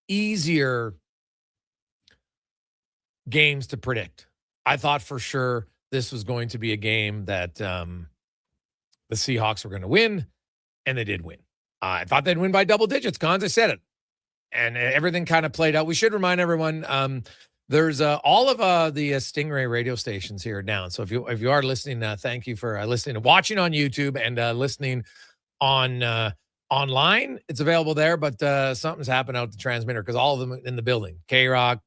easier games to predict. I thought for sure this was going to be a game that the Seahawks were going to win, and they did win. I thought they'd win by double digits, Cons. I said it. And everything kind of played out. We should remind everyone there's all of the Stingray radio stations here down. So if you are listening, thank you for listening and watching on YouTube and listening on online. It's available there, but something's happened out the transmitter because all of them in the building, K-Rock,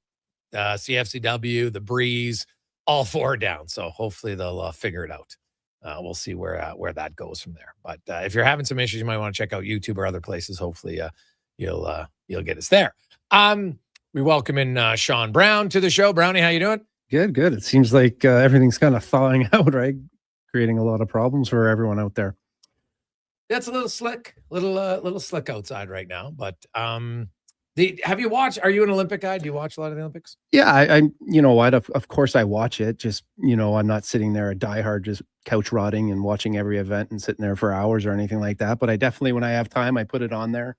CFCW, the Breeze, all four are down. So hopefully they'll figure it out. We'll see where that goes from there. But if you're having some issues, you might want to check out YouTube or other places. Hopefully you'll get us there. We welcome in Sean Brown to the show. Brownie, how you doing? Good. It seems like everything's kind of thawing out, right? Creating a lot of problems for everyone out there. That's a little slick, little slick outside right now. But have you watched? Are you an Olympic guy? Do you watch a lot of the Olympics? Yeah, I you know what? Of course I watch it. Just I'm not sitting there a diehard, just couch rotting and watching every event and sitting there for hours or anything like that. But I definitely, when I have time, I put it on there.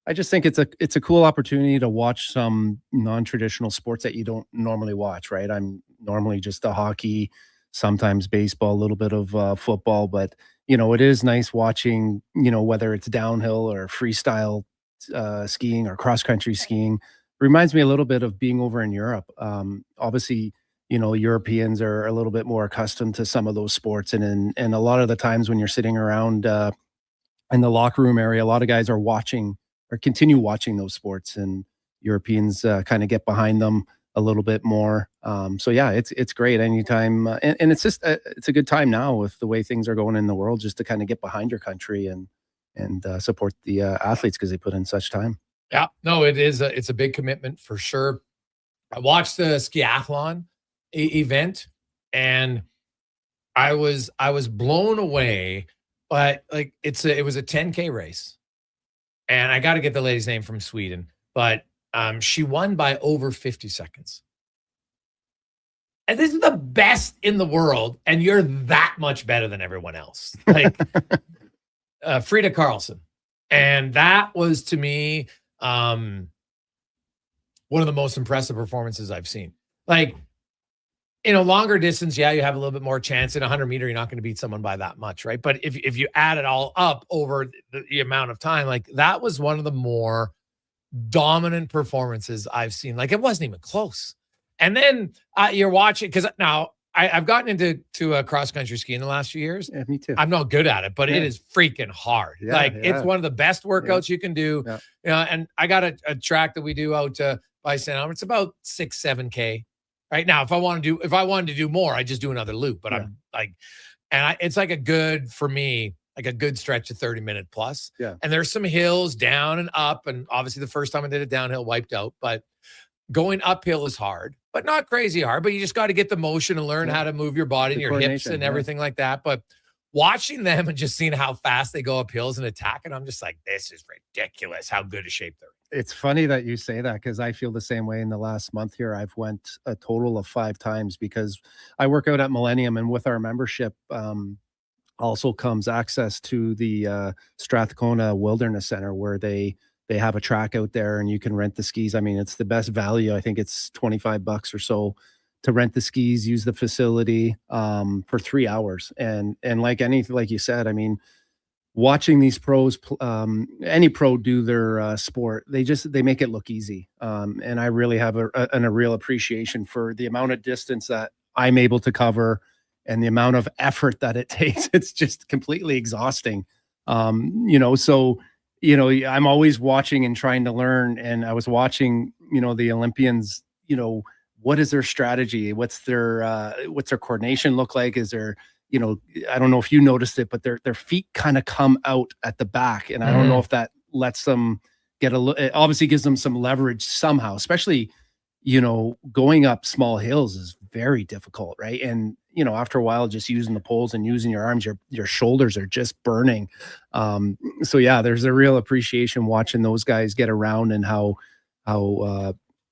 I just think it's a cool opportunity to watch some non-traditional sports that you don't normally watch, right? I'm normally just a hockey, sometimes baseball, a little bit of football, but it is nice watching, whether it's downhill or freestyle skiing or cross-country skiing. Reminds me a little bit of being over in Europe. Obviously, Europeans are a little bit more accustomed to some of those sports, and a lot of the times when you're sitting around in the locker room area, a lot of guys are watching or continue watching those sports, and Europeans kind of get behind them a little bit more. So yeah, it's great anytime. And it's just, it's a good time now with the way things are going in the world, just to kind of get behind your country and support the athletes because they put in such time. Yeah, no, it's a big commitment for sure. I watched the skiathlon event and I was blown away, but like it was a 10K race. And I got to get the lady's name from Sweden, but she won by over 50 seconds. And this is the best in the world, and you're that much better than everyone else. Like Frida Karlsson. And that was, to me, one of the most impressive performances I've seen. Like, in a longer distance, yeah, you have a little bit more chance. In a 100-meter, you're not going to beat someone by that much, right? But if you add it all up over the amount of time, like that was one of the more dominant performances I've seen. Like it wasn't even close. And then you're watching, because now I've gotten into cross-country skiing the last few years. Yeah, me too. I'm not good at it, but it is freaking hard. Yeah, it's one of the best workouts you can do. Yeah. And I got a track that we do out by St. Albert. It's about 6-7K. Right now, if I wanted to do more, I just do another loop. But I'm like, it's like a good stretch of 30-minute plus. Yeah. And there's some hills down and up. And obviously the first time I did it downhill, wiped out. But going uphill is hard, but not crazy hard. But you just got to get the motion and learn how to move your body and your hips and everything like that. But watching them and just seeing how fast they go up hills and attack, and I'm just like, this is ridiculous how good a shape they're in. It's funny that you say that because I feel the same way. In the last month here, I've went a total of 5 times because I work out at Millennium, and with our membership also comes access to the Strathcona Wilderness Center, where they have a track out there and you can rent the skis. I mean, it's the best value. I think it's $25 or so to rent the skis, use the facility for 3 hours. And like you said, I mean, watching these pros, any pro do their sport, they make it look easy. And I really have a real appreciation for the amount of distance that I'm able to cover and the amount of effort that it takes. It's just completely exhausting. So, I'm always watching and trying to learn. And I was watching, the Olympians, what is their strategy? What's their coordination look like? Is there, I don't know if you noticed it, but their feet kind of come out at the back. And I don't know if that lets them it obviously gives them some leverage somehow, especially, going up small hills is very difficult. Right. And, after a while, just using the poles and using your arms, your shoulders are just burning. So yeah, there's a real appreciation watching those guys get around and how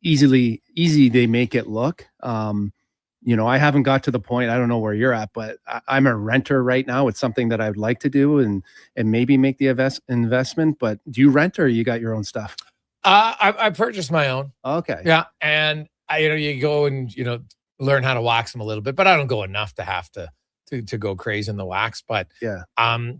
easy they make it look. I haven't got to the point, I don't know where you're at, but I'm a renter right now. It's something that I would like to do and maybe make the investment. But do you rent or you got your own stuff? I purchased my own. Okay. Yeah, and you go and learn how to wax them a little bit, but I don't go enough to have to go crazy in the wax. But Yeah.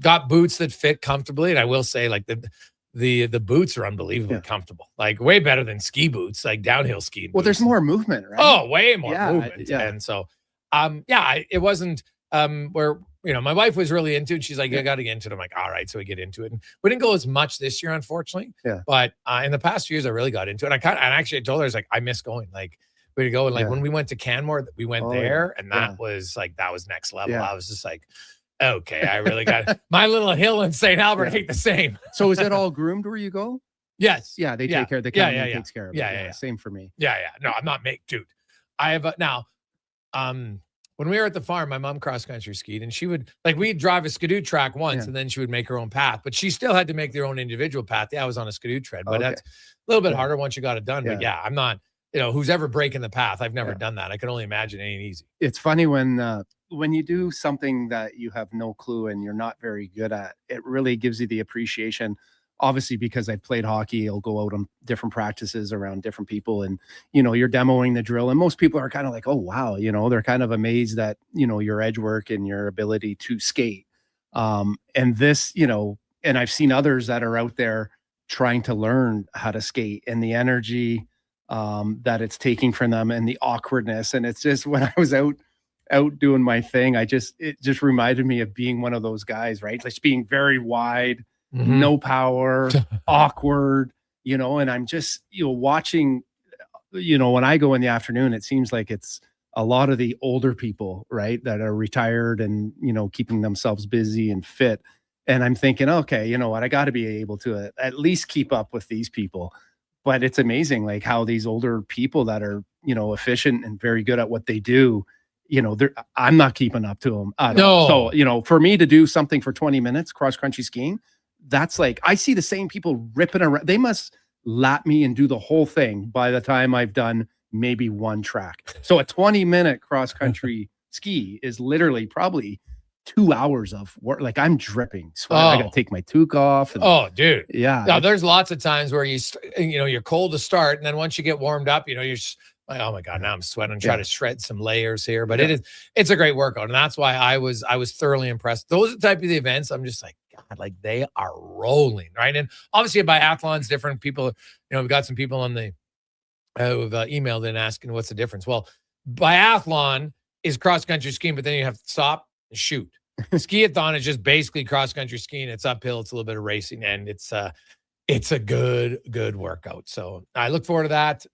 got boots that fit comfortably, and I will say, like the boots are unbelievably comfortable, like way better than ski boots, like downhill skiing. Well, there's more movement, right? Oh, way more Yeah, movement, yeah. and so it wasn't where my wife was really into it. She's like, I got to get into it. I'm like, all right, so we get into it, and we didn't go as much this year, unfortunately. Yeah. But in the past few years, I really got into it. And actually, I told her, I was like, I miss going. Like, we go, and like when we went to Canmore, we went there, and that was next level. Yeah. I was just like, okay, I really got it. My little hill in St. Albert ain't the same. So is it all groomed where you go? Yes. Yeah, they take care of the company takes care of it. Yeah. Same for me. Yeah. No, I'm not dude. I have now. When we were at the farm, my mom cross country skied, and she would we'd drive a skidoo track once, and then she would make her own path, but she still had to make their own individual path. Yeah, I was on a skidoo tread, but that's a little bit harder once you got it done. But yeah, I'm not. Who's ever breaking the path? I've never done that. I can only imagine it ain't easy. It's funny when you do something that you have no clue and you're not very good at, it really gives you the appreciation. Obviously, because I've played hockey, I'll go out on different practices around different people, and you're demoing the drill, and most people are kind of like, oh wow, they're kind of amazed at your edge work and your ability to skate. And this, and I've seen others that are out there trying to learn how to skate, and the energy that it's taking from them, and the awkwardness. And it's just, when I was out doing my thing, it just reminded me of being one of those guys, right? Like being very wide, no power, awkward, and I'm just, watching, when I go in the afternoon, it seems like it's a lot of the older people, right, that are retired and, keeping themselves busy and fit. And I'm thinking, okay, you know what, I got to be able to at least keep up with these people. But it's amazing, like how these older people that are, efficient and very good at what they do, I'm not keeping up to them at all. So, for me to do something for 20 minutes, cross country skiing, that's like, I see the same people ripping around. They must lap me and do the whole thing by the time I've done maybe one track. So a 20-minute cross country ski is literally probably 2 hours of work. Like, I'm dripping sweat. I got to take my toque off. And, dude. Yeah. Now, there's lots of times where you're cold to start, and then once you get warmed up, you're just like, oh my God, now I'm sweating. Try to shred some layers here, but it's a great workout, and that's why I was thoroughly impressed. Those are the type of the events I'm just like, God, like they are rolling, right? And obviously, biathlon's different. People, we've got some people on the who've emailed in asking what's the difference. Well, biathlon is cross country skiing, but then you have to stop and shoot. Skiathlon is just basically cross country skiing. It's uphill. It's a little bit of racing, and it's a good workout. So I look forward to that.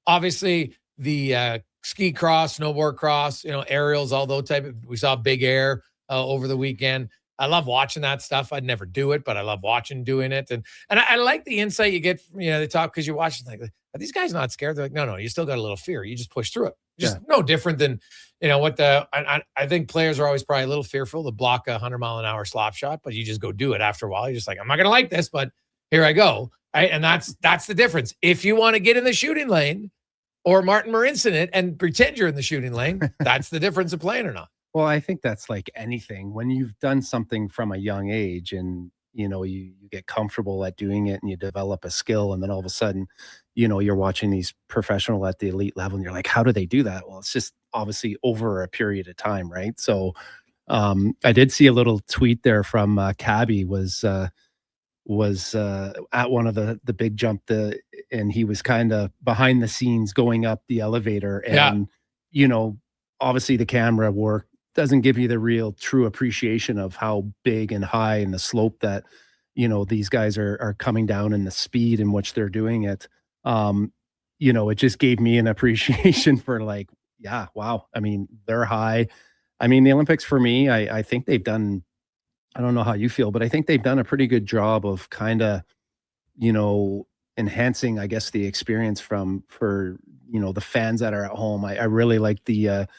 Obviously the ski cross, snowboard cross, aerials, all those we saw big air over the weekend. I love watching that stuff. I'd never do it, but I love doing it. And I like the insight you get from, they talk, because you're watching like, are these guys not scared? They're like, no, you still got a little fear. You just push through it. Just no different than, what I think players are always probably a little fearful to block a 100-mile-an-hour slop shot, but you just go do it after a while. You're just like, I'm not going to like this, but here I go. Right. And that's the difference. If you want to get in the shooting lane or Martin Marincin it and pretend you're in the shooting lane, that's the difference of playing or not. Well, I think that's like anything. When you've done something from a young age and, you get comfortable at doing it and you develop a skill, and then all of a sudden, you're watching these professional at the elite level and you're like, how do they do that? Well, it's just obviously over a period of time, right? So I did see a little tweet there from Cabby was at one of the big jump, and he was kind of behind the scenes going up the elevator, and obviously the camera work doesn't give you the real true appreciation of how big and high and the slope that these guys are coming down, and the speed in which they're doing it. It just gave me an appreciation for like, yeah, wow. I mean, they're high. I mean, the Olympics for me, I think they've done, I don't know how you feel, but I think they've done a pretty good job of kind of, enhancing, I guess, the experience for the fans that are at home. I really like the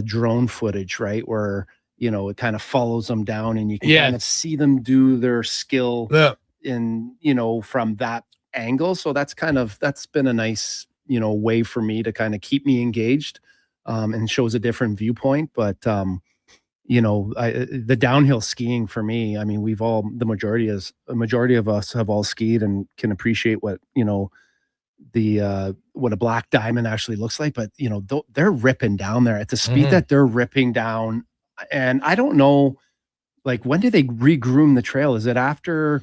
drone footage, right, where it kind of follows them down, and you can kind of see them do their skill in from that angle. So that's been a nice way for me to kind of keep me engaged, and shows a different viewpoint. But the downhill skiing for me, I mean, the majority of us have all skied and can appreciate what, what a black diamond actually looks like. But, they're ripping down there at the speed that they're ripping down. And I don't know, like, when do they regroom the trail? Is it after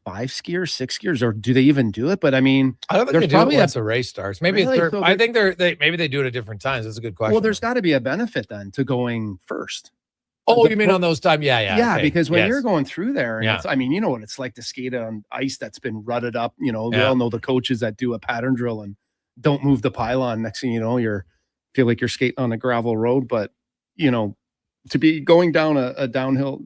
5 skiers, 6 skiers, or do they even do it? But I mean, I don't think they do it once a race starts. Maybe Really? third. So I think maybe they do it at different times. That's a good question. well, there's got to be a benefit then to going first. Oh, you mean on those times? Yeah. Okay. Because when Yes. you're going through there, and Yeah. I mean, you know what it's like to skate on ice that's been rutted up. We Yeah. all know the coaches that do a pattern drill and don't move the pylon. Next thing you know, feel like you're skating on a gravel road. But to be going down a downhill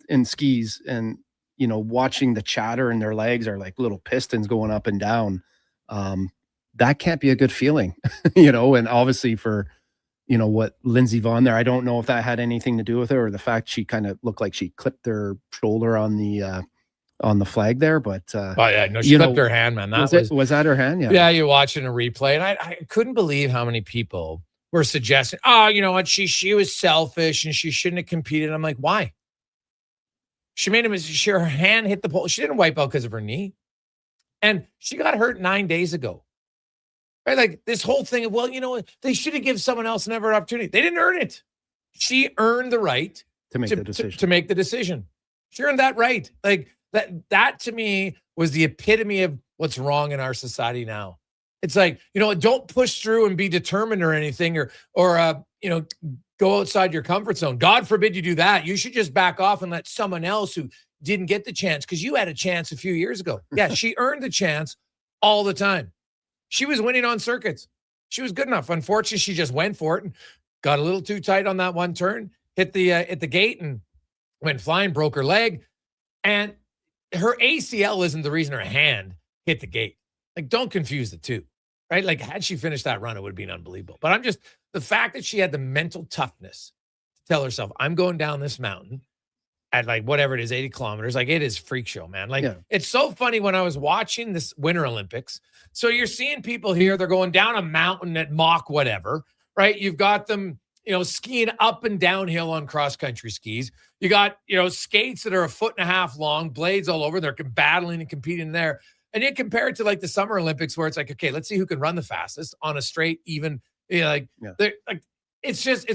in skis and watching the chatter in their legs are like little pistons going up and down. That can't be a good feeling, and obviously for what Lindsey Vonn there, I don't know if that had anything to do with it or the fact she kind of looked like she clipped her shoulder on the flag there. But oh yeah, no, she clipped her hand, man. Was that her hand? Yeah, you're watching a replay, and I couldn't believe how many people were suggesting, oh, you know what, she was selfish and she shouldn't have competed. I'm like, why? She made him. Her hand hit the pole. She didn't wipe out because of her knee, and she got hurt 9 days ago. Right, like this whole thing of, well, they should have given someone else another opportunity. They didn't earn it. She earned the right to make the decision. To make the decision. She earned that right. Like that to me was the epitome of what's wrong in our society now. It's like, don't push through and be determined or anything, or go outside your comfort zone. God forbid you do that. You should just back off and let someone else who didn't get the chance, because you had a chance a few years ago. Yeah, she earned the chance all the time. She was winning on circuits. She was good enough. Unfortunately, she just went for it and got a little too tight on that one turn, hit the gate and went flying, broke her leg. And her ACL isn't the reason her hand hit the gate. Like, don't confuse the two, right? Like, had she finished that run, it would have been unbelievable. But the fact that she had the mental toughness to tell herself, I'm going down this mountain at like whatever it is, 80 kilometers. Like, it is freak show, man. Like, It's so funny when I was watching this Winter Olympics. So you're seeing people here, they're going down a mountain at Mach whatever, right? You've got them, skiing up and downhill on cross-country skis. You got, skates that are 1.5 feet long, blades all over. They're battling and competing there. And you compare it to like the Summer Olympics where it's like, okay, let's see who can run the fastest on a straight, even, it's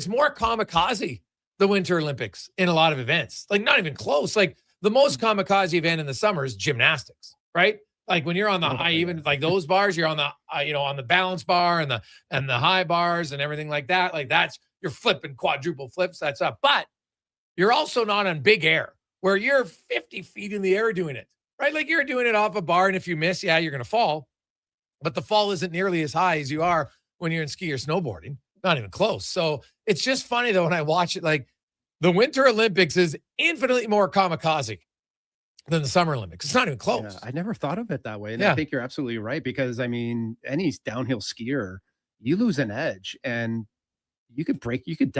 more kamikaze, the Winter Olympics, in a lot of events. Like, not even close. Like, the most kamikaze event in the summer is gymnastics, right? Like, when you're on the high, even like those bars, you're on the on the balance bar and the high bars and everything like that. Like, you're flipping quadruple flips. That's up. But you're also not on big air where you're 50 feet in the air doing it, right? Like, you're doing it off a bar, and if you miss, you're going to fall. But the fall isn't nearly as high as you are when you're in ski or snowboarding. Not even close. So it's just funny though when I watch it, like, the Winter Olympics is infinitely more kamikaze than the Summer Olympics. It's not even close. Yeah, I never thought of it that way. And I think you're absolutely right, because I mean, any downhill skier, you lose an edge and you could die. You could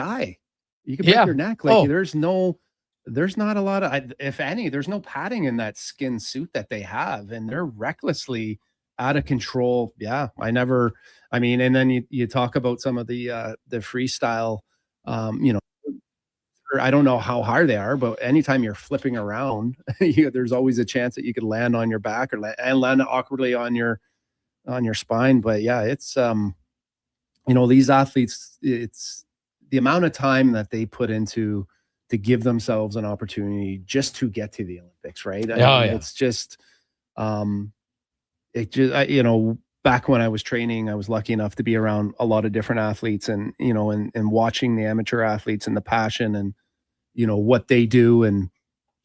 break your neck. Like, there's not a lot of, if any, there's no padding in that skin suit that they have, and they're recklessly out of control. Yeah. And then you talk about some of the freestyle, I don't know how hard they are, but anytime you're flipping around, there's always a chance that you could land on your back or land awkwardly on your spine. But yeah, it's these athletes, it's the amount of time that they put into to give themselves an opportunity just to get to the Olympics, right? It's just back when I was training, I was lucky enough to be around a lot of different athletes, and and watching the amateur athletes and the passion and what they do, and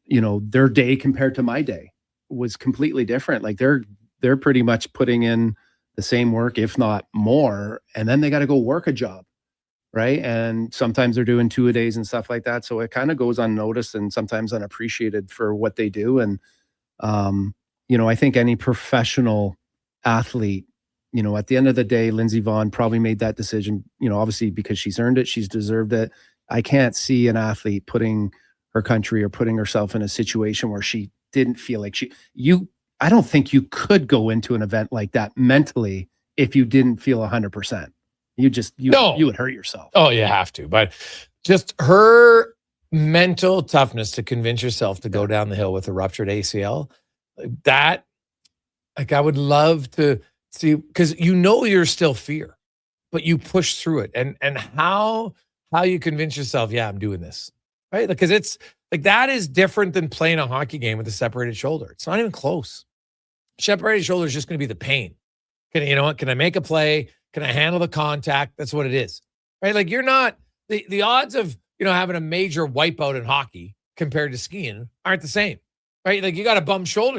their day compared to my day was completely different. Like, they're pretty much putting in the same work, if not more, and then they got to go work a job, right? And sometimes they're doing 2-a-days and stuff like that, so it kind of goes unnoticed and sometimes unappreciated for what they do. And I think any professional athlete, at the end of the day, Lindsey Vonn probably made that decision, obviously because she's earned it, she's deserved it. I can't see an athlete putting her country or putting herself in a situation where she didn't feel like I don't think you could go into an event like that mentally if you didn't feel 100%. You would hurt yourself. Oh, you have to. But just her mental toughness to convince yourself to go down the hill with a ruptured ACL. That, like, I would love to see, because you're still fear, but you push through it. And how you convince yourself, yeah, I'm doing this, right? Because it's like, that is different than playing a hockey game with a separated shoulder. It's not even close. Separated shoulder is just going to be the pain. You know what? Can I make a play? Can I handle the contact? That's what it is, right? Like, you're not, the odds of, having a major wipeout in hockey compared to skiing aren't the same, right? Like, you got a bum shoulder.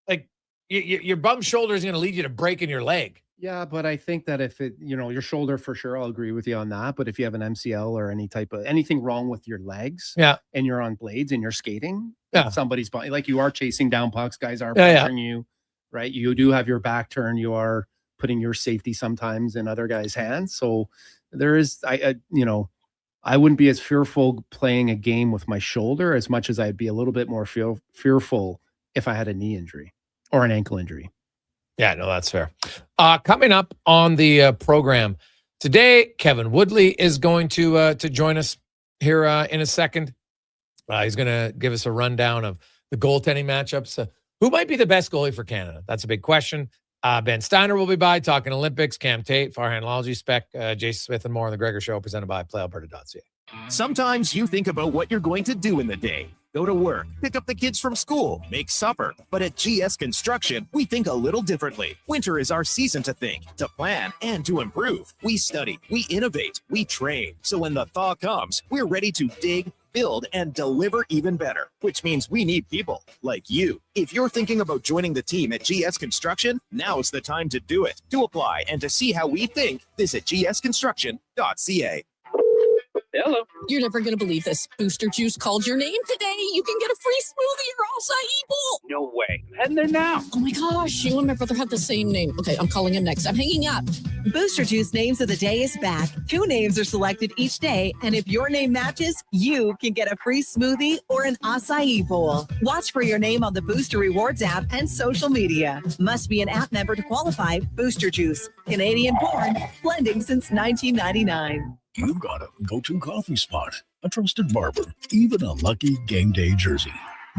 Like, your bum shoulder is going to lead you to breaking your leg. Yeah, but I think that if it, your shoulder, for sure, I'll agree with you on that. But if you have an MCL or anything wrong with your legs, yeah, and you're on blades and you're skating, yeah, somebody's body, like, you are chasing down pucks, guys are pressuring you, right? You do have your back turned. You are putting your safety sometimes in other guys' hands. So there is, I wouldn't be as fearful playing a game with my shoulder as much as I'd be a little bit more fearful if I had a knee injury or an ankle injury. Yeah, no, that's fair. Coming up on the program today, Kevin Woodley is going to join us here in a second. He's going to give us a rundown of the goaltending matchups. Who might be the best goalie for Canada? That's a big question. Ben Steiner will be by talking Olympics, Cam Tate, Farhan Lalji, Spec, Jason Smith, and more on the Gregor Show, presented by PlayAlberta.ca. Sometimes you think about what you're going to do in the day. Go to work, pick up the kids from school, make supper. But at GS Construction, we think a little differently. Winter is our season to think, to plan, and to improve. We study, we innovate, we train. So when the thaw comes, we're ready to dig, build, and deliver even better, which means we need people like you. If you're thinking about joining the team at GS Construction, now's the time to do it. To apply and to see how we think, visit gsconstruction.ca. Hello. You're never going to believe this. Booster Juice called your name today. You can get a free smoothie or acai bowl. No way. I'm heading there now. Oh my gosh, you and my brother have the same name. Okay, I'm calling him next. I'm hanging up. Booster Juice Names of the Day is back. 2 names are selected each day, and if your name matches, you can get a free smoothie or an acai bowl. Watch for your name on the Booster Rewards app and social media. Must be an app member to qualify. Booster Juice. Canadian born, blending since 1999. You've got a go-to coffee spot, a trusted barber, even a lucky game day jersey.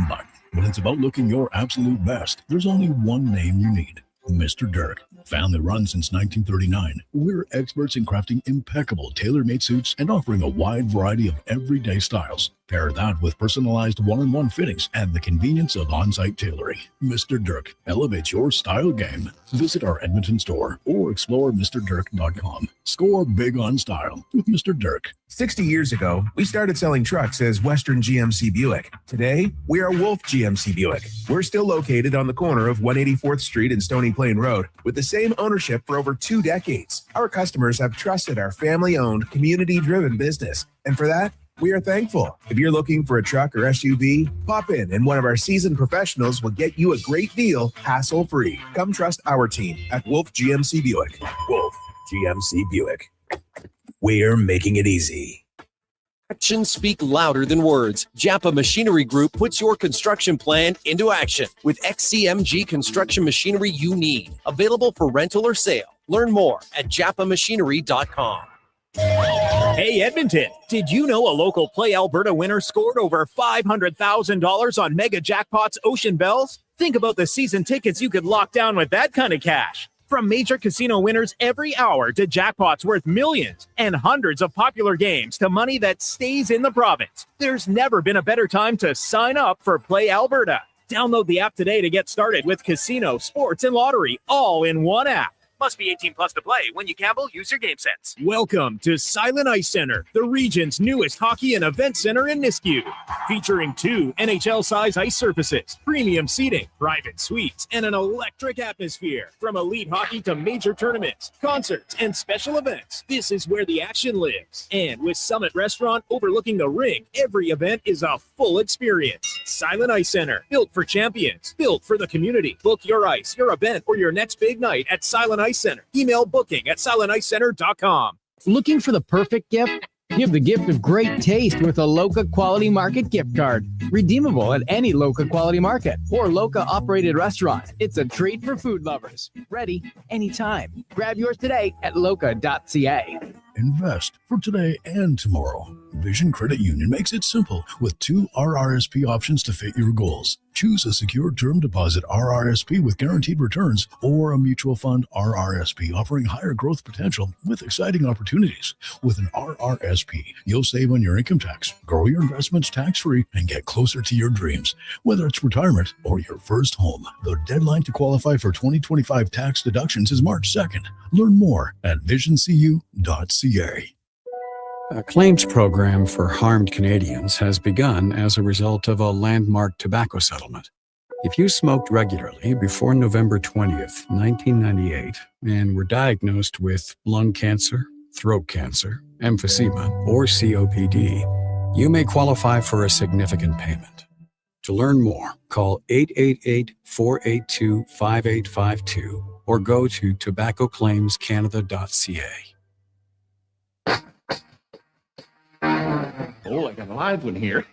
But when it's about looking your absolute best, there's only one name you need: Mr. Dirk. Family run since 1939, we're experts in crafting impeccable tailor-made suits and offering a wide variety of everyday styles. Pair that with personalized one-on-one fittings and the convenience of on-site tailoring. Mr. Dirk elevates your style game. Visit our Edmonton store or explore MrDirk.com. Score big on style with Mr. Dirk. 60 years ago, we started selling trucks as Western GMC Buick. Today, we are Wolf GMC Buick. We're still located on the corner of 184th Street and Stony Plain Road with the same ownership for over 2 decades. Our customers have trusted our family-owned, community-driven business, and for that, we are thankful. If you're looking for a truck or SUV, pop in and one of our seasoned professionals will get you a great deal, hassle-free. Come trust our team at Wolf GMC Buick. Wolf GMC Buick. We're making it easy. Actions speak louder than words. Japa Machinery Group puts your construction plan into action with XCMG construction machinery you need. Available for rental or sale. Learn more at japamachinery.com. Hey, Edmonton, did you know a local Play Alberta winner scored over $500,000 on Mega Jackpots Ocean Bells? Think about the season tickets you could lock down with that kind of cash. From major casino winners every hour to jackpots worth millions and hundreds of popular games to money that stays in the province, there's never been a better time to sign up for Play Alberta. Download the app today to get started with casino, sports, and lottery all in one app. Must be 18 plus to play. When you gamble, use your game sense. Welcome to Silent Ice Center, the region's newest hockey and event center in Nisku. Featuring 2 NHL-size ice surfaces, premium seating, private suites, and an electric atmosphere. From elite hockey to major tournaments, concerts, and special events, this is where the action lives. And with Summit Restaurant overlooking the rink, every event is a full experience. Silent Ice Center, built for champions, built for the community. Book your ice, your event, or your next big night at Silent Ice Center. Email booking at silenticecenter.com. Looking for the perfect gift? Give the gift of great taste with a Loca Quality Market gift card. Redeemable at any Loca Quality Market or Loca operated restaurant. It's a treat for food lovers. Ready anytime. Grab yours today at loca.ca. Invest for today and tomorrow Vision Credit Union makes it simple with 2 RRSP options to fit your goals. Choose a secure term deposit RRSP with guaranteed returns or a mutual fund RRSP offering higher growth potential with exciting opportunities. With an RRSP, you'll save on your income tax, grow your investments tax-free, and get closer to your dreams, whether it's retirement or your first home. The deadline to qualify for 2025 tax deductions is March 2nd. Learn more at visioncu.ca. A claims program for harmed Canadians has begun as a result of a landmark tobacco settlement. If you smoked regularly before November 20th, 1998, and were diagnosed with lung cancer, throat cancer, emphysema, or COPD, you may qualify for a significant payment. To learn more, call 888-482-5852 or go to tobaccoclaimscanada.ca. Oh, I got a live one here.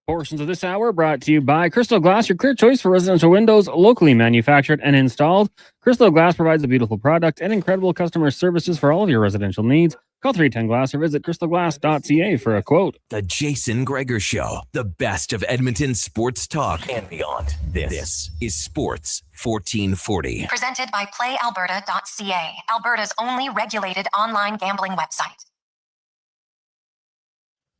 Portions of this hour brought to you by Crystal Glass, your clear choice for residential windows, locally manufactured and installed. Crystal Glass provides a beautiful product and incredible customer services for all of your residential needs. Call 310 Glass or visit crystalglass.ca for a quote. The Jason Gregor Show, the best of Edmonton sports talk and beyond. This is Sports 1440. Presented by PlayAlberta.ca, Alberta's only regulated online gambling website.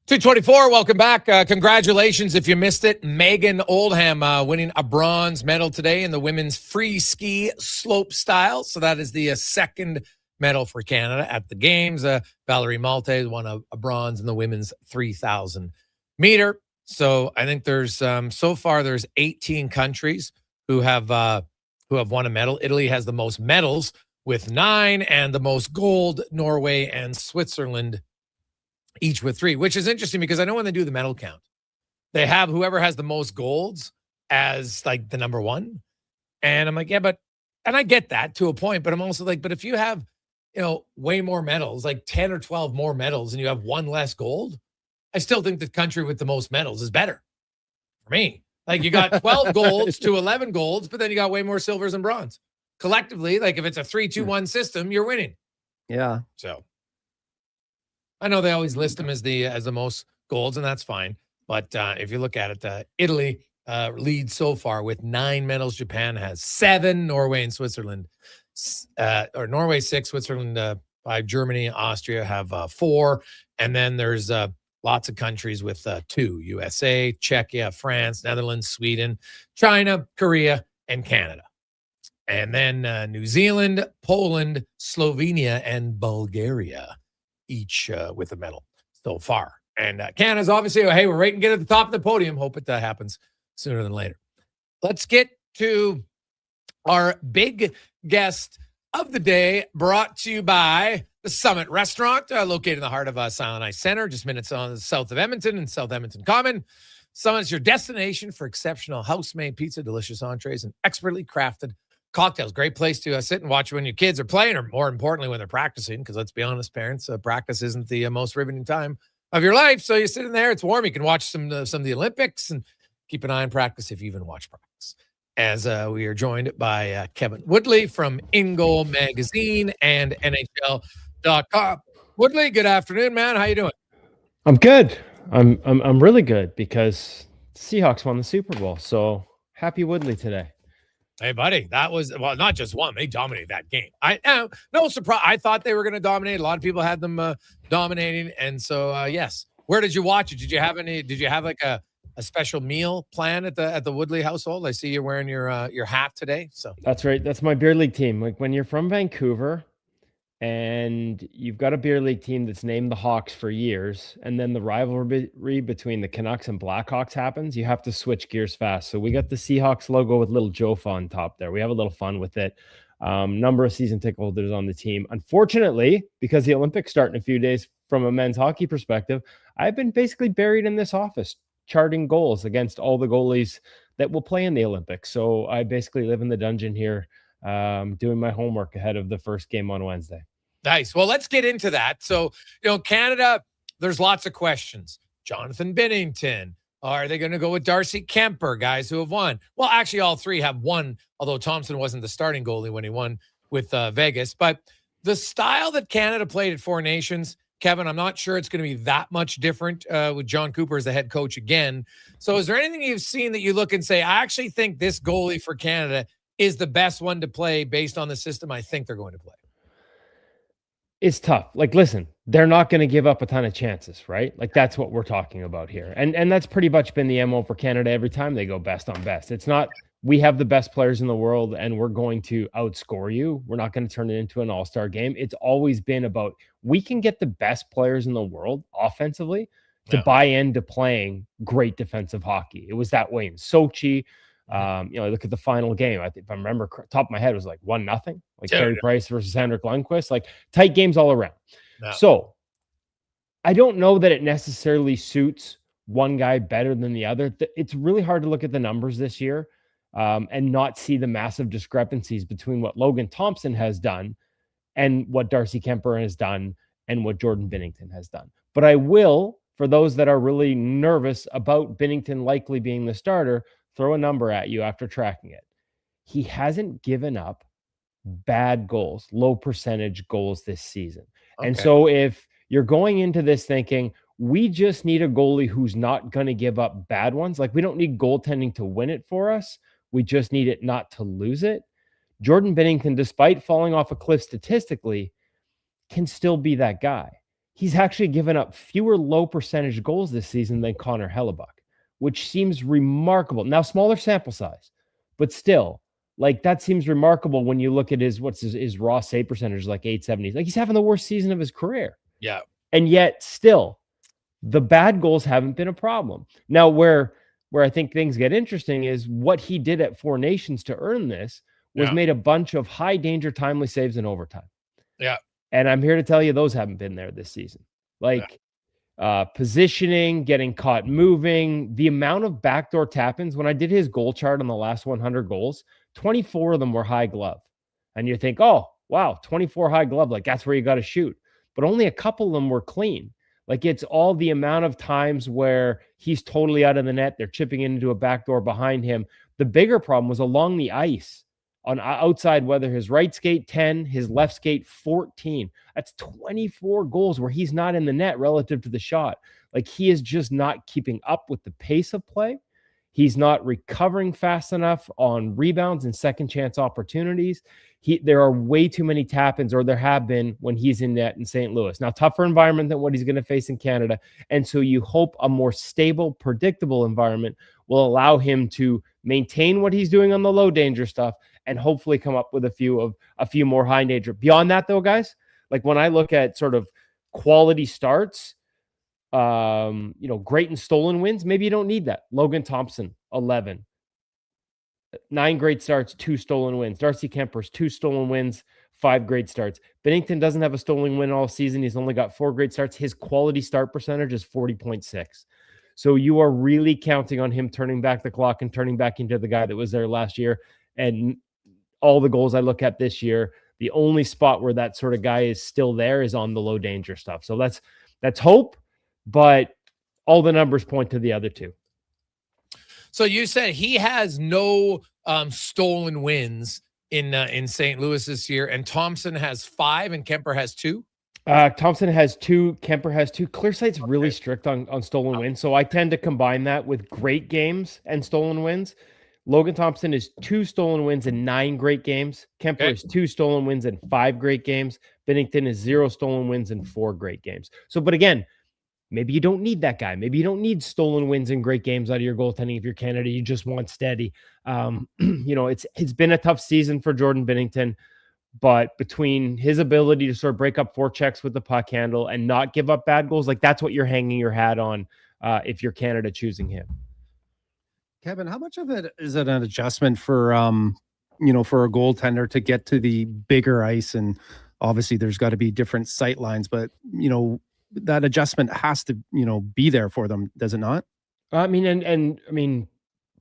224, welcome back. Congratulations if you missed it. Megan Oldham winning a bronze medal today in the women's free ski slope style. So that is the second medal for Canada at the games. Valerie Malte won a bronze in the women's 3,000 meter. So I think there's so far there's 18 countries who have won a medal. Italy has the most medals with 9 and the most gold. Norway and Switzerland each with 3, which is interesting because I know when they do the medal count, they have whoever has the most golds as like the number 1. And I'm like, yeah, and I get that to a point, but I'm also like, but if you have, way more medals, like 10 or 12 more medals and you have 1 less gold, I still think the country with the most medals is better for me. Like you got 12 golds to 11 golds, but then you got way more silvers and bronze. Collectively, like if it's a 3-2-1 system, you're winning. Yeah. So I know they always list them as the most golds, and that's fine. But if you look at it, Italy leads so far with 9 medals. Japan has 7. Norway and Switzerland, or Norway 6, Switzerland 5. Germany, Austria have 4, and then there's lots of countries with 2: USA, Czechia, France, Netherlands, Sweden, China, Korea, and Canada. And then New Zealand, Poland, Slovenia, and Bulgaria, each with a medal so far. And Canada's obviously, hey, we're right and get at the top of the podium. Hope it happens sooner than later. Let's get to our big guest of the day, brought to you by the Summit Restaurant, located in the heart of Silent Ice Center, just minutes on the south of Edmonton and South Edmonton Common. Summit's your destination for exceptional house-made pizza, delicious entrees, and expertly crafted cocktails. Great place to sit and watch when your kids are playing, or more importantly, when they're practicing, because let's be honest, parents, practice isn't the most riveting time of your life. So you sit in there, it's warm. You can watch some of the Olympics and keep an eye on practice if you even watch practice. As we are joined by Kevin Woodley from In Goal Magazine and NHL.com. Woodley, good afternoon, man. How you doing? I'm good. I'm really good because Seahawks won the Super Bowl. So happy Woodley today. Hey, buddy, that was, well, not just one. They dominated that game. No surprise. I thought they were going to dominate. A lot of people had them dominating. And so, yes. Where did you watch it? Did you have like a special meal plan at the Woodley household? I see you're wearing your hat today. So that's right. That's my beer league team. Like when you're from Vancouver and you've got a beer league team that's named the Hawks for years, and then the rivalry between the Canucks and Blackhawks happens, you have to switch gears fast. So we got the Seahawks logo with little Jofa on top there. We have a little fun with it. Number of season ticket holders on the team. Unfortunately, because the Olympics start in a few days, from a men's hockey perspective, I've been basically buried in this office charting goals against all the goalies that will play in the Olympics. So I basically live in the dungeon here, doing my homework ahead of the first game on Wednesday. Nice. Well, let's get into that. So, Canada, there's lots of questions. Jonathan Binnington. Are they going to go with Darcy Kemper, guys who have won? Well, actually, all three have won, although Thompson wasn't the starting goalie when he won with Vegas. But the style that Canada played at Four Nations, Kevin, I'm not sure it's going to be that much different with John Cooper as the head coach again. So is there anything you've seen that you look and say, I actually think this goalie for Canada is the best one to play based on the system I think they're going to play? It's tough. Like, listen, they're not going to give up a ton of chances, right? Like, that's what we're talking about here. And that's pretty much been the MO for Canada every time they go best on best. It's not, we have the best players in the world and we're going to outscore you. We're not going to turn it into an all-star game. It's always been about, we can get the best players in the world offensively to buy into playing great defensive hockey. It was that way in Sochi. Look at the final game. I think, if I remember, top of my head, it was like 1-0, like Carey Price versus Henrik Lundqvist, like tight games all around. No. So I don't know that it necessarily suits one guy better than the other. It's really hard to look at the numbers this year and not see the massive discrepancies between what Logan Thompson has done and what Darcy Kemper has done and what Jordan Binnington has done. But I will, for those that are really nervous about Binnington likely being the starter, throw a number at you after tracking it. He hasn't given up bad goals, low percentage goals this season. Okay. And so if you're going into this thinking, we just need a goalie who's not going to give up bad ones, like we don't need goaltending to win it for us. We just need it not to lose it. Jordan Binnington, despite falling off a cliff statistically, can still be that guy. He's actually given up fewer low percentage goals this season than Connor Halley, which seems remarkable. Now, smaller sample size, but still, like, that seems remarkable when you look at his raw save percentage, like 870. Like, he's having the worst season of his career. Yeah. And yet still, the bad goals haven't been a problem. Now, where I think things get interesting is what he did at Four Nations to earn this was made a bunch of high danger timely saves in overtime. Yeah. And I'm here to tell you those haven't been there this season. Like, positioning, getting caught moving, the amount of backdoor tap-ins. When I did his goal chart on the last 100 goals, 24 of them were high glove. And you think, oh, wow, 24 high glove, like that's where you got to shoot. But only a couple of them were clean. Like, it's all the amount of times where he's totally out of the net, they're chipping into a backdoor behind him. The bigger problem was along the ice. On outside weather, his right skate 10, his left skate 14. That's 24 goals where he's not in the net relative to the shot. Like, he is just not keeping up with the pace of play. He's not recovering fast enough on rebounds and second chance opportunities. There are way too many tap-ins, or there have been, when he's in net in St. Louis. Now, tougher environment than what he's going to face in Canada. And so you hope a more stable, predictable environment will allow him to maintain what he's doing on the low danger stuff and hopefully come up with a few more high danger. Beyond that, though, guys, like when I look at sort of quality starts, great and stolen wins, maybe you don't need that. Logan Thompson, 11. 9 great starts, 2 stolen wins. Darcy Kemper's 2 stolen wins, 5 great starts. Binnington doesn't have a stolen win all season. He's only got 4 great starts. His quality start percentage is 40.6. So you are really counting on him turning back the clock and turning back into the guy that was there last year. And all the goals I look at this year, the only spot where that sort of guy is still there is on the low danger stuff. So that's hope, but all the numbers point to the other two. So you said he has no stolen wins in St. Louis this year, and Thompson has 5 and Kemper has 2? Thompson has 2, Kemper has 2. Clearsight's really strict on stolen wins, so I tend to combine that with great games and stolen wins. Logan Thompson is 2 stolen wins in 9 great games. Kemper is 2 stolen wins in 5 great games. Binnington is 0 stolen wins in 4 great games. So, but again, maybe you don't need that guy. Maybe you don't need stolen wins in great games out of your goaltending if you're Canada. You just want steady. It's been a tough season for Jordan Binnington, but between his ability to sort of break up forechecks with the puck handle and not give up bad goals, like that's what you're hanging your hat on if you're Canada choosing him. Kevin, how much of it is it an adjustment for for a goaltender to get to the bigger ice? And obviously there's got to be different sight lines, but that adjustment has to, be there for them, does it not? I mean,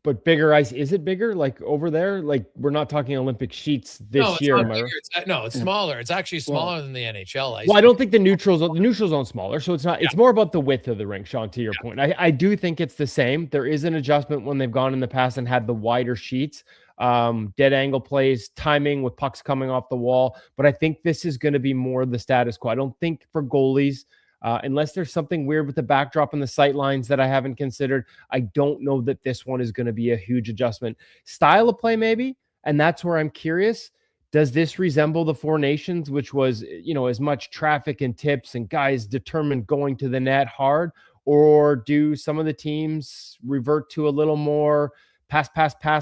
but bigger ice, is it bigger? Like over there? Like we're not talking Olympic sheets No, this it's year. not Am I bigger. right? It's smaller. It's actually smaller than the NHL ice. Well, I don't think the neutral zone's smaller, so it's not. It's more about the width of the rink, Sean. To your point, I do think it's the same. There is an adjustment when they've gone in the past and had the wider sheets, dead angle plays, timing with pucks coming off the wall. But I think this is going to be more the status quo. I don't think for goalies, unless there's something weird with the backdrop and the sight lines that I haven't considered, I don't know that this one is going to be a huge adjustment. Style of play, maybe, and that's where I'm curious. Does this resemble the Four Nations, which was, as much traffic and tips and guys determined going to the net hard? Or do some of the teams revert to a little more pass,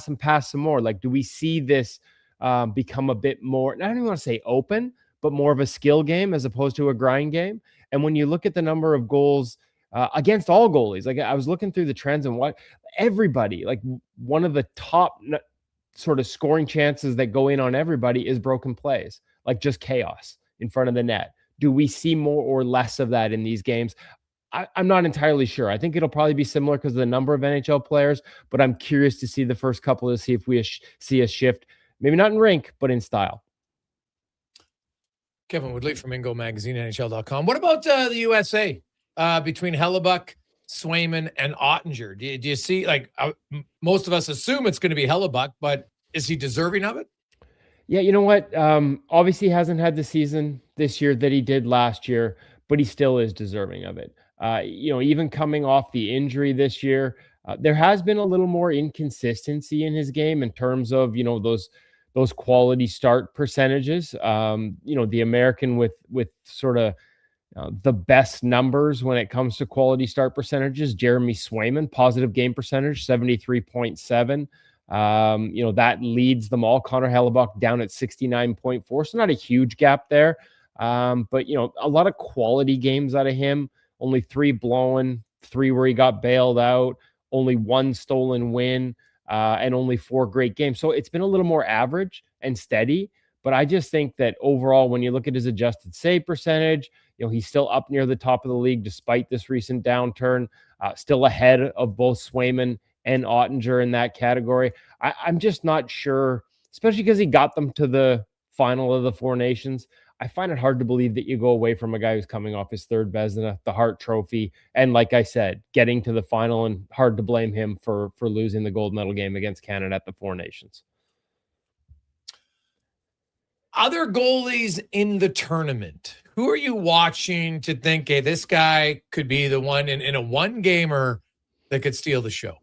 and pass some more? Like, do we see this become a bit more, I don't even want to say open, but more of a skill game as opposed to a grind game? And when you look at the number of goals against all goalies, like I was looking through the trends and what everybody, like one of the top sort of scoring chances that go in on everybody is broken plays, like just chaos in front of the net. Do we see more or less of that in these games? I'm not entirely sure. I think it'll probably be similar because of the number of NHL players, but I'm curious to see the first couple to see if we see a shift, maybe not in rink, but in style. Kevin Woodley from Ingo Magazine, NHL.com. What about the USA between Hellebuck, Swayman, and Ottinger? Do you see, like, most of us assume it's going to be Hellebuck, but is he deserving of it? Yeah, you know what? Obviously, he hasn't had the season this year that he did last year, but he still is deserving of it. Even coming off the injury this year, there has been a little more inconsistency in his game in terms of, those quality start percentages. The American with sort of the best numbers when it comes to quality start percentages, Jeremy Swayman, positive game percentage, 73.7. That leads them all. Connor Halley down at 69.4. So not a huge gap there. But a lot of quality games out of him, only 3 blown, 3 where he got bailed out, only 1 stolen win, and only 4 great games. So it's been a little more average and steady. But I just think that overall, when you look at his adjusted save percentage, he's still up near the top of the league despite this recent downturn, still ahead of both Swayman and Ottinger in that category. I'm just not sure, especially because he got them to the final of the Four Nations. I find it hard to believe that you go away from a guy who's coming off his 3rd Vezina, the Hart Trophy, and like I said, getting to the final, and hard to blame him for losing the gold medal game against Canada at the Four Nations. Other goalies in the tournament, who are you watching to think, hey, this guy could be the one in a one-gamer that could steal the show?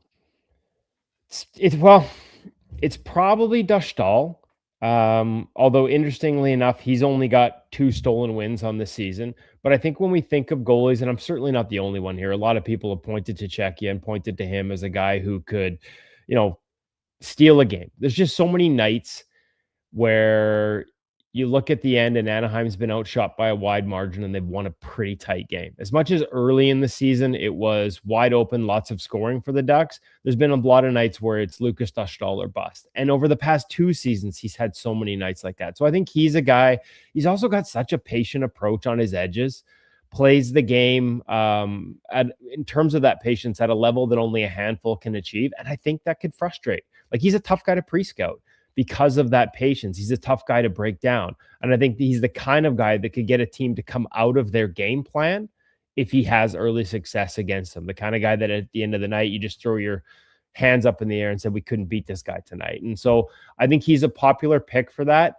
It's probably Dushtal. Although interestingly enough, he's only got 2 stolen wins on the season. But I think when we think of goalies, and I'm certainly not the only one here, a lot of people have pointed to Czechia and pointed to him as a guy who could, steal a game. There's just so many nights where you look at the end and Anaheim's been outshot by a wide margin and they've won a pretty tight game. As much as early in the season, it was wide open, lots of scoring for the Ducks. There's been a lot of nights where it's Lucas Dushtal or bust. And over the past 2 seasons, he's had so many nights like that. So I think he's a guy, he's also got such a patient approach on his edges, plays the game in terms of that patience at a level that only a handful can achieve. And I think that could frustrate. Like, he's a tough guy to pre-scout. Because of that patience, he's a tough guy to break down. And I think he's the kind of guy that could get a team to come out of their game plan if he has early success against them. The kind of guy that at the end of the night, you just throw your hands up in the air and said, we couldn't beat this guy tonight. And so I think he's a popular pick for that.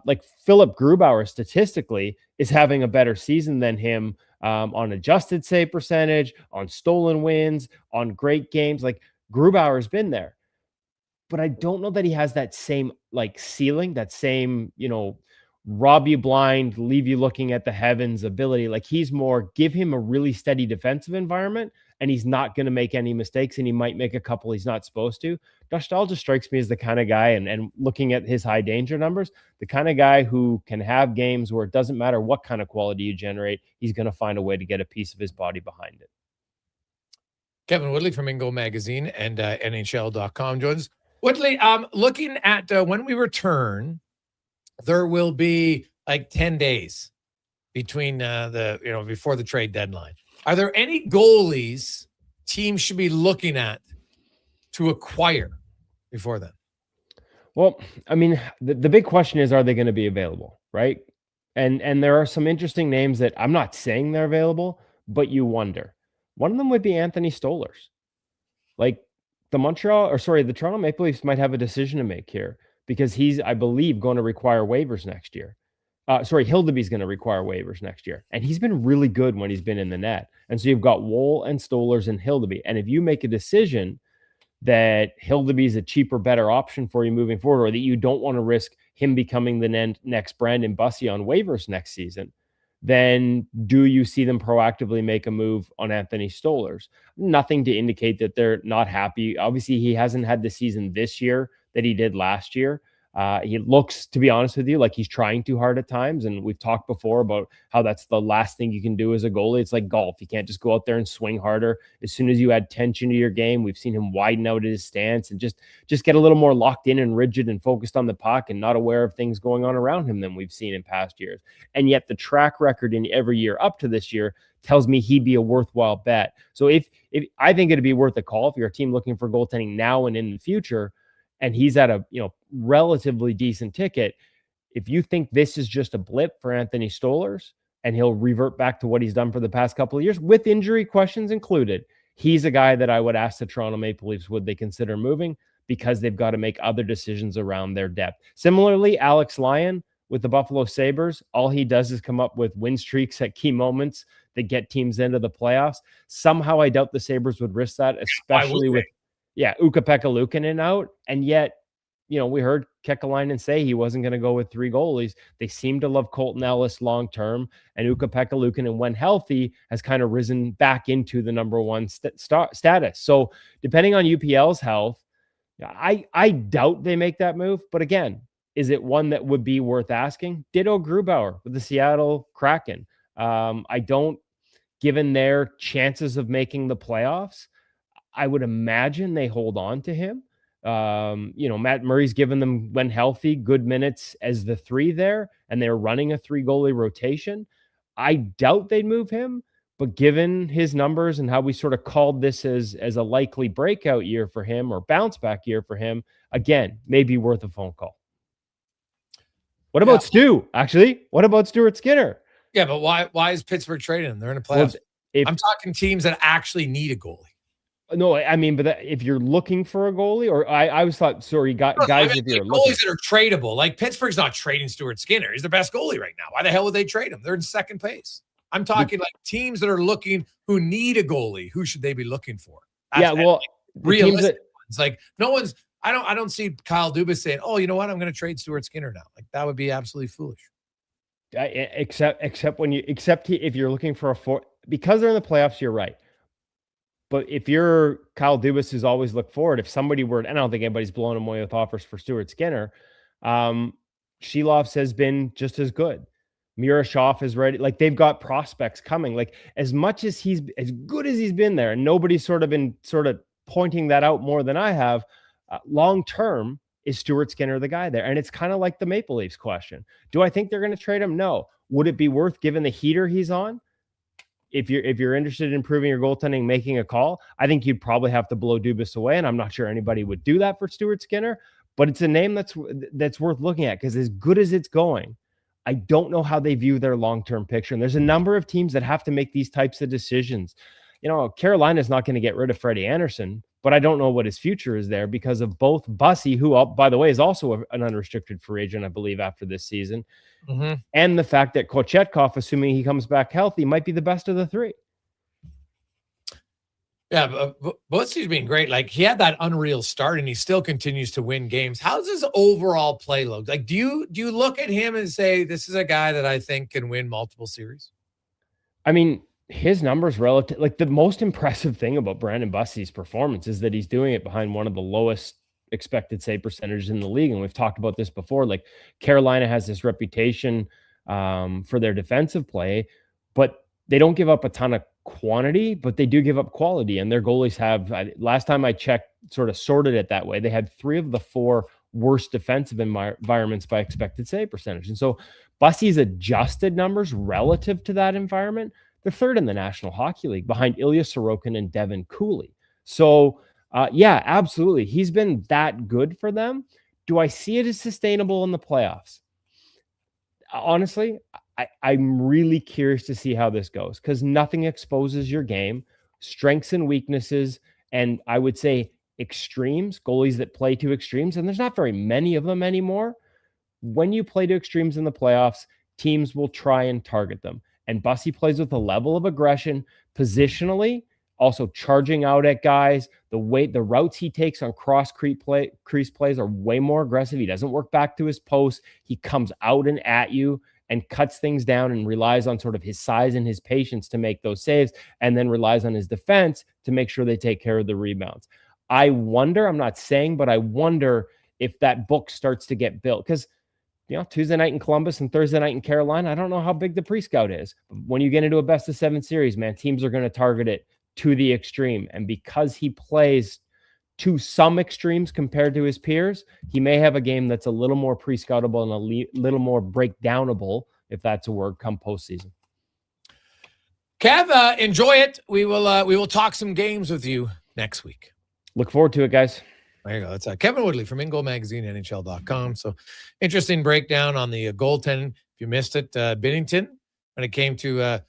Like Philip Grubauer statistically is having a better season than him on adjusted save percentage, on stolen wins, on great games. Like, Grubauer's been there. But I don't know that he has that same ceiling, that same, rob you blind, leave you looking at the heavens ability. Like, he's more, give him a really steady defensive environment and he's not going to make any mistakes, and he might make a couple he's not supposed to. Dushtal just strikes me as the kind of guy, and looking at his high danger numbers, the kind of guy who can have games where it doesn't matter what kind of quality you generate, he's going to find a way to get a piece of his body behind it. Kevin Woodley from Ingo Magazine and NHL.com joins. Woodley, looking at when we return, there will be like 10 days between before the trade deadline. Are there any goalies teams should be looking at to acquire before then? Well, I mean, the big question is, are they going to be available, right? And there are some interesting names that I'm not saying they're available, but you wonder. One of them would be Anthony Stolarz. Like the Toronto Maple Leafs might have a decision to make here because he's, I believe, going to require waivers next year. Hildeby's going to require waivers next year. And he's been really good when he's been in the net. And so you've got Woll and Stolarz and Hildeby. And if you make a decision that Hildeby is a cheaper, better option for you moving forward, or that you don't want to risk him becoming the next Brandon Bussey on waivers next season, then do you see them proactively make a move on Anthony Stolarz? Nothing to indicate that they're not happy. Obviously, he hasn't had the season this year that he did last year. He looks, to be honest with you, like he's trying too hard at times. And we've talked before about how that's the last thing you can do as a goalie. It's like golf. You can't just go out there and swing harder. As soon as you add tension to your game, we've seen him widen out his stance and just get a little more locked in and rigid and focused on the puck and not aware of things going on around him than we've seen in past years. And yet the track record in every year up to this year tells me he'd be a worthwhile bet. So if I think it'd be worth a call if you're a team looking for goaltending now and in the future, and he's at a relatively decent ticket. If you think this is just a blip for Anthony Stolarz and he'll revert back to what he's done for the past couple of years, with injury questions included, he's a guy that I would ask the Toronto Maple Leafs, would they consider moving, because they've got to make other decisions around their depth. Similarly, Alex Lyon with the Buffalo Sabres, all he does is come up with win streaks at key moments that get teams into the playoffs. Somehow I doubt the Sabres would risk that, especially with Ukko-Pekka Luukkonen out. And yet, we heard Kekalainen say he wasn't going to go with 3 goalies. They seem to love Colton Ellis long-term, and Ukko-Pekka Luukkonen, when healthy, has kind of risen back into the number 1 status. So depending on UPL's health, I doubt they make that move. But again, is it one that would be worth asking? Ditto Grubauer with the Seattle Kraken. I don't, given their chances of making the playoffs, I would imagine they hold on to him. Matt Murray's given them, when healthy, good minutes as the 3 there, and they're running a 3 goalie rotation. I doubt they'd move him, but given his numbers and how we sort of called this as a likely breakout year for him or bounce back year for him, again, maybe worth a phone call. What about Stu? Actually, what about Stuart Skinner? Yeah, but why is Pittsburgh trading him? They're in a playoffs. I'm talking teams that actually need a goalie. No, I mean, but if you're looking for a goalie, or I always thought, sorry, guys, if you're looking, goalies that are tradable, like Pittsburgh's not trading Stuart Skinner. He's the best goalie right now. Why the hell would they trade him? They're in second place. I'm talking like teams that are looking, who need a goalie. Who should they be looking for? Realistic ones. Like no one's. I don't see Kyle Dubas saying, "Oh, you know what? I'm going to trade Stuart Skinner now." Like that would be absolutely foolish. Except if you're looking for because they're in the playoffs, you're right. But if you're Kyle Dubas, who's always looked forward, if somebody were, and I don't think anybody's blown him away with offers for Stuart Skinner, Sheloff's has been just as good. Miroshov is ready. Like they've got prospects coming. Like as much as he's as good as he's been there, and nobody's sort of pointing that out more than I have. Long term, is Stuart Skinner the guy there? And it's kind of like the Maple Leafs question. Do I think they're going to trade him? No. Would it be worth, given the heater he's on? If you're interested in improving your goaltending, making a call, I think you'd probably have to blow Dubas away, and I'm not sure anybody would do that for Stuart Skinner. But it's a name that's worth looking at, because as good as it's going, I don't know how they view their long-term picture. And there's a number of teams that have to make these types of decisions. Carolina's not going to get rid of Freddie Anderson, but I don't know what his future is there because of both Bussey, who, by the way, is also an unrestricted free agent, I believe, after this season, and the fact that Kochetkov, assuming he comes back healthy, might be the best of the 3. Yeah, but Bussey's been great. Like he had that unreal start, and he still continues to win games. How's his overall play look? Like, do you look at him and say, this is a guy that I think can win multiple series? I mean, his numbers relative, like the most impressive thing about Brandon Bussey's performance is that he's doing it behind one of the lowest expected save percentages in the league. And we've talked about this before. Like Carolina has this reputation for their defensive play, but they don't give up a ton of quantity, but they do give up quality. And their goalies have, last time I checked, sort of sorted it that way. They had 3 of the 4 worst defensive environments by expected save percentage. And so Bussey's adjusted numbers relative to that environment They're third in the National Hockey League behind Ilya Sorokin and Devin Cooley. So, yeah, absolutely. He's been that good for them. Do I see it as sustainable in the playoffs? Honestly, I'm really curious to see how this goes because nothing exposes your game, strengths and weaknesses, and I would say extremes, goalies that play to extremes, and there's not very many of them anymore. When you play to extremes in the playoffs, teams will try and target them. And Bussy plays with a level of aggression positionally, also charging out at guys. The routes he takes on crease plays are way more aggressive. He doesn't work back to his post. He comes out and at you and cuts things down and relies on sort of his size and his patience to make those saves, and then relies on his defense to make sure they take care of the rebounds. I wonder, I'm not saying, but I wonder if that book starts to get built because, Tuesday night in Columbus and Thursday night in Carolina, I don't know how big the pre-scout is. When you get into a best of 7 series, man, teams are going to target it to the extreme. And because he plays to some extremes compared to his peers, he may have a game that's a little more pre-scoutable and a little more breakdownable, if that's a word, come postseason. Kev, enjoy it. We will talk some games with you next week. Look forward to it, guys. There you go. It's Kevin Woodley from In Goal Magazine, NHL.com. So interesting breakdown on the goaltending. If you missed it, Binnington, when it came to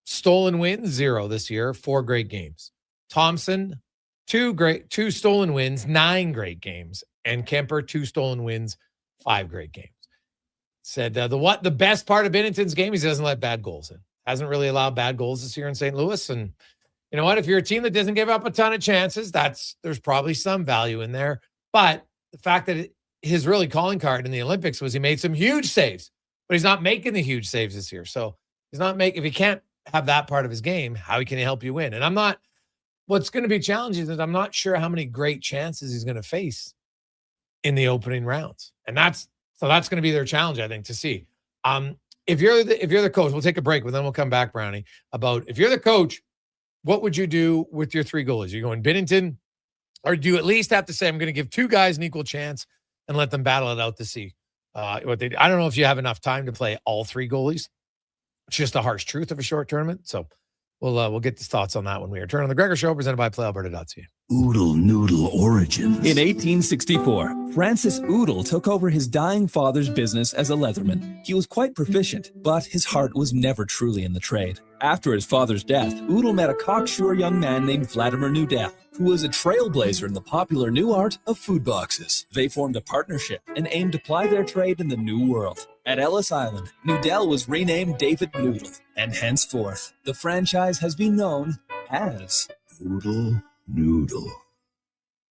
stolen wins, 0 this year, 4 great games. Thompson, 2 stolen wins, 9 great games. And Kemper, 2 stolen wins, 5 great games. Said the best part of Binnington's game is he doesn't let bad goals in. Hasn't really allowed bad goals this year in St. Louis. And you know what? If you're a team that doesn't give up a ton of chances, there's probably some value in there. But the fact that his really calling card in the Olympics was he made some huge saves, but he's not making the huge saves this year. So if he can't have that part of his game, how can he help you win? And what's going to be challenging is I'm not sure how many great chances he's going to face in the opening rounds. And that's going to be their challenge, I think, to see. If you're the coach, we'll take a break, but then we'll come back, Brownie, about if you're the coach, what would you do with your 3 goalies? You're going Binnington, or do you at least have to say, I'm going to give 2 guys an equal chance and let them battle it out to see what they do? I don't know if you have enough time to play all 3 goalies. It's just the harsh truth of a short tournament. So we'll get his thoughts on that when we return on the Gregor Show, presented by PlayAlberta.ca. Oodle Noodle Origins. In 1864, Francis Oodle took over his dying father's business as a leatherman. He was quite proficient, but his heart was never truly in the trade. After his father's death, Oodle met a cocksure young man named Vladimir Nudel, who was a trailblazer in the popular new art of food boxes. They formed a partnership and aimed to ply their trade in the New World. At Ellis Island, Nudel was renamed David Noodle, and henceforth, the franchise has been known as Oodle Noodle.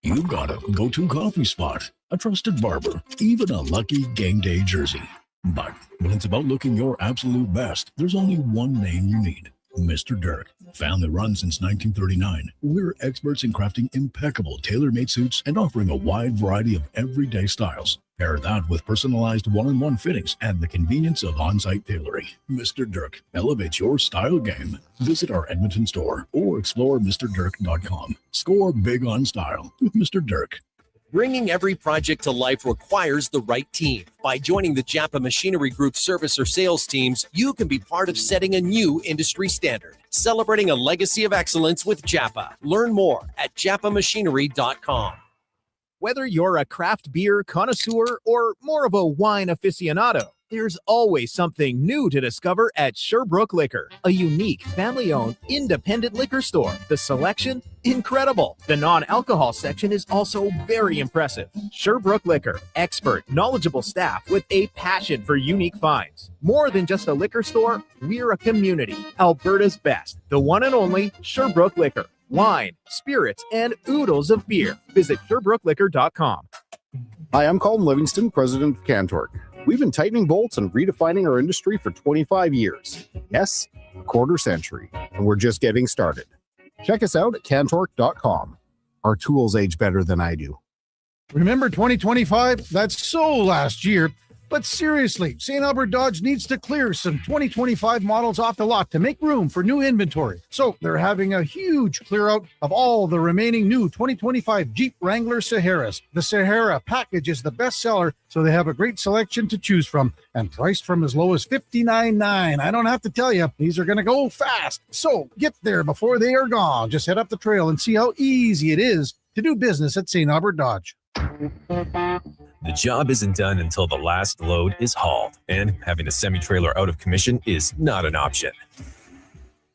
You got a go-to coffee spot, a trusted barber, even a lucky game day jersey. But when it's about looking your absolute best, there's only one name you need. Mr. Dirk. Family run since 1939. We're experts in crafting impeccable tailor-made suits and offering a wide variety of everyday styles. Pair that with personalized one-on-one fittings and the convenience of on-site tailoring. Mr. Dirk elevates your style game. Visit our Edmonton store or explore MrDirk.com. Score big on style with Mr. Dirk. Bringing every project to life requires the right team. By joining the Japa Machinery Group service or sales teams, you can be part of setting a new industry standard. Celebrating a legacy of excellence with Japa. Learn more at japamachinery.com. Whether you're a craft beer connoisseur or more of a wine aficionado, there's always something new to discover at Sherbrooke Liquor, a unique family-owned independent liquor store. The selection, incredible. The non-alcohol section is also very impressive. Sherbrooke Liquor, expert, knowledgeable staff with a passion for unique finds. More than just a liquor store, we're a community. Alberta's best, the one and only Sherbrooke Liquor. Wine, spirits, and oodles of beer. Visit SherbrookeLiquor.com. Hi, I'm Colin Livingston, president of Cantork. We've been tightening bolts and redefining our industry for 25 years. Yes, a quarter century, and we're just getting started. Check us out at Cantork.com. Our tools age better than I do. Remember 2025? That's so last year. But seriously, St. Albert Dodge needs to clear some 2025 models off the lot to make room for new inventory. So they're having a huge clear out of all the remaining new 2025 Jeep Wrangler Saharas. The Sahara package is the best seller, so they have a great selection to choose from and priced from as low as $59,900. I don't have to tell you, these are going to go fast. So get there before they are gone. Just head up the trail and see how easy it is to do business at St. Albert Dodge. The job isn't done until the last load is hauled, and having a semi-trailer out of commission is not an option.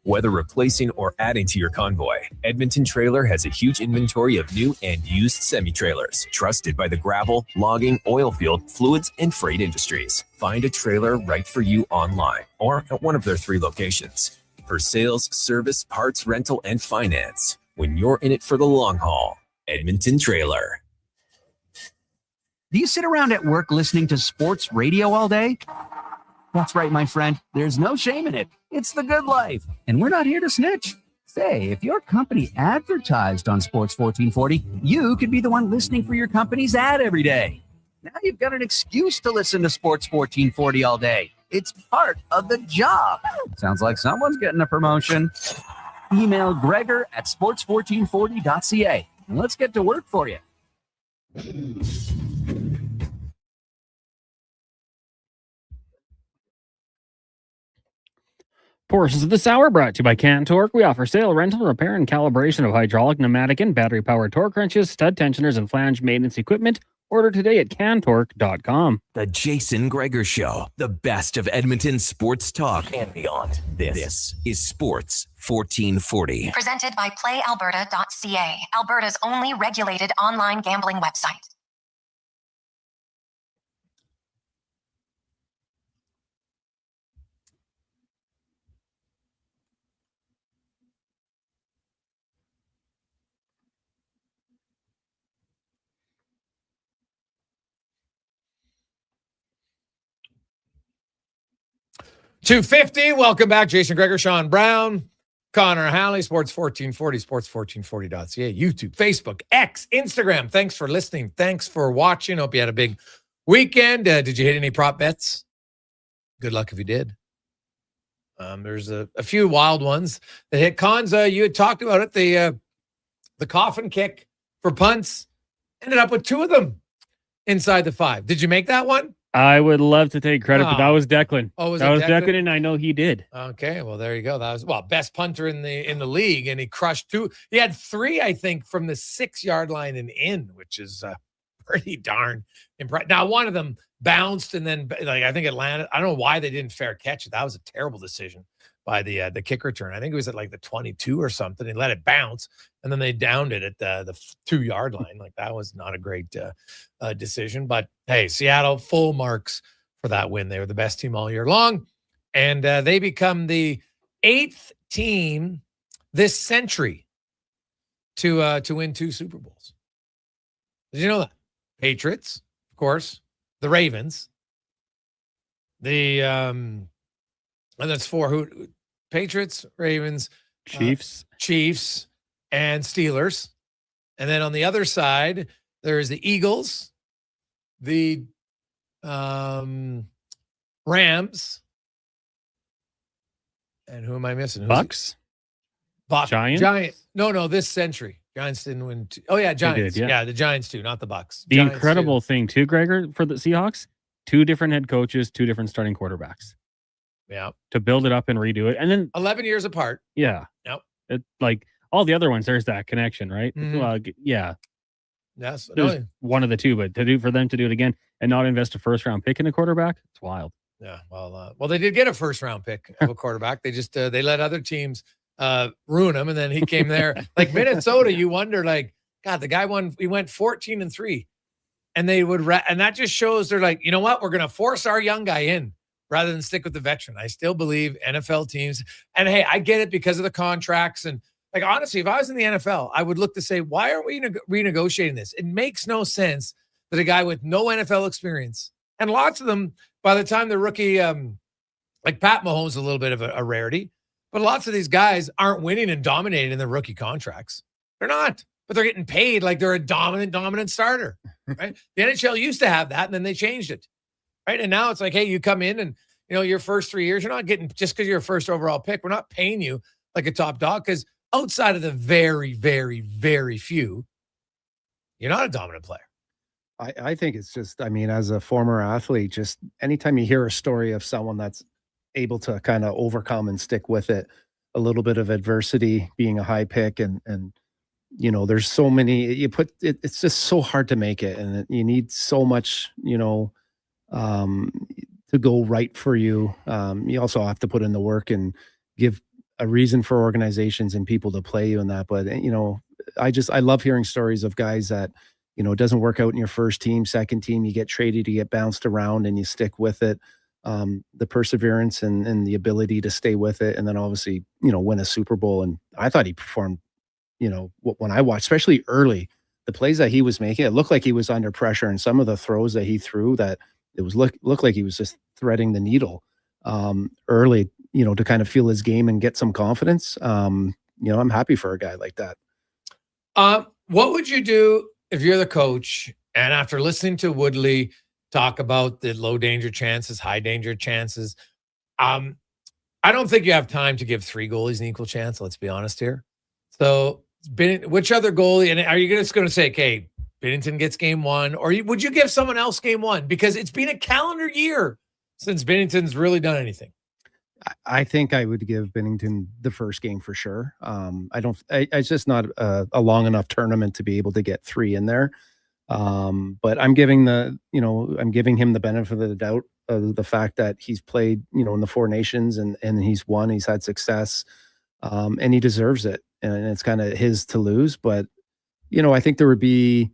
Whether replacing or adding to your convoy, Edmonton Trailer has a huge inventory of new and used semi-trailers, trusted by the gravel, logging, oil field, fluids, and freight industries. Find a trailer right for you online or at one of their 3 locations. For sales, service, parts, rental, and finance, when you're in it for the long haul, Edmonton Trailer. Do you sit around at work listening to sports radio all day? That's right, my friend. There's no shame in it. It's the good life. And we're not here to snitch. Say, if your company advertised on Sports 1440, you could be the one listening for your company's ad every day. Now you've got an excuse to listen to Sports 1440 all day. It's part of the job. Sounds like someone's getting a promotion. Email Gregor at sports1440.ca and let's get to work for you. Portions of this hour brought to you by Can Torque. We offer sale, rental, repair, and calibration of hydraulic, pneumatic, and battery-powered torque wrenches, stud tensioners, and flange maintenance equipment. Order today at cantorque.com. The Jason Gregor Show, the best of Edmonton sports talk and beyond. This is Sports 1440. Presented by PlayAlberta.ca, Alberta's only regulated online gambling website. $250. Welcome back. Jason Gregor, Sean Brown, Connor Halley, Sports 1440, sports1440.ca, YouTube, Facebook, X, Instagram. Thanks for listening. Thanks for watching. Hope you had a big weekend. Did you hit any prop bets? Good luck if you did. There's a few wild ones that hit. Konza, you had talked about it. The coffin kick for punts ended up with 2 of them inside the 5. Did you make that one? I would love to take credit, but that was Declan. Oh, that was Declan, and I know he did. Okay, well, there you go. That was best punter in the league, and he crushed 2. He had 3, I think, from the 6-yard line and in, which is pretty darn impressive. Now, one of them bounced, and then I think it landed. I don't know why they didn't fair catch it. That was a terrible decision by the kick return. I think it was at like the 22 or something. He let it bounce, and then they downed it at the 2-yard line. Like, that was not a great decision. But hey, Seattle, full marks for that win. They were the best team all year long, and they become the 8th team this century to win 2 Super Bowls. Did you know that? Patriots, of course, the Ravens, and that's 4 who Patriots, Ravens, Chiefs, and Steelers. And then on the other side, there's the Eagles, the Rams, and who am I missing? Bucks? Giants? No, this century. Giants didn't win. Oh, yeah, Giants. Did, yeah. The Giants too, not the Bucks. The Giants incredible thing too, Gregor, for the Seahawks, 2 different head coaches, 2 different starting quarterbacks. Yeah. To build it up and redo it. And then 11 years apart. Yeah. Yep. Like all the other ones, there's that connection, right? Mm-hmm. Yeah. Yes. There's one of the 2, but for them to do it again and not invest a first-round pick in a quarterback, it's wild. Yeah. Well, they did get a first-round pick of a quarterback. They just they let other teams ruin him, and then he came there. Like Minnesota, you wonder, like, God, the guy he went 14-3, and they would and that just shows they're like, you know what, we're going to force our young guy in rather than stick with the veteran. I still believe NFL teams, and hey, I get it because of the contracts, and like, honestly, if I was in the NFL, I would look to say, why aren't we renegotiating this? It makes no sense that a guy with no NFL experience, and lots of them by the time they're rookie, like Pat Mahomes is a little bit of a rarity, but lots of these guys aren't winning and dominating in their rookie contracts. They're not, but they're getting paid like they're a dominant starter, right? The NHL used to have that, and then they changed it. right? And now it's like, hey, you come in and, your first 3 years, you're not getting, just because you're a first overall pick, we're not paying you like a top dog, because outside of the very, very, very few, you're not a dominant player. I think it's just, as a former athlete, just anytime you hear a story of someone that's able to kind of overcome and stick with it, a little bit of adversity, being a high pick, and there's so many, it's just so hard to make it, and you need so much, to go right for you. You also have to put in the work and give a reason for organizations and people to play you in that. But, I love hearing stories of guys that, it doesn't work out in your first team, second team, you get traded, you get bounced around, and you stick with it. The perseverance and the ability to stay with it. And then obviously, win a Super Bowl. And I thought he performed, when I watched, especially early, the plays that he was making, it looked like he was under pressure. And some of the throws that he threw, that it was looked like he was just threading the needle early, to kind of feel his game and get some confidence. I'm happy for a guy like that. What would you do if you're the coach, and after listening to Woodley talk about the low danger chances, high danger chances, I don't think you have time to give 3 goalies an equal chance. Let's be honest here. So which other goalie, and are you just going to say, okay, Binnington gets game 1, or would you give someone else game 1? Because it's been a calendar year since Binnington's really done anything. I think I would give Binnington the first game for sure. It's just not a long enough tournament to be able to get 3 in there. But I'm giving him the benefit of the doubt of the fact that he's played, in the 4 nations and he's won, he's had success, and he deserves it. And it's kind of his to lose. But, I think there would be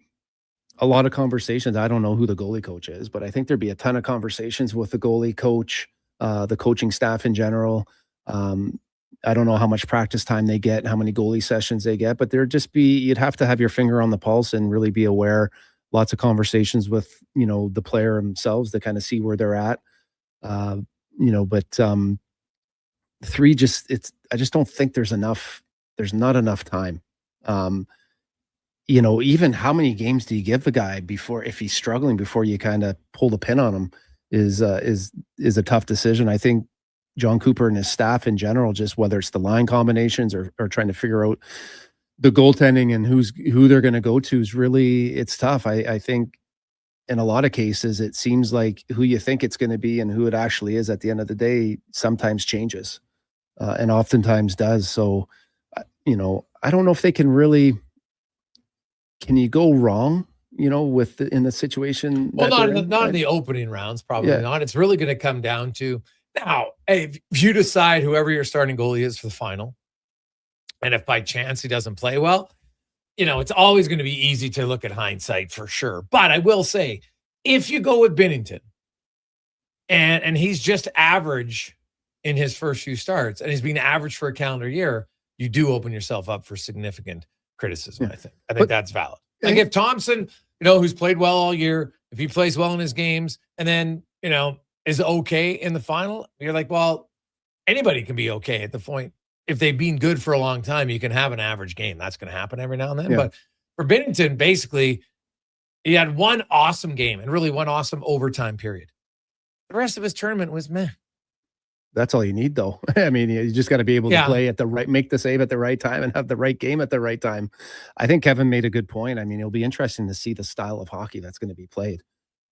a lot of conversations. I don't know who the goalie coach is, but I think there'd be a ton of conversations with the goalie coach, the coaching staff in general. I don't know how much practice time they get, how many goalie sessions they get, but you'd have to have your finger on the pulse and really be aware. Lots of conversations with, the player themselves to kind of see where they're at. But 3, I just don't think there's not enough time. Even how many games do you give the guy if he's struggling, before you kind of pull the pin on him is a tough decision. I think John Cooper and his staff in general, just whether it's the line combinations or trying to figure out the goaltending and who they're going to go to, it's tough. I think in a lot of cases, it seems like who you think it's going to be and who it actually is at the end of the day sometimes changes, and oftentimes does. So, I don't know if they can really. Can you go wrong? In the situation. Well, not in the opening rounds, probably not. It's really going to come down to now. Hey, if you decide whoever your starting goalie is for the final, and if by chance he doesn't play well, it's always going to be easy to look at hindsight for sure. But I will say, if you go with Binnington, and he's just average in his first few starts, and he's been average for a calendar year, you do open yourself up for significant criticism. I think that's valid. Like if Thompson, who's played well all year, if he plays well in his games and then, is okay in the final, you're like, well, anybody can be okay at the point. If they've been good for a long time, you can have an average game. That's going to happen every now and then. Yeah. But for Binnington, basically, he had one awesome game and really one awesome overtime period. The rest of his tournament was meh. That's all you need, though. You just got to be able to play make the save at the right time and have the right game at the right time. I think Kevin made a good point. It'll be interesting to see the style of hockey that's going to be played,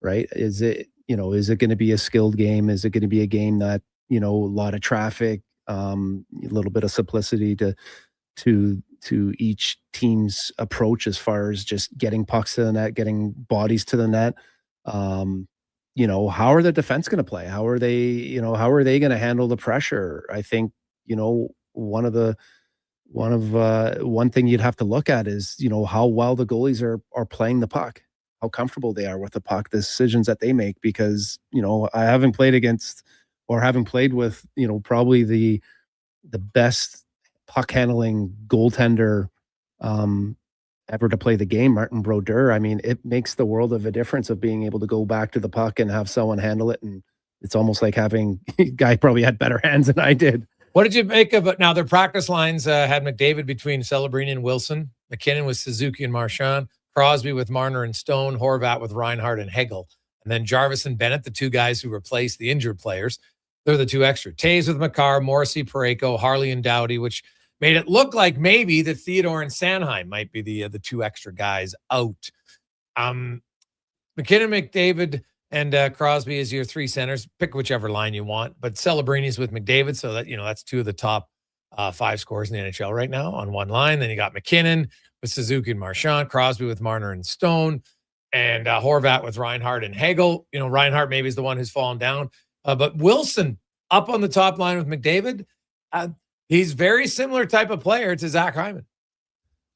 right? Is it going to be a skilled game? Is it going to be a game that, a lot of traffic, a little bit of simplicity to each team's approach as far as just getting pucks to the net, getting bodies to the net? How are the defense going to play? How are they going to handle the pressure? I think, one thing you'd have to look at is, how well the goalies are playing the puck, how comfortable they are with the puck, the decisions that they make, because, I haven't played against or haven't played with, probably the best puck handling goaltender, ever to play the game, Martin Brodeur. It makes the world of a difference of being able to go back to the puck and have someone handle it. And it's almost like having guy probably had better hands than I did. What did you make of it? Now their practice lines had McDavid between Celebrini and Wilson, McKinnon with Suzuki and Marchand, Crosby with Marner and Stone, Horvat with Reinhardt and Hegel. And then Jarvis and Bennett, the two guys who replaced the injured players, they're the two extra. Taves with Makar, Morrissey, Parayko, Harley, and Doughty, which made it look like maybe that Theodore and Sanheim might be the two extra guys out. McKinnon, McDavid, and Crosby is your three centers. Pick whichever line you want. But Celebrini's with McDavid, so that that's two of the top 5 scorers in the NHL right now on one line. Then you got McKinnon with Suzuki and Marchand, Crosby with Marner and Stone, and Horvat with Reinhart and Hagel. Reinhart maybe is the one who's fallen down. But Wilson up on the top line with McDavid. He's very similar type of player to Zach Hyman.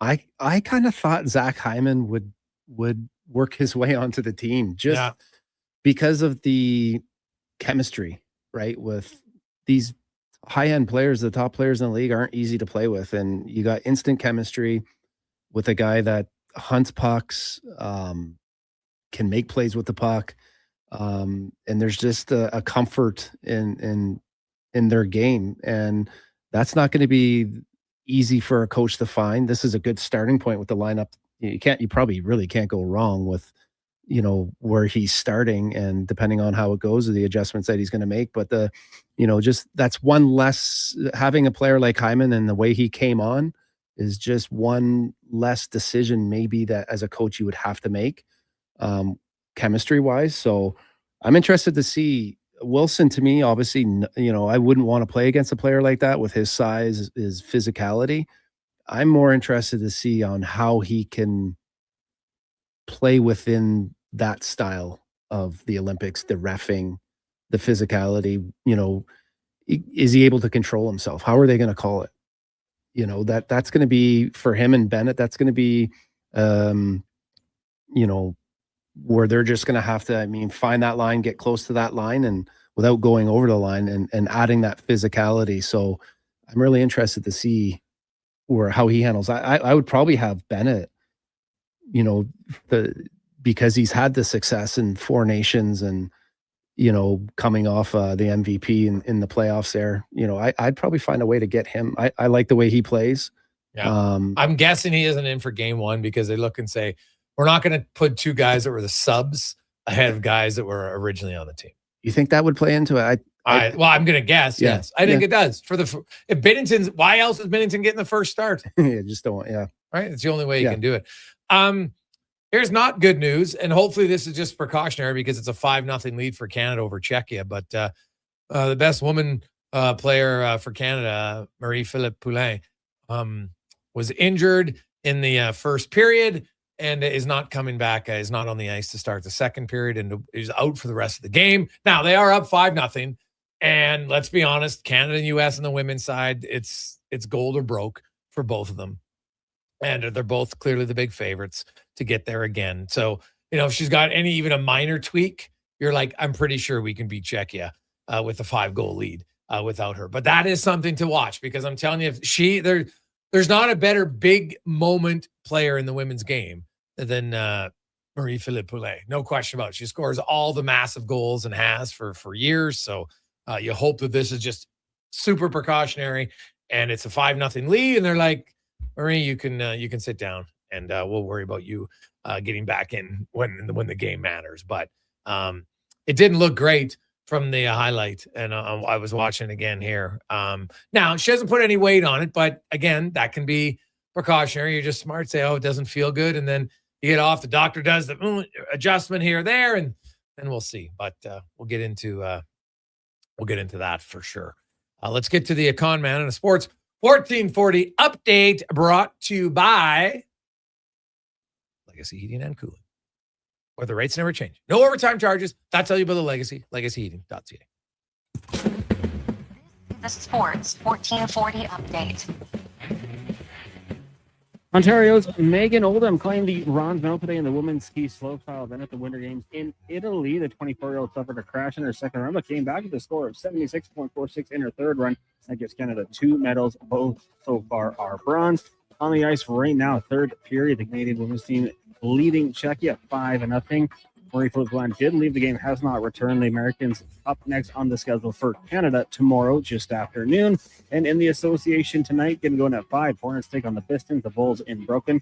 I kind of thought Zach Hyman would work his way onto the team just because of the chemistry, right? With these high-end players, the top players in the league aren't easy to play with. And you got instant chemistry with a guy that hunts pucks, can make plays with the puck. And there's just a comfort in their game. And that's not going to be easy for a coach to find. This is a good starting point with the lineup. You probably really can't go wrong with, where he's starting, and depending on how it goes, the adjustments that he's going to make. But just that's one less, having a player like Hyman and the way he came on is just one less decision maybe that as a coach you would have to make chemistry wise. So I'm interested to see Wilson. To me, obviously, I wouldn't want to play against a player like that with his size, his physicality. I'm more interested to see on how he can play within that style of the Olympics, the reffing, the physicality. Is he able to control himself? How are they going to call it? That's going to be for him and Bennett. That's going to be, where they're just going to have to, find that line, get close to that line, and without going over the line and adding that physicality. So I'm really interested to see how he handles. I would probably have Bennett, because he's had the success in 4 Nations and, coming off the MVP in the playoffs there. I'd probably find a way to get him. I like the way he plays. Yeah. I'm guessing he isn't in for game 1 because they look and say, we're not going to put 2 guys that were the subs ahead of guys that were originally on the team. You think that would play into it? Well, I'm going to guess. Yeah, yes. I think it does. If Binnington's, why else is Binnington getting the first start? Just don't want, Right. It's the only way you can do it. Here's not good news, and hopefully this is just precautionary because it's a 5-0 lead for Canada over Czechia. But the best woman player for Canada, Marie-Philippe Poulin, was injured in the first period and is not coming back. Is not on the ice to start the second period and is out for the rest of the game. Now they are up 5-0, and let's be honest, Canada and U.S. on the women's side, it's gold or broke for both of them. And they're both clearly the big favorites to get there again. So, if she's got even a minor tweak, you're like, I'm pretty sure we can beat Czechia with a 5-goal lead without her. But that is something to watch because I'm telling you, there's not a better big moment player in the women's game than Marie-Philippe Poulin. No question about it. She scores all the massive goals and has for years. So you hope that this is just super precautionary and it's a 5-0 lead. And they're like, Marie, you can sit down and we'll worry about you getting back in when the game matters. But it didn't look great from the highlight, and I was watching again here. Now she hasn't put any weight on it, but again, that can be precautionary. You're just smart. Say, oh, it doesn't feel good, and then you get off. The doctor does the adjustment here or there, and then we'll see. But we'll get into that for sure. Let's get to the Con Man and a Sports 1440 update brought to you by Legacy Heating and Cooling, where the rates never change. No overtime charges. That's how you build a legacy. LegacyHeating.ca. The Sports 1440 update. Ontario's Megan Oldham claimed the bronze medal today in the women's ski slopestyle event at the Winter Games in Italy. The 24-year-old suffered a crash in her second run, but came back with a score of 76.46 in her third run. That gives Canada 2 medals. Both so far are bronze. On the ice right now, third period, the Canadian women's team leading Czechia 5-0. Marie-Philippe Poulin did leave the game, has not returned. The Americans up next on the schedule for Canada tomorrow, just after noon. And in the association tonight, going to go in at 5. Hornets take on the Pistons, the Bulls in Broken.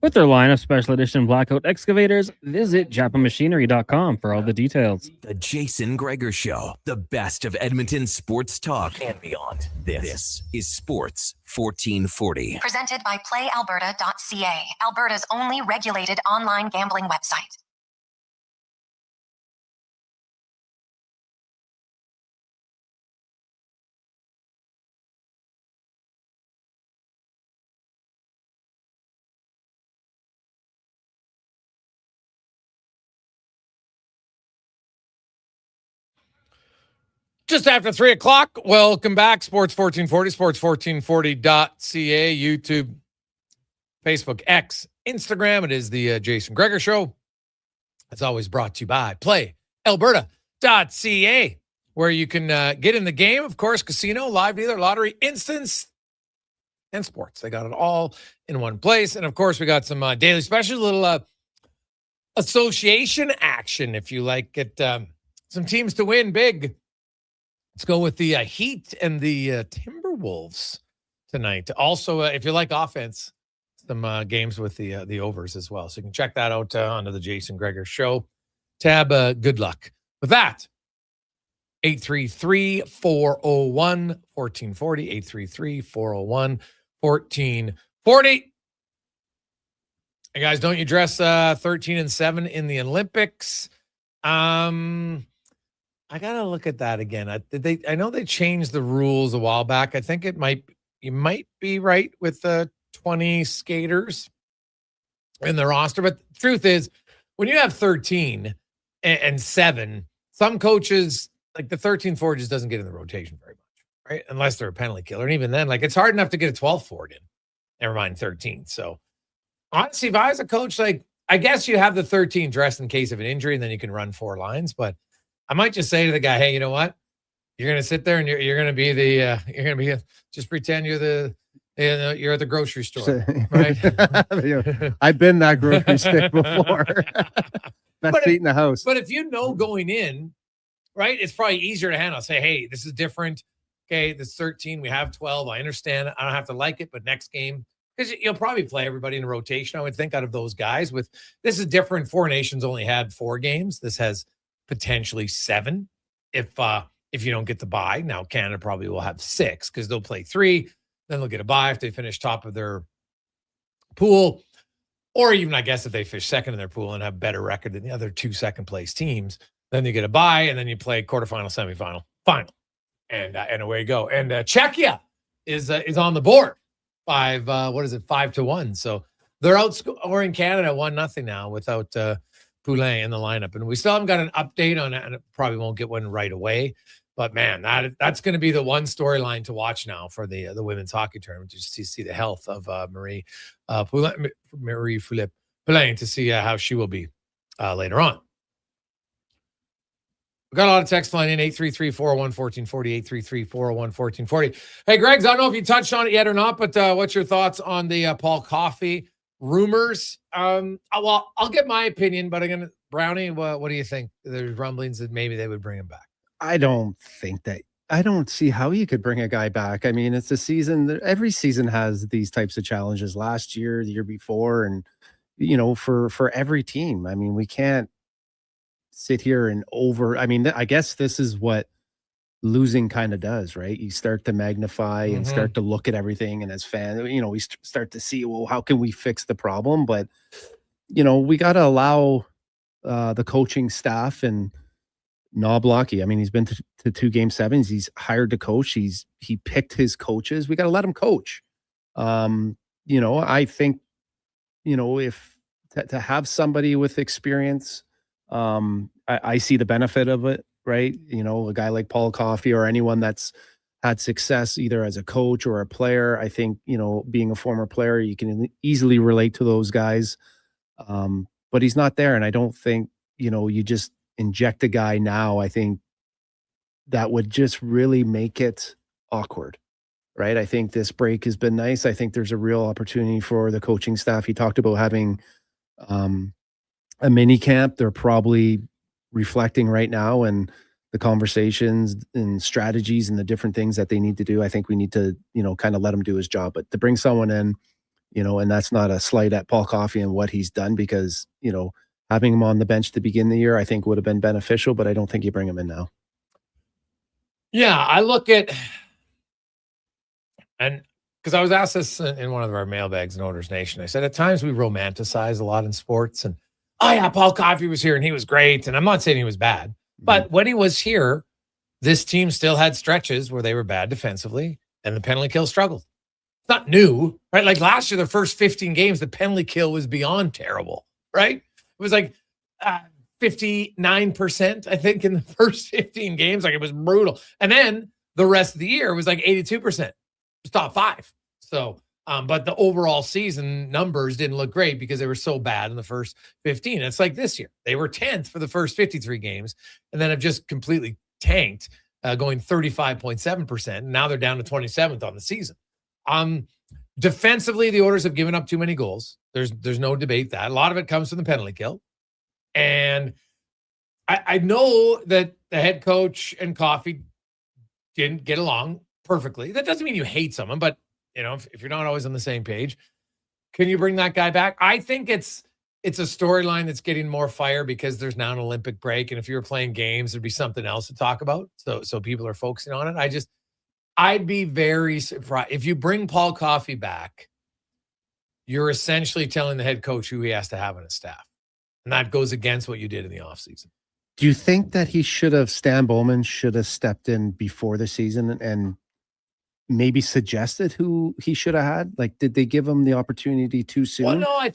With their line of special edition blackout excavators, visit japamachinery.com for all the details. The Jason Gregor Show, the best of Edmonton sports talk and beyond. This is Sports 1440. Presented by PlayAlberta.ca, Alberta's only regulated online gambling website. Just after 3 o'clock, welcome back. Sports 1440, sports1440.ca, YouTube, Facebook, X, Instagram. It is the Jason Gregor Show. It's always brought to you by PlayAlberta.ca, where you can get in the game. Of course, casino, live dealer, lottery, instance, and sports. They got it all in one place. And, of course, we got some daily specials, little association action, if you like it. Some teams to win big. Let's go with the Heat and the Timberwolves tonight. Also, if you like offense, some games with the overs as well. So you can check that out onto the Jason Gregor Show tab. Good luck with that. 833-401-1440. 833-401-1440. Hey guys, don't you dress 13-7 in the Olympics? I gotta look at that again. I know they changed the rules a while back. I think you might be right with the 20 skaters in the roster. But the truth is, when you have 13 and 7, some coaches, like the 13-4 just doesn't get in the rotation very much, right? Unless they're a penalty killer. And even then, like, it's hard enough to get a 12 forward in. Never mind 13. So honestly, if I was a coach, like, I guess you have the 13 dressed in case of an injury, and then you can run 4 lines. But I might just say to the guy, hey, you know what? You're going to sit there and you're going to be just pretend you're you're at the grocery store, right? I've been that grocery stick before. Best seat in the house. But if you know going in, right, it's probably easier to handle. Say, hey, this is different. Okay, this 13, we have 12. I understand. I don't have to like it, but next game, because you'll probably play everybody in a rotation, I would think, out of those guys. This is different. 4 Nations only had 4 games. This has potentially 7 if you don't get the bye. Now Canada probably will have 6 because they'll play 3, then they'll get a bye if they finish top of their pool, or even I guess if they finish second in their pool and have a better record than the other 2 second place teams, then you get a bye and then you play quarterfinal, semifinal, final, and away you go. And Czechia is on the board 5-1. So they're outscoring Canada 1-0 now without Poulin in the lineup, and we still haven't got an update on it, and it probably won't get one right away. But man, that's going to be the one storyline to watch now for the women's hockey tournament, just to see the health of Marie-Philippe Poulin, to see how she will be later on. We got a lot of text line in 833-401-1440, 833-401-1440. Hey, Greg, I don't know if you touched on it yet or not, but what's your thoughts on the Paul Coffey rumors? Well, I'll get my opinion, but Brownie, what do you think? There's rumblings that maybe they would bring him back. I don't see how you could bring a guy back. I mean, it's a season. Every season has these types of challenges. Last year, the year before, and for every team. I mean, we can't sit here and I mean, I guess this is what losing kind of does, right? You start to magnify and start to look at everything, and as fans, we start to see, well, how can we fix the problem? But we got to allow the coaching staff and Knoblauch. I mean, he's been to 2 Game 7s. He's hired to coach. He picked his coaches. We got to let him coach. I think if to have somebody with experience, I see the benefit of it. Right. A guy like Paul Coffey or anyone that's had success either as a coach or a player. I think, being a former player, you can easily relate to those guys. But he's not there. And I don't think, you just inject a guy now. I think that would just really make it awkward. Right. I think this break has been nice. I think there's a real opportunity for the coaching staff. He talked about having a mini camp. They're probably reflecting right now and the conversations and strategies and the different things that they need to do. I think we need to, kind of let him do his job. But to bring someone in And that's not a slight at Paul Coffey and what he's done, because, having him on the bench to begin the year, I think would have been beneficial, but I don't think you bring him in now. Yeah, I look at, and because I was asked this in one of our mailbags in Oilers Nation, I said at times we romanticize a lot in sports, and oh yeah, Paul Coffey was here and he was great, and I'm not saying he was bad, but when he was here, this team still had stretches where they were bad defensively and the penalty kill struggled. It's not new, right? Like last year, the first 15 games, the penalty kill was beyond terrible, right? It was like 59%, I think, in the first 15 games. Like it was brutal. And then the rest of the year was like 82%. It was top 5. So, but the overall season numbers didn't look great because they were so bad in the first 15. It's like this year. They were 10th for the first 53 games and then have just completely tanked, going 35.7%. And now they're down to 27th on the season. Defensively, the Oilers have given up too many goals. There's no debate that. A lot of it comes from the penalty kill. And I know that the head coach and Coffey didn't get along perfectly. That doesn't mean you hate someone, but if you're not always on the same page, can you bring that guy back? I think it's a storyline that's getting more fire because there's now an Olympic break. And if you were playing games, there'd be something else to talk about. So people are focusing on it. I'd be very surprised if you bring Paul Coffey back. You're essentially telling the head coach who he has to have on his staff. And that goes against what you did in the offseason. Do you think that Stan Bowman should have stepped in before the season and maybe suggested who he should have had? Like, did they give him the opportunity too soon? Well, no,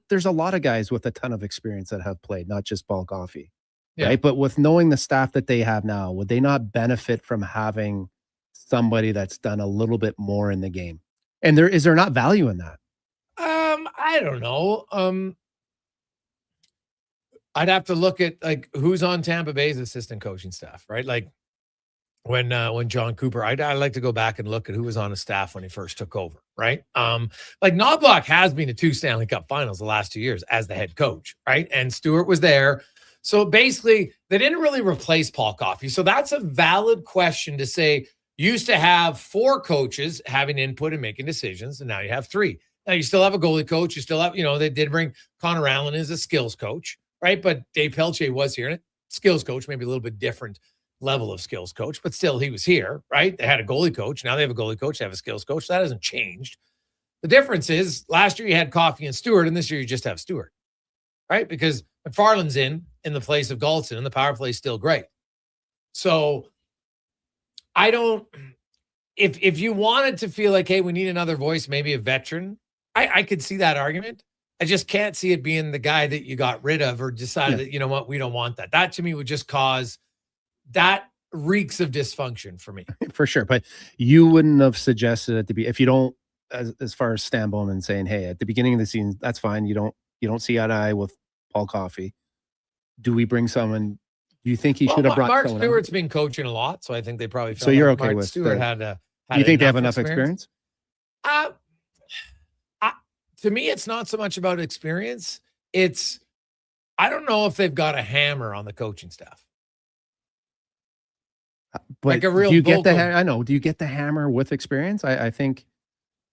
there's a lot of guys with a ton of experience that have played, not just Paul Coffey. Yeah. Right. But with knowing the staff that they have now, would they not benefit from having somebody that's done a little bit more in the game? And is there not value in that? I don't know. I'd have to look at like who's on Tampa Bay's assistant coaching staff, right? Like when John Cooper, I'd like to go back and look at who was on his staff when he first took over, right? Like Knobloch has been to 2 Stanley Cup finals the last 2 years as the head coach, right? And Stewart was there. So basically, they didn't really replace Paul Coffey. So that's a valid question to say, used to have 4 coaches having input and making decisions, and now you have 3. Now you still have a goalie coach. You still have, they did bring Connor Allen as a skills coach, right? But Dave Peltier was here, and skills coach, maybe a little bit different level of skills coach, but still he was here, right? They had a goalie coach. Now they have a goalie coach. They have a skills coach. That hasn't changed. The difference is last year you had Coffey and Stewart, and this year you just have Stewart, right? Because McFarland's in the place of Galton, and the power play is still great. So if you wanted to feel like, hey, we need another voice, maybe a veteran, I could see that argument. I just can't see it being the guy that you got rid of or decided that, you know what, we don't want that. That to me would just cause, that reeks of dysfunction for me. For sure. But you wouldn't have suggested it to be, if you don't, as far as Stan Bowman saying, hey, at the beginning of the season, that's fine. You don't see eye to eye with Paul Coffey. Do we bring someone? Do you think he should have brought Mark someone Stewart's else? been coaching a lot, so I think they probably felt So you're like okay Mark with Stewart the- had Do you think they have enough experience? To me, it's not so much about experience. It's, I don't know if they've got a hammer on the coaching staff. But like a real do you get the vocal- I know. Do you get the hammer with experience? I think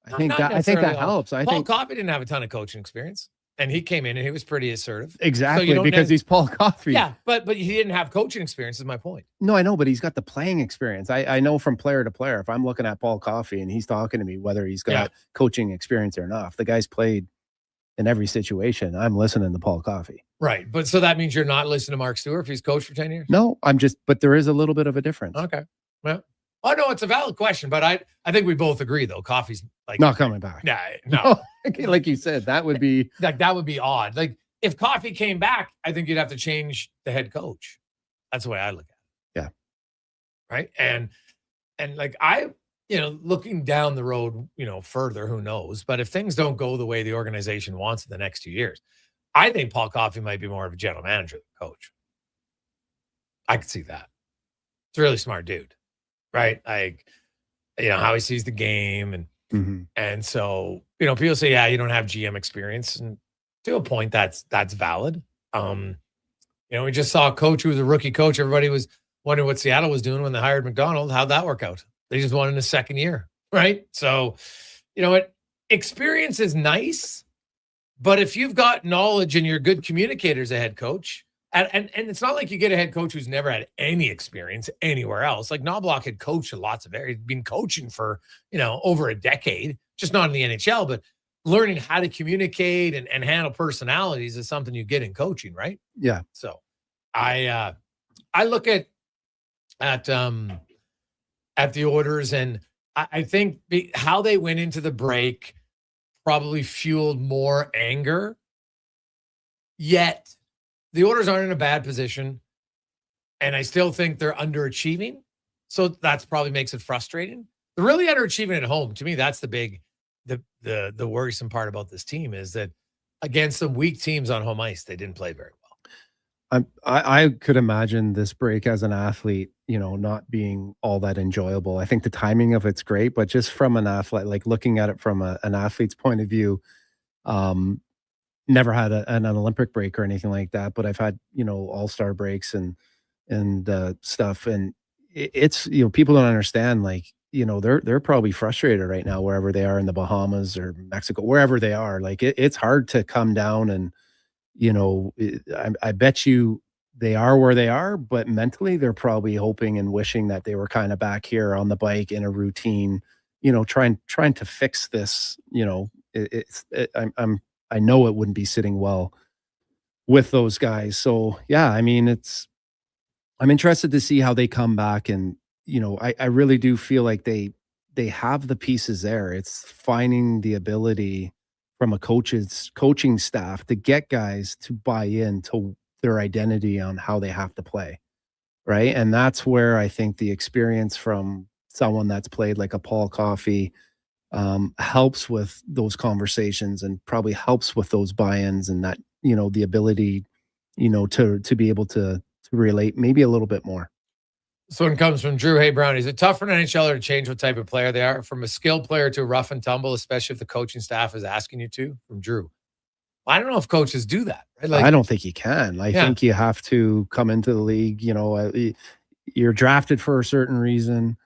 Not that necessarily all. helps. I Paul think Coffey didn't have a ton of coaching experience, and he came in and he was pretty assertive. So exactly you don't because he's Paul Coffey. Yeah, but he didn't have coaching experience. Is my point. No, I know, but he's got the playing experience. I know from player to player. If I'm looking at Paul Coffey and he's talking to me, whether he's got coaching experience or not, if the guy's played in every situation, I'm listening to Paul Coffey. Right, but so that means you're not listening to Mark Stewart if he's coached for 10 years. No, but there is a little bit of a difference. Okay. Well, oh no, it's a valid question, but I think we both agree though. Coffey's like Not coming back. Nah, no. Like you said, that would be that would be odd. Like if Coffey came back, I think you'd have to change the head coach. That's the way I look at it. Yeah. Right. And like looking down the road, further, who knows? But if things don't go the way the organization wants in the next 2 years, I think Paul Coffey might be more of a general manager than coach. I could see that. It's a really smart dude. Right. Like, how he sees the game. And so, people say, yeah, you don't have GM experience. And to a point, that's valid. We just saw a coach who was a rookie coach. Everybody was wondering what Seattle was doing when they hired McDonald. How'd that work out? They just won in his second year. Right. So, experience is nice, but if you've got knowledge and you're good communicators, a head coach, and it's not like you get a head coach who's never had any experience anywhere else. Like Knobloch had coached in lots of areas, he'd been coaching for, over a decade, just not in the NHL, but learning how to communicate and handle personalities is something you get in coaching, right? Yeah. So I look at the Oilers, and I think how they went into the break probably fueled more anger. Yet the Oilers aren't in a bad position, and I still think they're underachieving. So that's probably makes it frustrating. They're really underachieving at home. To me, that's the worrisome part about this team, is that against some weak teams on home ice, they didn't play very well. I could imagine this break as an athlete, not being all that enjoyable. I think the timing of it's great, but just from an athlete, like looking at it from an athlete's point of view, never had an Olympic break or anything like that, but I've had, all-star breaks and stuff. And it's, people don't understand, like, they're probably frustrated right now, wherever they are in the Bahamas or Mexico, wherever they are. Like it's hard to come down and, I bet you they are where they are, but mentally they're probably hoping and wishing that they were kind of back here on the bike in a routine, trying to fix this. I know it wouldn't be sitting well with those guys. So yeah, I mean, I'm interested to see how they come back, and I really do feel like they have the pieces there. It's finding the ability from a coaching staff to get guys to buy into their identity on how they have to play, right? And that's where I think the experience from someone that's played like a Paul Coffey helps with those conversations, and probably helps with those buy-ins, and that, the ability, to be able to relate maybe a little bit more. This one comes from Drew. Hey, Brown, is it tough for an NHLer to change what type of player they are, from a skilled player to a rough and tumble, especially if the coaching staff is asking you to? From Drew. I don't know if coaches do that. Right? Like, I don't think you can. I think you have to come into the league. You're drafted for a certain reason.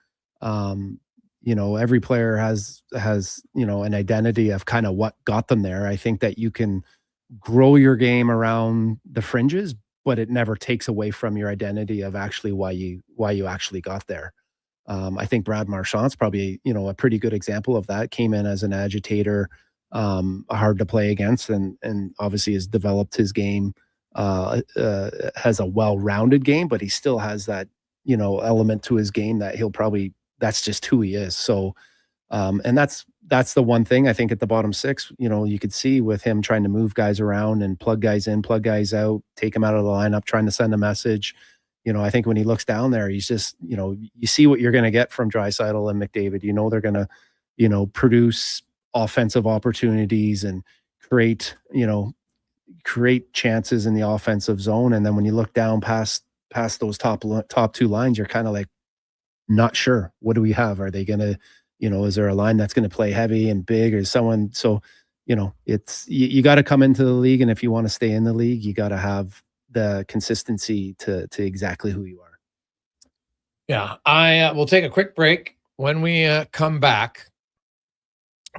Every player has an identity of kind of what got them there. I think that you can grow your game around the fringes, but it never takes away from your identity of actually why you actually got there. I think Brad Marchand's probably, a pretty good example of that. Came in as an agitator, hard to play against, and obviously has developed his game, has a well-rounded game, but he still has that, element to his game that that's just who he is. So, and that's the one thing I think at the bottom six, you could see with him trying to move guys around and plug guys in, plug guys out, take them out of the lineup, trying to send a message. I think when he looks down there, he's just, you see what you're going to get from Draisaitl and McDavid. They're going to, produce offensive opportunities and create chances in the offensive zone. And then when you look down past those top two lines, you're kind of like, not sure. What do we have? Are they going to, is there a line that's going to play heavy and big, or someone? So, it's, you got to come into the league. And if you want to stay in the league, you got to have the consistency to exactly who you are. Yeah. I will take a quick break. When we come back,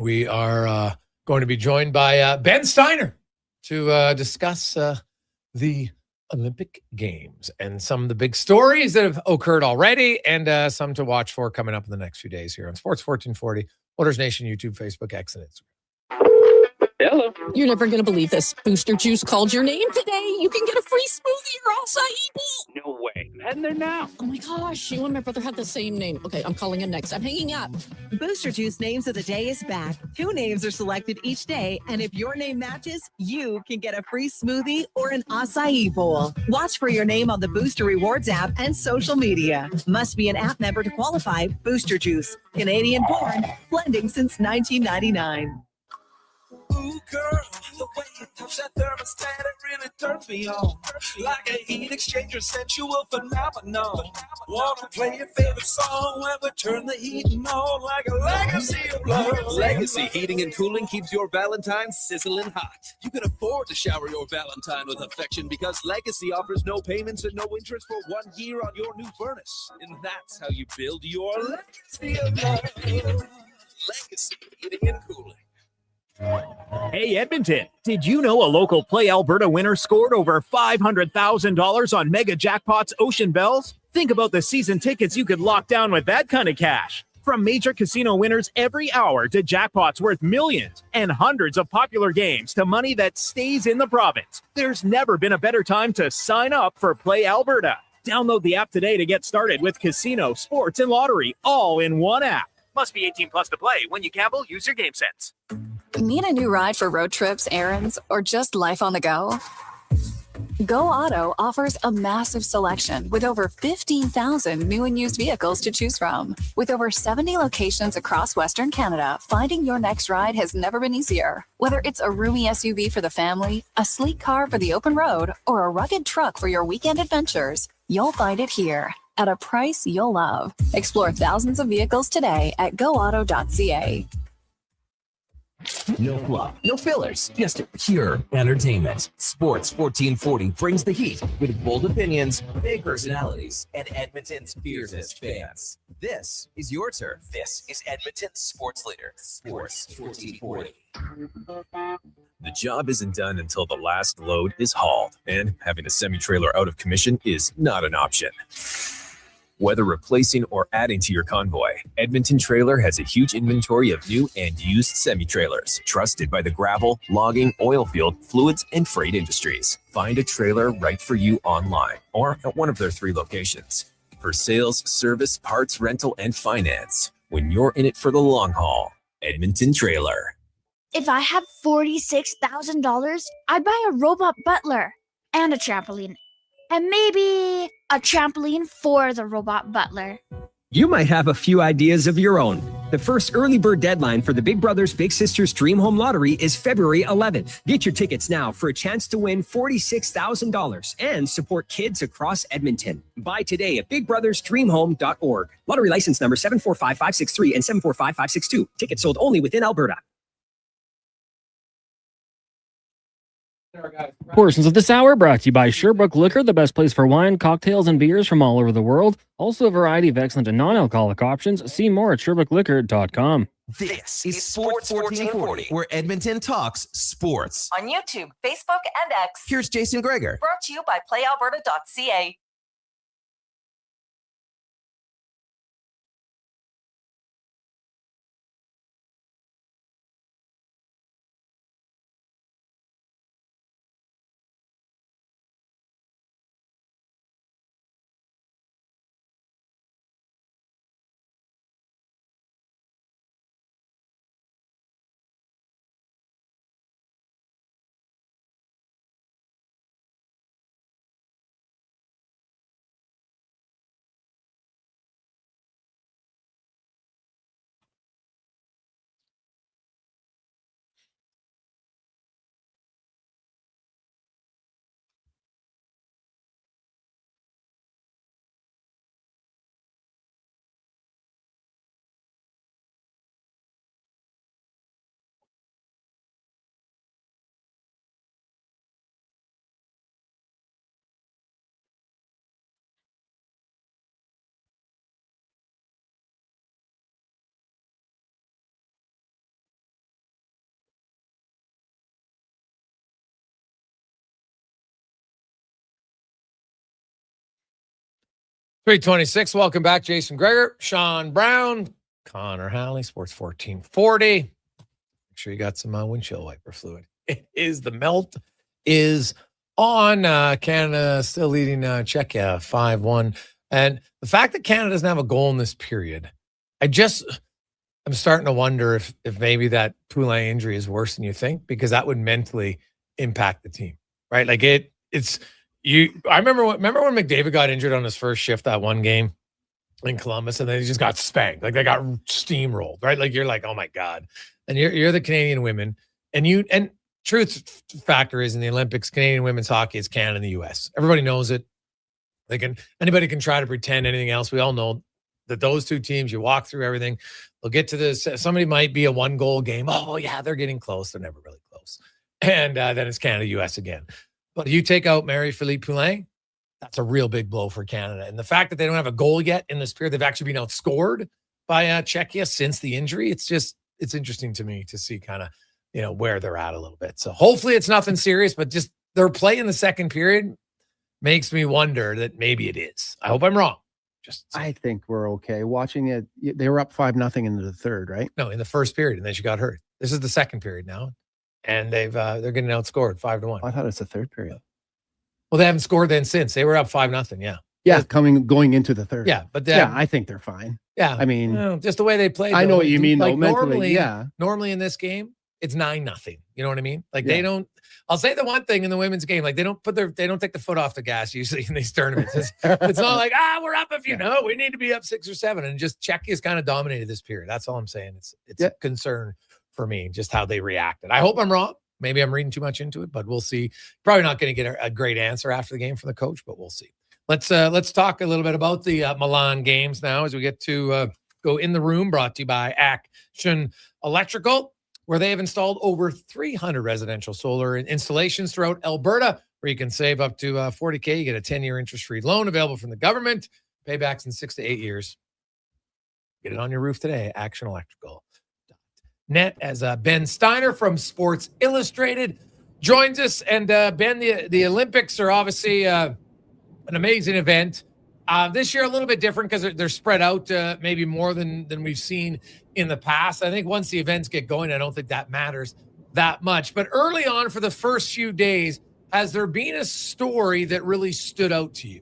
we are going to be joined by Ben Steiner to discuss the Olympic Games and some of the big stories that have occurred already, and some to watch for coming up in the next few days here on Sports 1440, Oilers Nation, YouTube, Facebook, X, and Instagram. Hello. You're never going to believe this. Booster Juice called your name today. You can get a free smoothie or acai bowl. No way. I'm heading there now. Oh my gosh, you and my brother have the same name. Okay, I'm calling him next. I'm hanging up. Booster Juice Names of the Day is back. 2 names are selected each day, and if your name matches, you can get a free smoothie or an acai bowl. Watch for your name on the Booster Rewards app and social media. Must be an app member to qualify. Booster Juice. Canadian born. Blending since 1999. Ooh, girl, the way you touch that thermostat, it really turns me on. Like a heat exchanger, sensual phenomenon. Wanna play your favorite song when we turn the heating on, like a legacy of love. Legacy Heating and Cooling keeps your Valentine sizzling hot. You can afford to shower your Valentine with affection because Legacy offers no payments and no interest for 1 year on your new furnace. And that's how you build your legacy of love. Legacy Heating and Cooling. Hey, Edmonton, did you know a local Play Alberta winner scored over $500,000 on Mega Jackpots Ocean Bells? Think about the season tickets you could lock down with that kind of cash. From major casino winners every hour to jackpots worth millions and hundreds of popular games to money that stays in the province, there's never been a better time to sign up for Play Alberta. Download the app today to get started with casino, sports, and lottery all in one app. Must be 18 plus to play. When you gamble, use your game sense. Need a new ride for road trips, errands, or just life on the go? Go Auto offers a massive selection with over 15,000 new and used vehicles to choose from. With over 70 locations across Western Canada, finding your next ride has never been easier. Whether it's a roomy SUV for the family, a sleek car for the open road, or a rugged truck for your weekend adventures, you'll find it here at a price you'll love. Explore thousands of vehicles today at goauto.ca. No fluff, no fillers, just pure entertainment. Sports 1440 brings the heat with bold opinions, big personalities, and Edmonton's fiercest fans. This is your turf. This is Edmonton's sports leader, Sports 1440. The job isn't done until the last load is hauled, and having a semi-trailer out of commission is not an option. Whether replacing or adding to your convoy, Edmonton Trailer has a huge inventory of new and used semi-trailers, trusted by the gravel, logging, oil field, fluids, and freight industries. Find a trailer right for you online or at one of their 3 locations. For sales, service, parts, rental, and finance, when you're in it for the long haul, Edmonton Trailer. If I had $46,000, I'd buy a robot butler and a trampoline. And maybe a trampoline for the robot butler. You might have a few ideas of your own. The first early bird deadline for the Big Brothers Big Sisters Dream Home Lottery is February 11th. Get your tickets now for a chance to win $46,000 and support kids across Edmonton. Buy today at bigbrothersdreamhome.org. Lottery license number 745563 and 745562. Tickets sold only within Alberta. Portions of this hour brought to you by Sherbrooke Liquor, the best place for wine, cocktails, and beers from all over the world. Also a variety of excellent and non-alcoholic options. See more at SherbrookeLiquor.com. This is Sports 1440, where Edmonton talks sports. On YouTube, Facebook, and X. Here's Jason Gregor. Brought to you by PlayAlberta.ca. .326. Welcome back, Jason Gregor, Sean Brown, Connor Halley, Sports 1440. Make sure you got some windshield wiper fluid. It is the melt is on. Canada still leading Czechia 5-1. And the fact that Canada doesn't have a goal in this period, I'm starting to wonder if maybe that Poulin injury is worse than you think, because that would mentally impact the team, right? Like it's. I remember when McDavid got injured on his first shift that one game in Columbus, and then he just got spanked. Like they got steamrolled, right? Like you're like, oh my God. And you're the Canadian women, and truth factor is in the Olympics, Canadian women's hockey is Canada and the US. Everybody knows it. Anybody can try to pretend anything else. We all know that those two teams, you walk through everything. They'll get to this. Somebody might be a 1-goal game. Oh yeah, they're getting close. They're never really close. And then it's Canada, US again. But if you take out Marie-Philippe Poulin, that's a real big blow for Canada. And the fact that they don't have a goal yet in this period, they've actually been outscored by Czechia since the injury. It's interesting to me to see kind of where they're at a little bit. So hopefully it's nothing serious, but just their play in the second period makes me wonder that maybe it is. I hope I'm wrong. I think we're okay. Watching it, they were up 5-0 into the third, right? No, in the first period, and then she got hurt. This is the second period now, and they're getting outscored 5-1. I thought it's the third period. Well, they haven't scored then since. They were up 5-0. Yeah. Yeah, going into the third. Yeah, but I think they're fine. Yeah, I mean, just the way they played. I know what you mean, like though. Mentally, normally, yeah. Normally in this game, it's 9-0. You know what I mean? Like Yeah. they don't. I'll say the one thing in the women's game, like they don't take the foot off the gas usually in these tournaments. It's not like we're up if we need to be up 6 or 7, and just Czech has kind of dominated this period. That's all I'm saying. It's a concern for me just how they reacted. I hope I'm wrong. Maybe I'm reading too much into it, but we'll see. Probably not going to get a great answer after the game from the coach, but we'll see. Let's talk a little bit about the Milan games now as we get to go in the room. Brought to you by Action Electrical, where they have installed over 300 residential solar installations throughout Alberta, where you can save up to $40,000. You get a 10-year interest-free loan available from the government. Paybacks in 6 to 8 years. Get it on your roof today. Action Electrical. Net as Ben Steiner from Sports Illustrated joins us. And Ben, the Olympics are obviously an amazing event. This year a little bit different because they're spread out maybe more than we've seen in the past. I think once the events get going, I don't think that matters that much. But early on for the first few days, has there been a story that really stood out to you?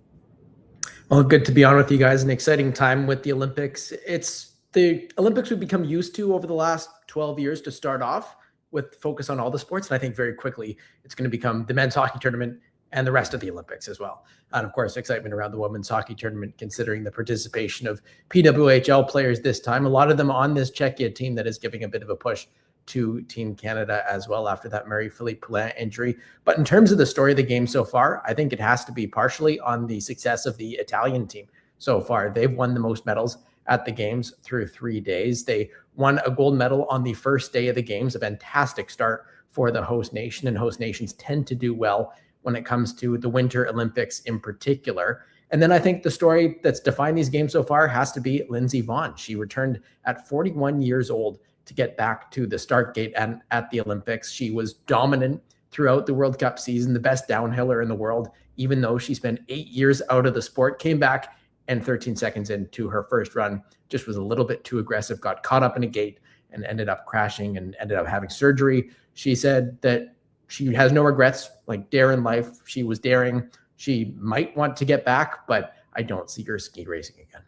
Well, good to be on with you guys. An exciting time with the Olympics. It's the Olympics we've become used to over the last 12 years to start off with focus on all the sports. And I think very quickly it's going to become the men's hockey tournament and the rest of the Olympics as well. And of course, excitement around the women's hockey tournament, considering the participation of PWHL players this time. A lot of them on this Czechia team that is giving a bit of a push to Team Canada as well after that Marie-Philippe Poulin injury. But in terms of the story of the game so far, I think it has to be partially on the success of the Italian team so far. They've won the most medals at the games through 3 days. They won a gold medal on the first day of the games, a fantastic start for the host nation, and host nations tend to do well when it comes to the Winter Olympics in particular. And then I think the story that's defined these games so far has to be Lindsey Vonn. She returned at 41 years old to get back to the start gate at the Olympics. She was dominant throughout the World Cup season, the best downhiller in the world, even though she spent 8 years out of the sport, came back and 13 seconds into her first run, just was a little bit too aggressive, got caught up in a gate and ended up crashing and ended up having surgery. She said that she has no regrets, like dare in life. She was daring. She might want to get back, but I don't see her ski racing again.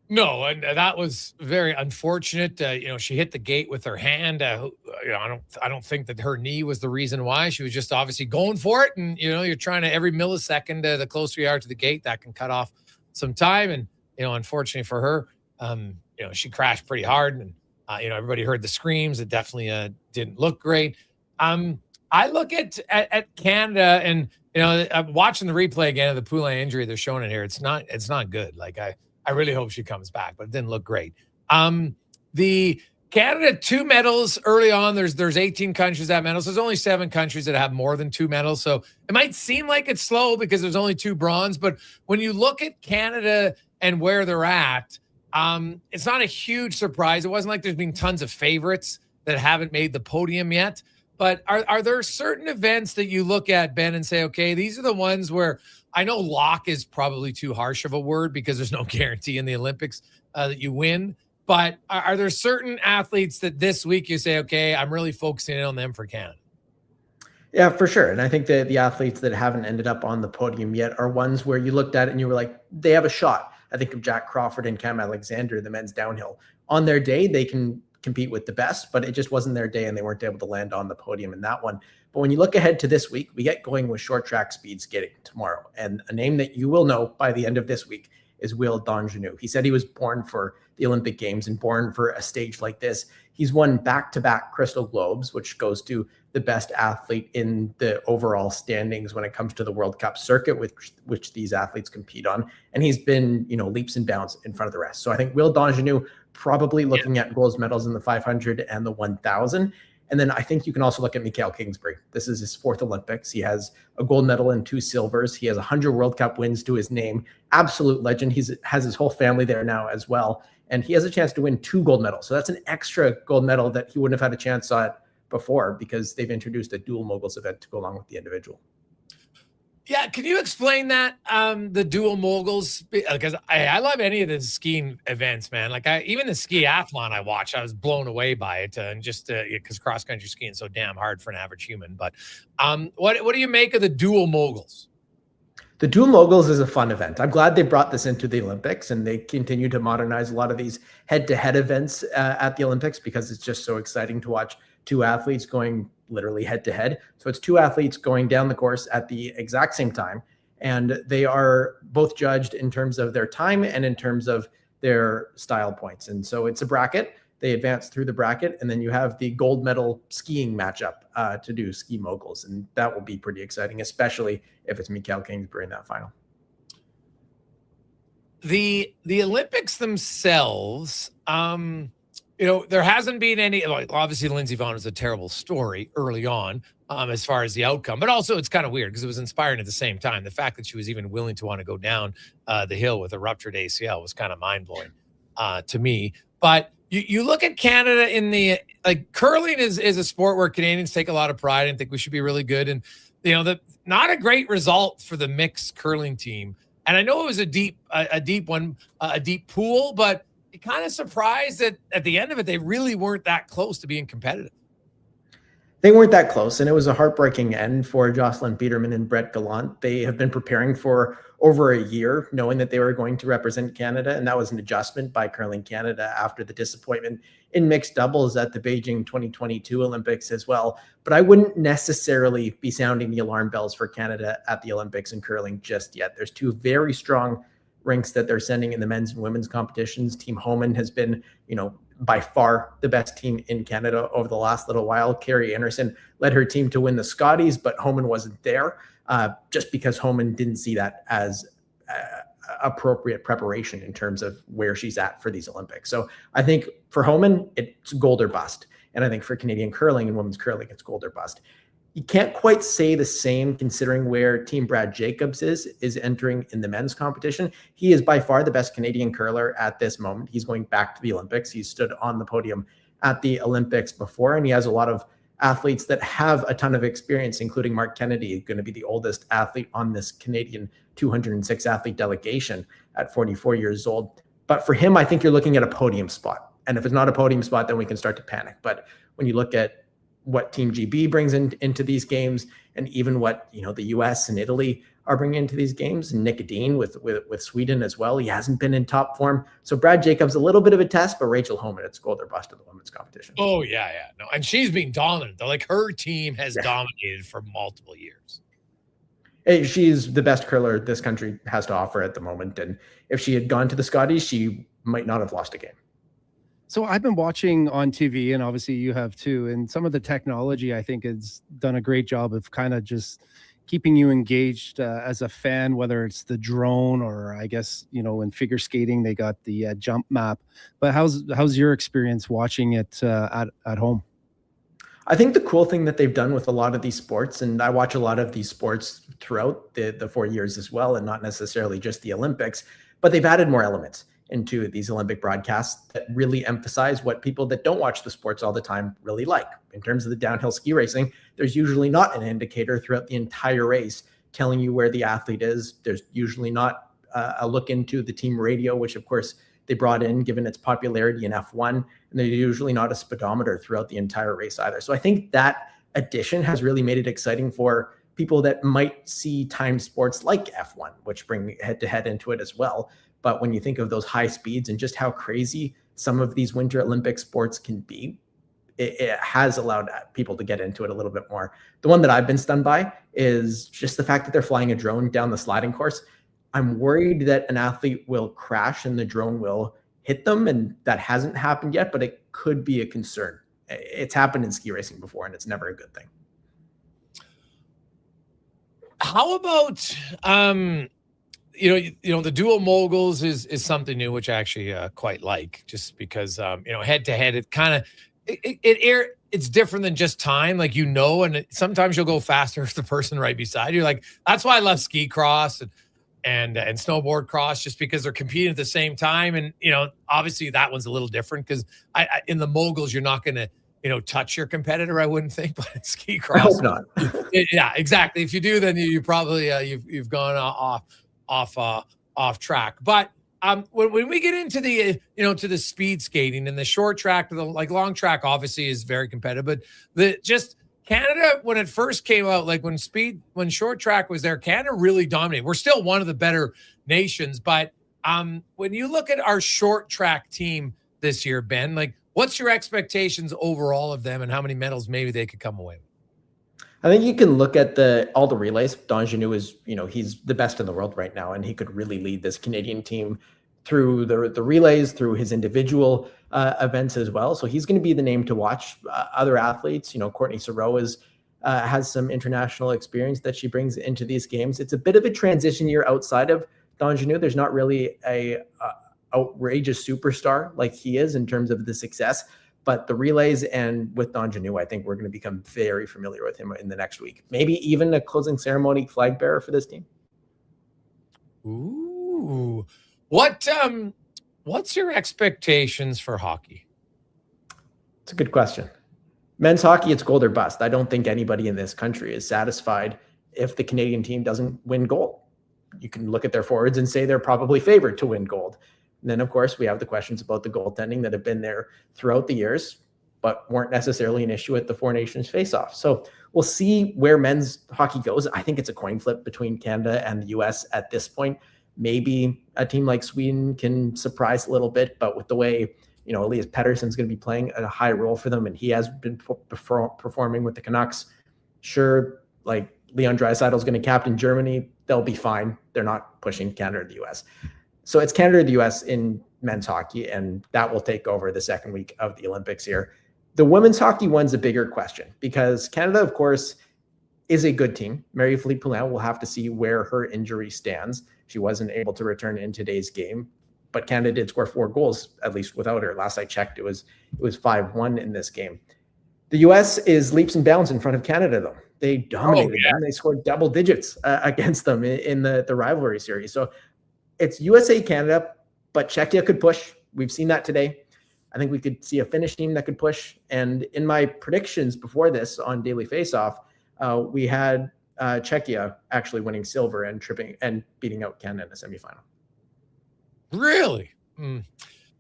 No, and that was very unfortunate. She hit the gate with her hand. I don't think that her knee was the reason why. She was just obviously going for it. And, you're trying to every millisecond, the closer you are to the gate, that can cut off some time. And, unfortunately for her, she crashed pretty hard. And, everybody heard the screams. It definitely didn't look great. I look at Canada and, I'm watching the replay again of the Poulin injury. They're showing it here. It's not good. Like I really hope she comes back, but it didn't look great. The Canada 2 medals early on. There's 18 countries that have medals. There's only 7 countries that have more than 2 medals. So it might seem like it's slow because there's only 2 bronze. But when you look at Canada and where they're at, it's not a huge surprise. It wasn't like there's been tons of favorites that haven't made the podium yet. But are there certain events that you look at, Ben, and say, okay, these are the ones where I know lock is probably too harsh of a word because there's no guarantee in the Olympics that you win. But are there certain athletes that this week you say, okay, I'm really focusing in on them for Canada? Yeah, for sure. And I think that the athletes that haven't ended up on the podium yet are ones where you looked at it and you were like, they have a shot. I think of Jack Crawford and Cam Alexander, the men's downhill. On their day, they can compete with the best, but it just wasn't their day and they weren't able to land on the podium in that one. But when you look ahead to this week, we get going with short track speed skating tomorrow. And a name that you will know by the end of this week is Will Dongenou. He said he was born for the Olympic Games and born for a stage like this. He's won back-to-back Crystal Globes, which goes to the best athlete in the overall standings when it comes to the World Cup circuit, which these athletes compete on. And he's been, leaps and bounds in front of the rest. So I think Will Dongenou probably looking at gold medals in the 500 and the 1,000. And then I think you can also look at Mikhail Kingsbury. This is his 4th Olympics. He has a gold medal and 2 silvers. He has 100 World Cup wins to his name. Absolute legend. He has his whole family there now as well. And he has a chance to win 2 gold medals. So that's an extra gold medal that he wouldn't have had a chance at before because they've introduced a dual moguls event to go along with the individual. Yeah, can you explain that? The dual moguls, because I love any of the skiing events, man. Like even the skiathlon I watched, I was blown away by it, and just because cross country skiing is so damn hard for an average human. But what do you make of the dual moguls? The dual moguls is a fun event. I'm glad they brought this into the Olympics, and they continue to modernize a lot of these head-to-head events at the Olympics because it's just so exciting to watch two athletes going literally head-to-head. So it's two athletes going down the course at the exact same time, and they are both judged in terms of their time and in terms of their style points. And so it's a bracket. They advance through the bracket, and then you have the gold medal skiing matchup to do ski moguls, and that will be pretty exciting, especially if it's Mikael Kingsbury in that final. The Olympics themselves, there hasn't been any, like, obviously Lindsey Vonn was a terrible story early on as far as the outcome, but also it's kind of weird because it was inspiring at the same time. The fact that she was even willing to want to go down the hill with a ruptured ACL was kind of mind-blowing to me. But you look at Canada in the, like, curling is a sport where Canadians take a lot of pride and think we should be really good. And, not a great result for the mixed curling team. And I know it was a deep pool, but it kind of surprised that at the end of it, they really weren't that close to being competitive. They weren't that close, and it was a heartbreaking end for Jocelyn Peterman and Brett Gallant. They have been preparing for over a year, knowing that they were going to represent Canada, and that was an adjustment by Curling Canada after the disappointment in mixed doubles at the Beijing 2022 Olympics as well. But I wouldn't necessarily be sounding the alarm bells for Canada at the Olympics in curling just yet. There's two very strong rinks that they're sending in the men's and women's competitions. Team Homan has been, by far the best team in Canada over the last little while. Carrie Anderson led her team to win the Scotties, but Homan wasn't there just because Homan didn't see that as appropriate preparation in terms of where she's at for these Olympics. So I think for Homan, it's gold or bust. And I think for Canadian curling and women's curling, it's gold or bust. You can't quite say the same considering where Team Brad Jacobs is entering in the men's competition. He is by far the best Canadian curler at this moment. He's going back to the Olympics. He's stood on the podium at the Olympics before, and he has a lot of athletes that have a ton of experience, including Mark Kennedy, going to be the oldest athlete on this Canadian 206 athlete delegation at 44 years old. But for him, I think you're looking at a podium spot. And if it's not a podium spot, then we can start to panic. But when you look at what Team GB brings into these games, and even what the US and Italy are bringing into these games, and Nick Edin with Sweden as well, he hasn't been in top form. So Brad Jacobs a little bit of a test, but Rachel Homan, it's gold or bust in the women's competition. Oh yeah, no, and she's been dominant. Like her team has dominated for multiple years. She's the best curler this country has to offer at the moment, and if she had gone to the Scotties, she might not have lost a game. So I've been watching on TV, and obviously you have too, and some of the technology I think has done a great job of kind of just keeping you engaged as a fan, whether it's the drone or I guess, in figure skating, they got the jump map. But how's your experience watching it at home? I think the cool thing that they've done with a lot of these sports, and I watch a lot of these sports throughout the 4 years as well, and not necessarily just the Olympics, but they've added more elements into these Olympic broadcasts that really emphasize what people that don't watch the sports all the time really like. In terms of the downhill ski racing, there's usually not an indicator throughout the entire race telling you where the athlete is. There's usually not a look into the team radio, which of course they brought in given its popularity in F1, and there's usually not a speedometer throughout the entire race either. So I think that addition has really made it exciting for people that might see timed sports like F1, which bring head-to-head into it as well. But when you think of those high speeds and just how crazy some of these Winter Olympic sports can be, it has allowed people to get into it a little bit more. The one that I've been stunned by is just the fact that they're flying a drone down the sliding course. I'm worried that an athlete will crash and the drone will hit them, and that hasn't happened yet, but it could be a concern. It's happened in ski racing before, and it's never a good thing. How about the dual moguls is something new, which I actually quite like, just because head to head, it kind of it's different than just time, like and sometimes you'll go faster if the person right beside you. Like that's why I love ski cross and snowboard cross, just because they're competing at the same time. And obviously that one's a little different because in the moguls you're not gonna touch your competitor, I wouldn't think, but in ski I cross, hope not. yeah, exactly. If you do, then you probably you've gone off track. But when we get into the to the speed skating and the short track, to the long track, obviously is very competitive. But Canada, when it first came out, like when short track was there, Canada really dominated. We're still one of the better nations, but when you look at our short track team this year, Ben, like, what's your expectations overall of them and how many medals maybe they could come away with? I think you can look at all the relays. Donjanu is, he's the best in the world right now, and he could really lead this Canadian team through the relays, through his individual events as well. So he's going to be the name to watch. Other athletes, Courtney Sarow has some international experience that she brings into these games. It's a bit of a transition year outside of Donjanu. There's not really a outrageous superstar like he is in terms of the success, but the relays and with Donjanu, I think we're going to become very familiar with him in the next week. Maybe even a closing ceremony flag bearer for this team. Ooh, what's your expectations for hockey? It's a good question. Men's hockey, it's gold or bust. I don't think anybody in this country is satisfied if the Canadian team doesn't win gold. You can look at their forwards and say they're probably favored to win gold. And then, of course, we have the questions about the goaltending that have been there throughout the years, but weren't necessarily an issue at the Four Nations face-off. So we'll see where men's hockey goes. I think it's a coin flip between Canada and the U.S. at this point. Maybe a team like Sweden can surprise a little bit, but with the way, Elias Pettersson's going to be playing a high role for them, and he has been performing with the Canucks. Sure, like Leon Draisaitl's going to captain Germany. They'll be fine. They're not pushing Canada or the U.S. So it's Canada or the U.S. in men's hockey, and that will take over the second week of the Olympics here. The women's hockey one's a bigger question because Canada, of course, is a good team. Marie-Philippe Poulin will have to see where her injury stands. She wasn't able to return in today's game, but Canada did score 4 goals, at least without her. Last I checked, it was 5-1 in this game. The U.S. is leaps and bounds in front of Canada, though. They dominated them. They scored double digits against them in the rivalry series. So it's USA, Canada, but Czechia could push. We've seen that today. I think we could see a Finnish team that could push. And in my predictions before this on Daily Faceoff, we had Czechia actually winning silver and beating out Canada in the semifinal. Really?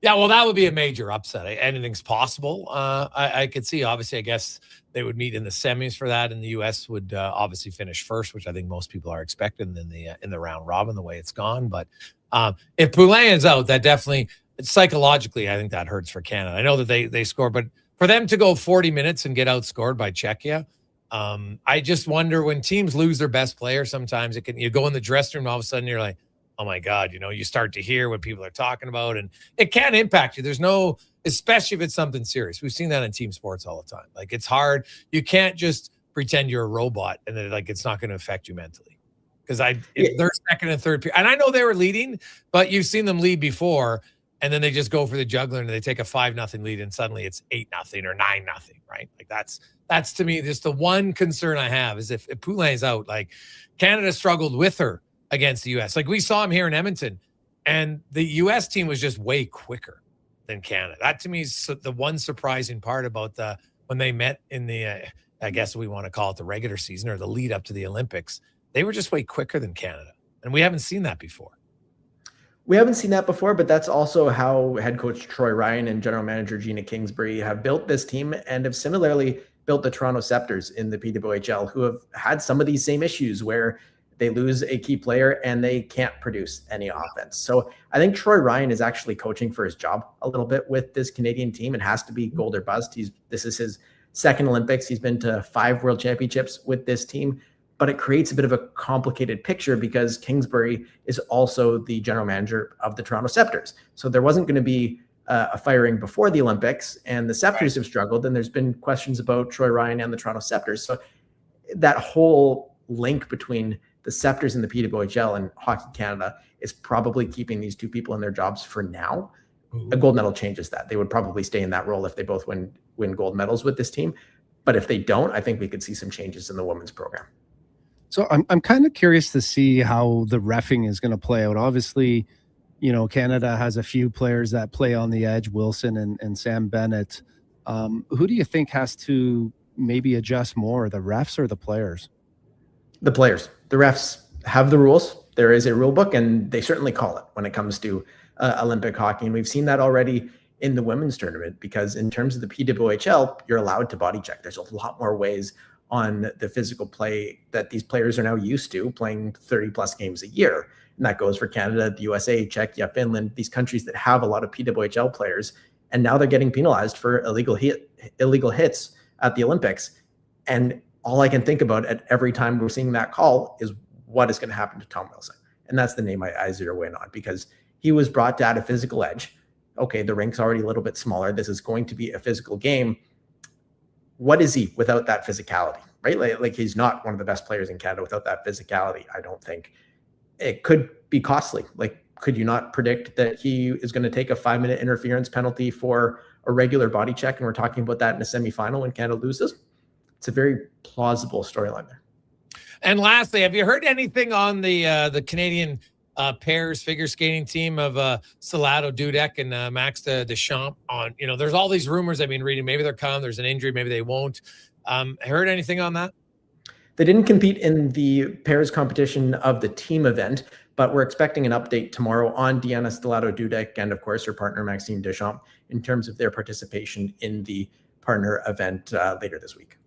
Yeah, well, that would be a major upset. Anything's possible. I could see, obviously, I guess they would meet in the semis for that, and the U.S. would obviously finish first, which I think most people are expecting in the round robin, the way it's gone. But if Poulin is out, that definitely, psychologically, I think that hurts for Canada. I know that they score, but for them to go 40 minutes and get outscored by Czechia, I just wonder when teams lose their best player, sometimes you go in the dressing room, all of a sudden you're like, oh my God, you start to hear what people are talking about, and it can impact you. Especially if it's something serious. We've seen that in team sports all the time. Like, it's hard. You can't just pretend you're a robot and then it's not going to affect you mentally. Because they're second and third period, and I know they were leading, but you've seen them lead before, and then they just go for the juggler and they take a 5-0 lead, and suddenly it's 8-0 or 9-0, right? Like that's to me just the one concern I have is if Poulin's out, like Canada struggled with her against the U.S. Like we saw him here in Edmonton, and the U.S. team was just way quicker than Canada. That to me is the one surprising part about when they met in the, I guess we want to call it the regular season or the lead up to the Olympics. They were just way quicker than Canada, and we haven't seen that before. We haven't seen that before, but that's also how head coach Troy Ryan and general manager Gina Kingsbury have built this team and have similarly built the Toronto Septors in the PWHL, who have had some of these same issues where they lose a key player and they can't produce any offense. So I think Troy Ryan is actually coaching for his job a little bit with this Canadian team. It has to be gold or bust. This is his second Olympics. He's been to 5 world championships with this team, but it creates a bit of a complicated picture because Kingsbury is also the general manager of the Toronto Septors. So there wasn't going to be a firing before the Olympics, and the Septors have struggled, and there's been questions about Troy Ryan and the Toronto Septors. So that whole link between the Septors and the PWHL and Hockey Canada is probably keeping these two people in their jobs for now. A gold medal changes that. They would probably stay in that role if they both win gold medals with this team. But if they don't, I think we could see some changes in the women's program. So I'm kind of curious to see how the reffing is going to play out. Obviously, Canada has a few players that play on the edge, Wilson and Sam Bennett. Who do you think has to maybe adjust more, the refs or the players? The players. The refs have the rules. There is a rule book, and they certainly call it when it comes to Olympic hockey. And we've seen that already in the women's tournament, because in terms of the PWHL, you're allowed to body check. There's a lot more ways on the physical play that these players are now used to, playing 30 plus games a year. And that goes for Canada, the USA, Czechia, Finland, these countries that have a lot of PWHL players. And now they're getting penalized for illegal hits at the Olympics. And all I can think about at every time we're seeing that call is what is going to happen to Tom Wilson. And that's the name I zero in on, because he was brought to add a physical edge. Okay, the rink's already a little bit smaller. This is going to be a physical game. What is he without that physicality, right? Like he's not one of the best players in Canada without that physicality, I don't think. It could be costly. Like, could you not predict that he is going to take a 5-minute interference penalty for a regular body check? And we're talking about that in a semifinal when Canada loses. It's a very plausible storyline there. And lastly, have you heard anything on the Canadian pairs figure skating team of Salato Dudek and Max Deschamps? On, there's all these rumors I've been reading. Maybe they're coming. There's an injury. Maybe they won't. Heard anything on that? They didn't compete in the pairs competition of the team event, but we're expecting an update tomorrow on Deanna Stellato Dudek and, of course, her partner Maxime Deschamps in terms of their participation in the partner event later this week.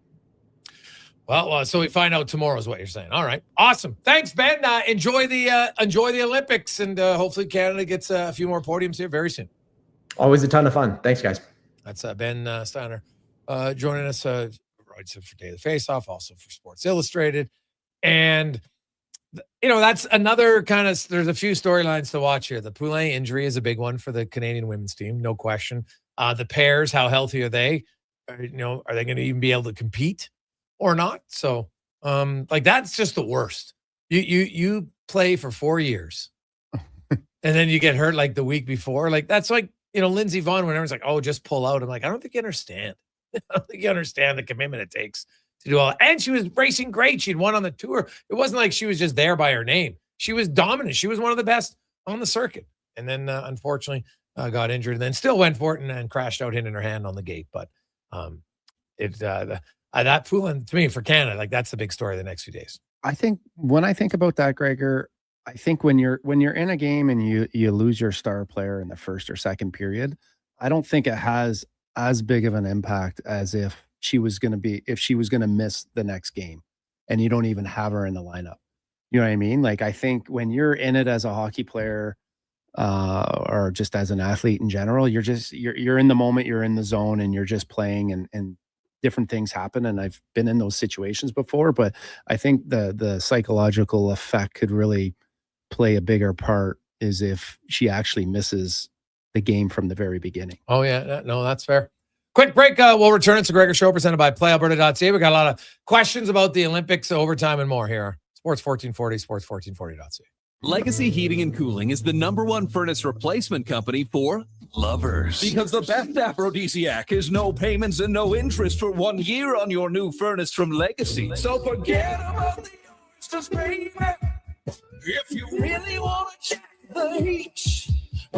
Well, so we find out tomorrow is what you're saying. All right. Awesome. Thanks, Ben. Enjoy the Olympics, and hopefully Canada gets a few more podiums here very soon. Always a ton of fun. Thanks, guys. That's Ben Steiner joining us writes for Day of the Face-Off, also for Sports Illustrated. And, that's another kind of, there's a few storylines to watch here. The Poulin injury is a big one for the Canadian women's team, no question. The pairs, how healthy are they? Are they going to even be able to compete or not? So, that's just the worst. You play for 4 years and then you get hurt like the week before. Like, that's like, Lindsey Vonn, when everyone's like, oh, just pull out. I'm like, I don't think you understand. I don't think you understand the commitment it takes to do all that. And she was racing great. She'd won on the tour. It wasn't like she was just there by her name. She was dominant. She was one of the best on the circuit. And then, unfortunately, got injured and then still went for it and crashed out, hitting her hand on the gate. But that Poulin, to me, for Canada, that's the big story of the next few days. I think when I think about that, Gregor, I think when you're in a game and you lose your star player in the first or second period, I don't think it has as big of an impact as if she was going to miss the next game and you don't even have her in the lineup. You know what I mean? Like, I think when you're in it as a hockey player or just as an athlete in general, you're in the moment, you're in the zone, and you're just playing, and different things happen. And I've been in those situations before, but I think the psychological effect could really play a bigger part is if she actually misses the game from the very beginning. Oh, yeah. No, that's fair. Quick break. We'll return. It's a Gregor Show presented by PlayAlberta.ca. We got a lot of questions about the Olympics, overtime, and more here. Sports 1440, sports1440.ca. Legacy Heating and Cooling is the #1 furnace replacement company for lovers. Because the best aphrodisiac is no payments and no interest for 1 year on your new furnace from Legacy. So forget about the oysters, baby. If you really want to check the heat,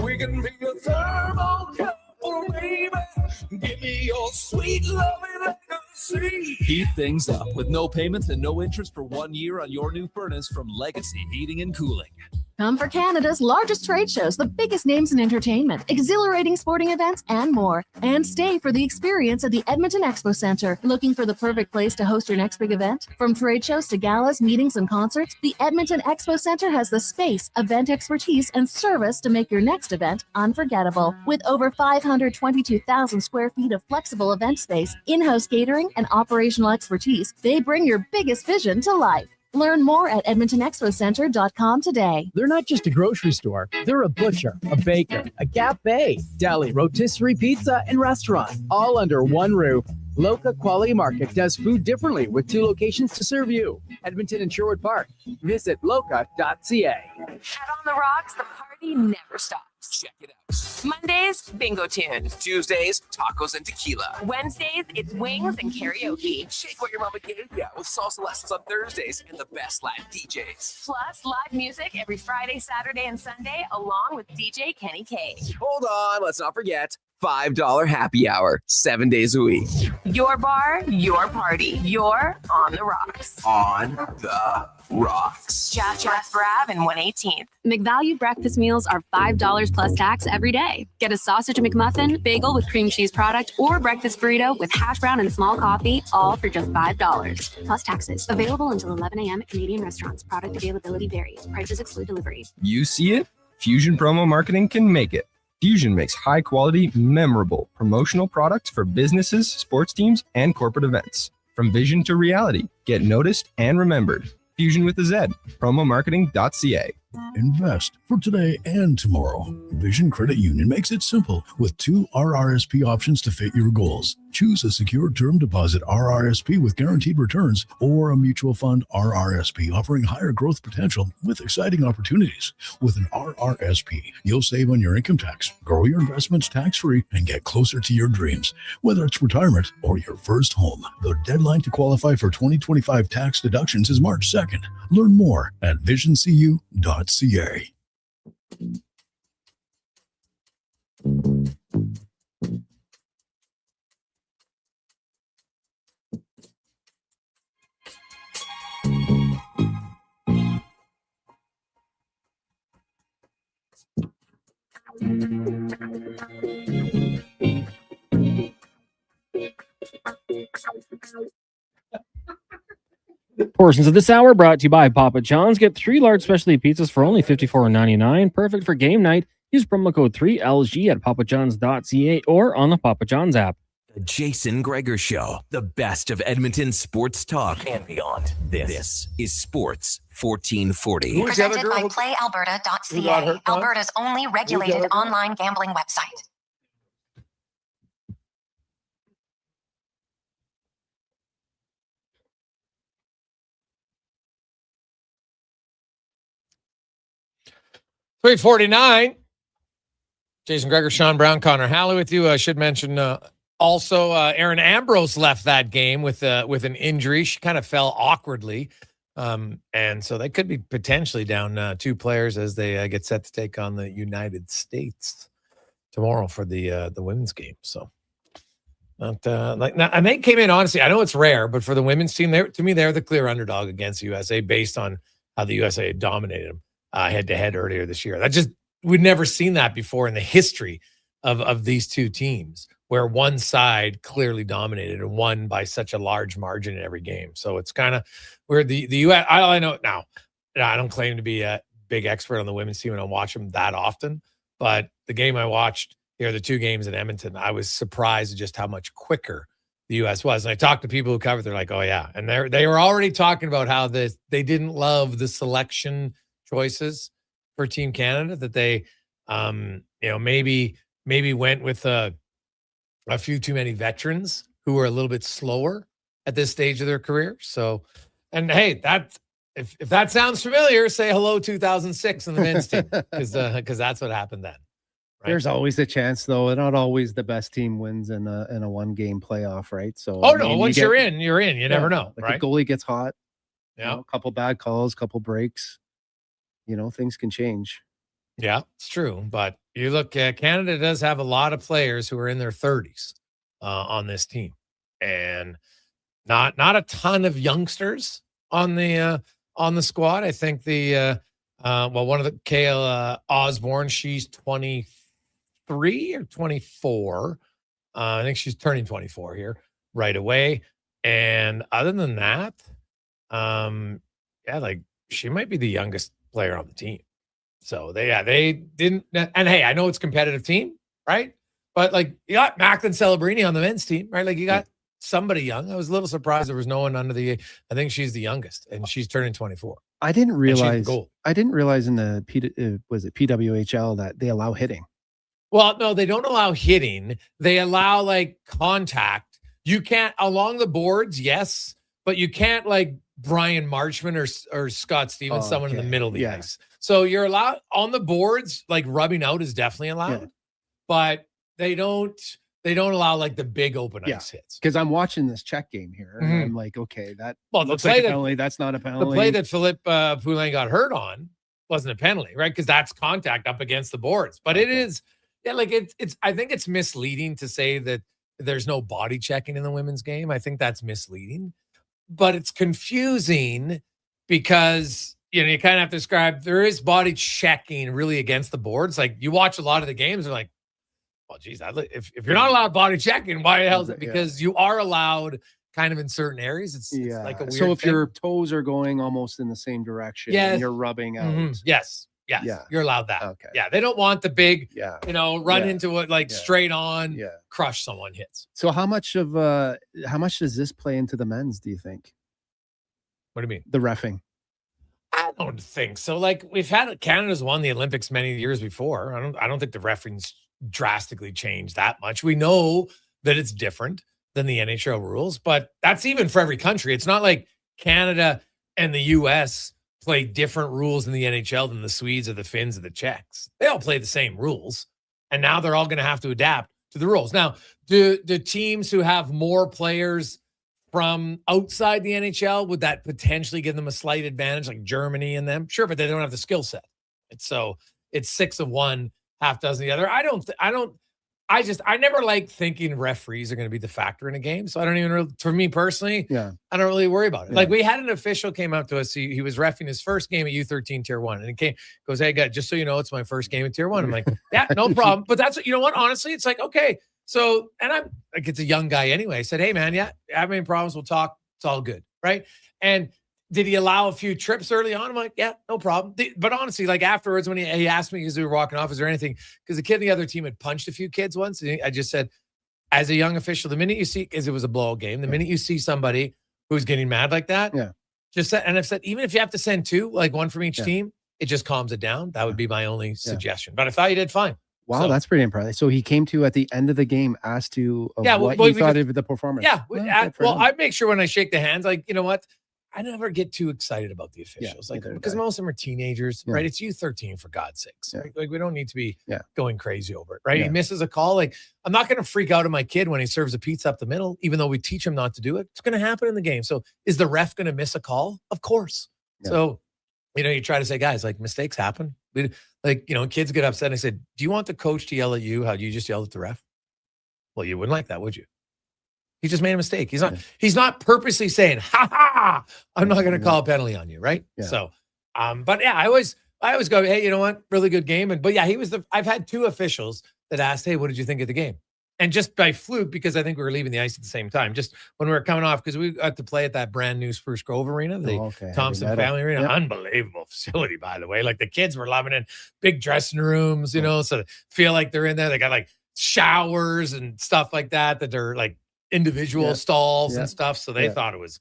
we can be a thermal couple, baby. Give me your sweet loving legacy. Heat things up with no payments and no interest for 1 year on your new furnace from Legacy Heating and Cooling. Come for Canada's largest trade shows, the biggest names in entertainment, exhilarating sporting events, and more. And stay for the experience at the Edmonton Expo Centre. Looking for the perfect place to host your next big event? From trade shows to galas, meetings, and concerts, the Edmonton Expo Centre has the space, event expertise, and service to make your next event unforgettable. With over 522,000 square feet of flexible event space, in-house catering, and operational expertise, they bring your biggest vision to life. Learn more at EdmontonExpoCenter.com today. They're not just a grocery store. They're a butcher, a baker, a cafe, deli, rotisserie pizza, and restaurant, all under one roof. Loca Quality Market does food differently with 2 locations to serve you. Edmonton and Sherwood Park. Visit loca.ca. Out on the rocks, the party never stops. Check it out. Mondays, bingo tunes. Tuesdays, tacos and tequila. Wednesdays, it's wings and karaoke. Shake what your mama gave ya with salsa lessons on Thursdays and the best live DJs. Plus, live music every Friday, Saturday, and Sunday, along with DJ Kenny K. Hold on, let's not forget $5 happy hour 7 days a week. Your bar, your party. You're on the rocks. On the rocks. Just Jasper Ave and 118th. McValue breakfast meals are $5 plus tax every day. Get a sausage McMuffin, bagel with cream cheese product, or breakfast burrito with hash brown and small coffee, all for just $5 plus taxes. Available until 11 a.m. at Canadian restaurants. Product availability varies. Prices exclude delivery. You see it? Fusion Promo Marketing can make it. Fusion makes high-quality, memorable promotional products for businesses, sports teams, and corporate events. From vision to reality, get noticed and remembered. Fusion with a Z. Promomarketing.ca. Invest for today and tomorrow. Vision Credit Union makes it simple with 2 RRSP options to fit your goals. Choose a secure term deposit RRSP with guaranteed returns or a mutual fund RRSP offering higher growth potential with exciting opportunities. With an RRSP, you'll save on your income tax, grow your investments tax-free, and get closer to your dreams. Whether it's retirement or your first home, the deadline to qualify for 2025 tax deductions is March 2nd. Learn more at visioncu.ca. Portions of this hour brought to you by Papa John's. Get 3 large specialty pizzas for only $54.99. Perfect for game night. Use promo code 3LG at papajohns.ca or on the Papa John's app. The Jason Gregor Show, the best of Edmonton sports talk and beyond. This is Sports 1440. Presented by PlayAlberta.ca, Alberta's only regulated online gambling website. $349. Jason Gregor, Sean Brown, Connor Halley with you. I should mention also Erin Ambrose left that game with an injury. She kind of fell awkwardly. And so they could be potentially down 2 players as they get set to take on the United States tomorrow for the women's game. So not and they came in, honestly, I know it's rare, but for the women's team, they're the clear underdog against the USA based on how the USA had dominated them head-to-head earlier this year. We'd never seen that before in the history of these two teams, where one side clearly dominated and won by such a large margin in every game. So it's kind of where the U.S. I know now, I don't claim to be a big expert on the women's team and I don't watch them that often, but the game I watched here, the 2 games in Edmonton, I was surprised at just how much quicker the U.S. was. And I talked to people who covered, they're like, oh yeah. And they were already talking about how they didn't love the selection choices for Team Canada, that they maybe went with a few too many veterans who were a little bit slower at this stage of their career. So, and hey, if that sounds familiar, say hello 2006 in the men's team, because that's what happened then. Right? There's always a chance, though. Not always the best team wins in a 1-game playoff, right? So once you're in. You never know, like right? The goalie gets hot. Yeah, a couple bad calls, couple breaks. Things can change. Yeah, it's true. But you look at Canada does have a lot of players who are in their 30s on this team, and not a ton of youngsters on the squad. I think one of the Kale Osborne, she's 23 or 24. I think she's turning 24 here right away. And other than that, she might be the youngest player on the team. So they didn't, and hey, I know it's a competitive team, right? But you got Macklin Celebrini on the men's team, right? You got somebody young. I was a little surprised there was no one under I think she's the youngest, and she's turning 24. I didn't realize in the PWHL that they allow hitting. Well, no, they don't allow hitting. They allow contact. You can't along the boards, yes, but you can't Brian Marchman or Scott Stevens, someone in the middle of the ice. So you're allowed on the boards, rubbing out is definitely allowed, but they don't allow the big open ice hits. Because I'm watching this check game here, and I'm like, okay, that looks like a penalty. That's not a penalty. The play that Philippe Poulin got hurt on wasn't a penalty, right? Because that's contact up against the boards. But it is, Yeah, like it's I think it's misleading to say that there's no body checking in the women's game. I think that's misleading. But it's confusing because you kind of have to describe there is body checking really against the boards. Like you watch a lot of the games, they're like, well, geez, if you're not allowed body checking, why the hell is it? Because you are allowed kind of in certain areas. It's like a weird so if thing. your toes are going almost in the same direction and you're rubbing out. Yes. Yeah. You're allowed that. Okay. Yeah. They don't want the big, run into it like straight on, crush someone hits. So how much does this play into the men's, do you think? What do you mean? The reffing. I don't think so. Like Canada's won the Olympics many years before. I don't think the referee's drastically changed that much. We know that it's different than the NHL rules, but that's even for every country. It's not like Canada and the US play different rules in the NHL than the Swedes or the Finns or the Czechs. They all play the same rules, and now they're all going to have to adapt to the rules. Now, do the teams who have more players from outside the NHL, would that potentially give them a slight advantage, like Germany and them? Sure, but they don't have the skill set. So it's 6 of one, half dozen the other. I never like thinking referees are going to be the factor in a game. So I don't even really, for me personally, I don't really worry about it. Like we had an official came up to us. He was reffing his first game at U13 Tier 1. And he goes, hey, guys, just so you know, it's my first game at Tier 1. I'm like, yeah, no problem. But that's, you know what, honestly, it's like, okay. So, and I'm like, it's a young guy anyway. I said, hey, man, have any problems? We'll talk. It's all good. Right. And did he allow a few trips early on? I'm like, yeah, no problem. But honestly, like afterwards, when he asked me as we were walking off, is there anything? Because the kid in the other team had punched a few kids once. And I just said, as a young official, the minute you see, because it was a blowout game, the minute you see somebody who's getting mad like that, just and I've said, even if you have to send 2, like 1 from each team, it just calms it down. That would be my only suggestion. But I thought you did fine. Wow, that's pretty impressive. So he came to at the end of the game, asked you what you thought of the performance. Yeah. I make sure when I shake the hands, like, you know what? I never get too excited about the officials, because most of them are teenagers, right? It's U13 for God's sakes. Like we don't need to be going crazy over it, right? He misses a call. Like I'm not going to freak out at my kid when he serves a pizza up the middle, even though we teach him not to do it. It's going to happen in the game. So is the ref going to miss a call? Of course. So, you try to say, guys, like mistakes happen. Kids get upset. And I said, do you want the coach to yell at you how you just yelled at the ref? Well, you wouldn't like that, would you? He just made a mistake. He's not purposely saying, ha ha, I'm not going to call a penalty on you. Right. Yeah. So, but yeah, I always go, hey, you know what? Really good game. But yeah, I've had 2 officials that asked, hey, what did you think of the game? And just by fluke, because I think we were leaving the ice at the same time, just when we were coming off, because we got to play at that brand new Spruce Grove Arena, the Thompson Family Arena. Unbelievable facility, by the way. Like the kids were loving it. Big dressing rooms, so they feel like they're in there. They got like showers and stuff like that they're like individual stalls and stuff. So they thought it was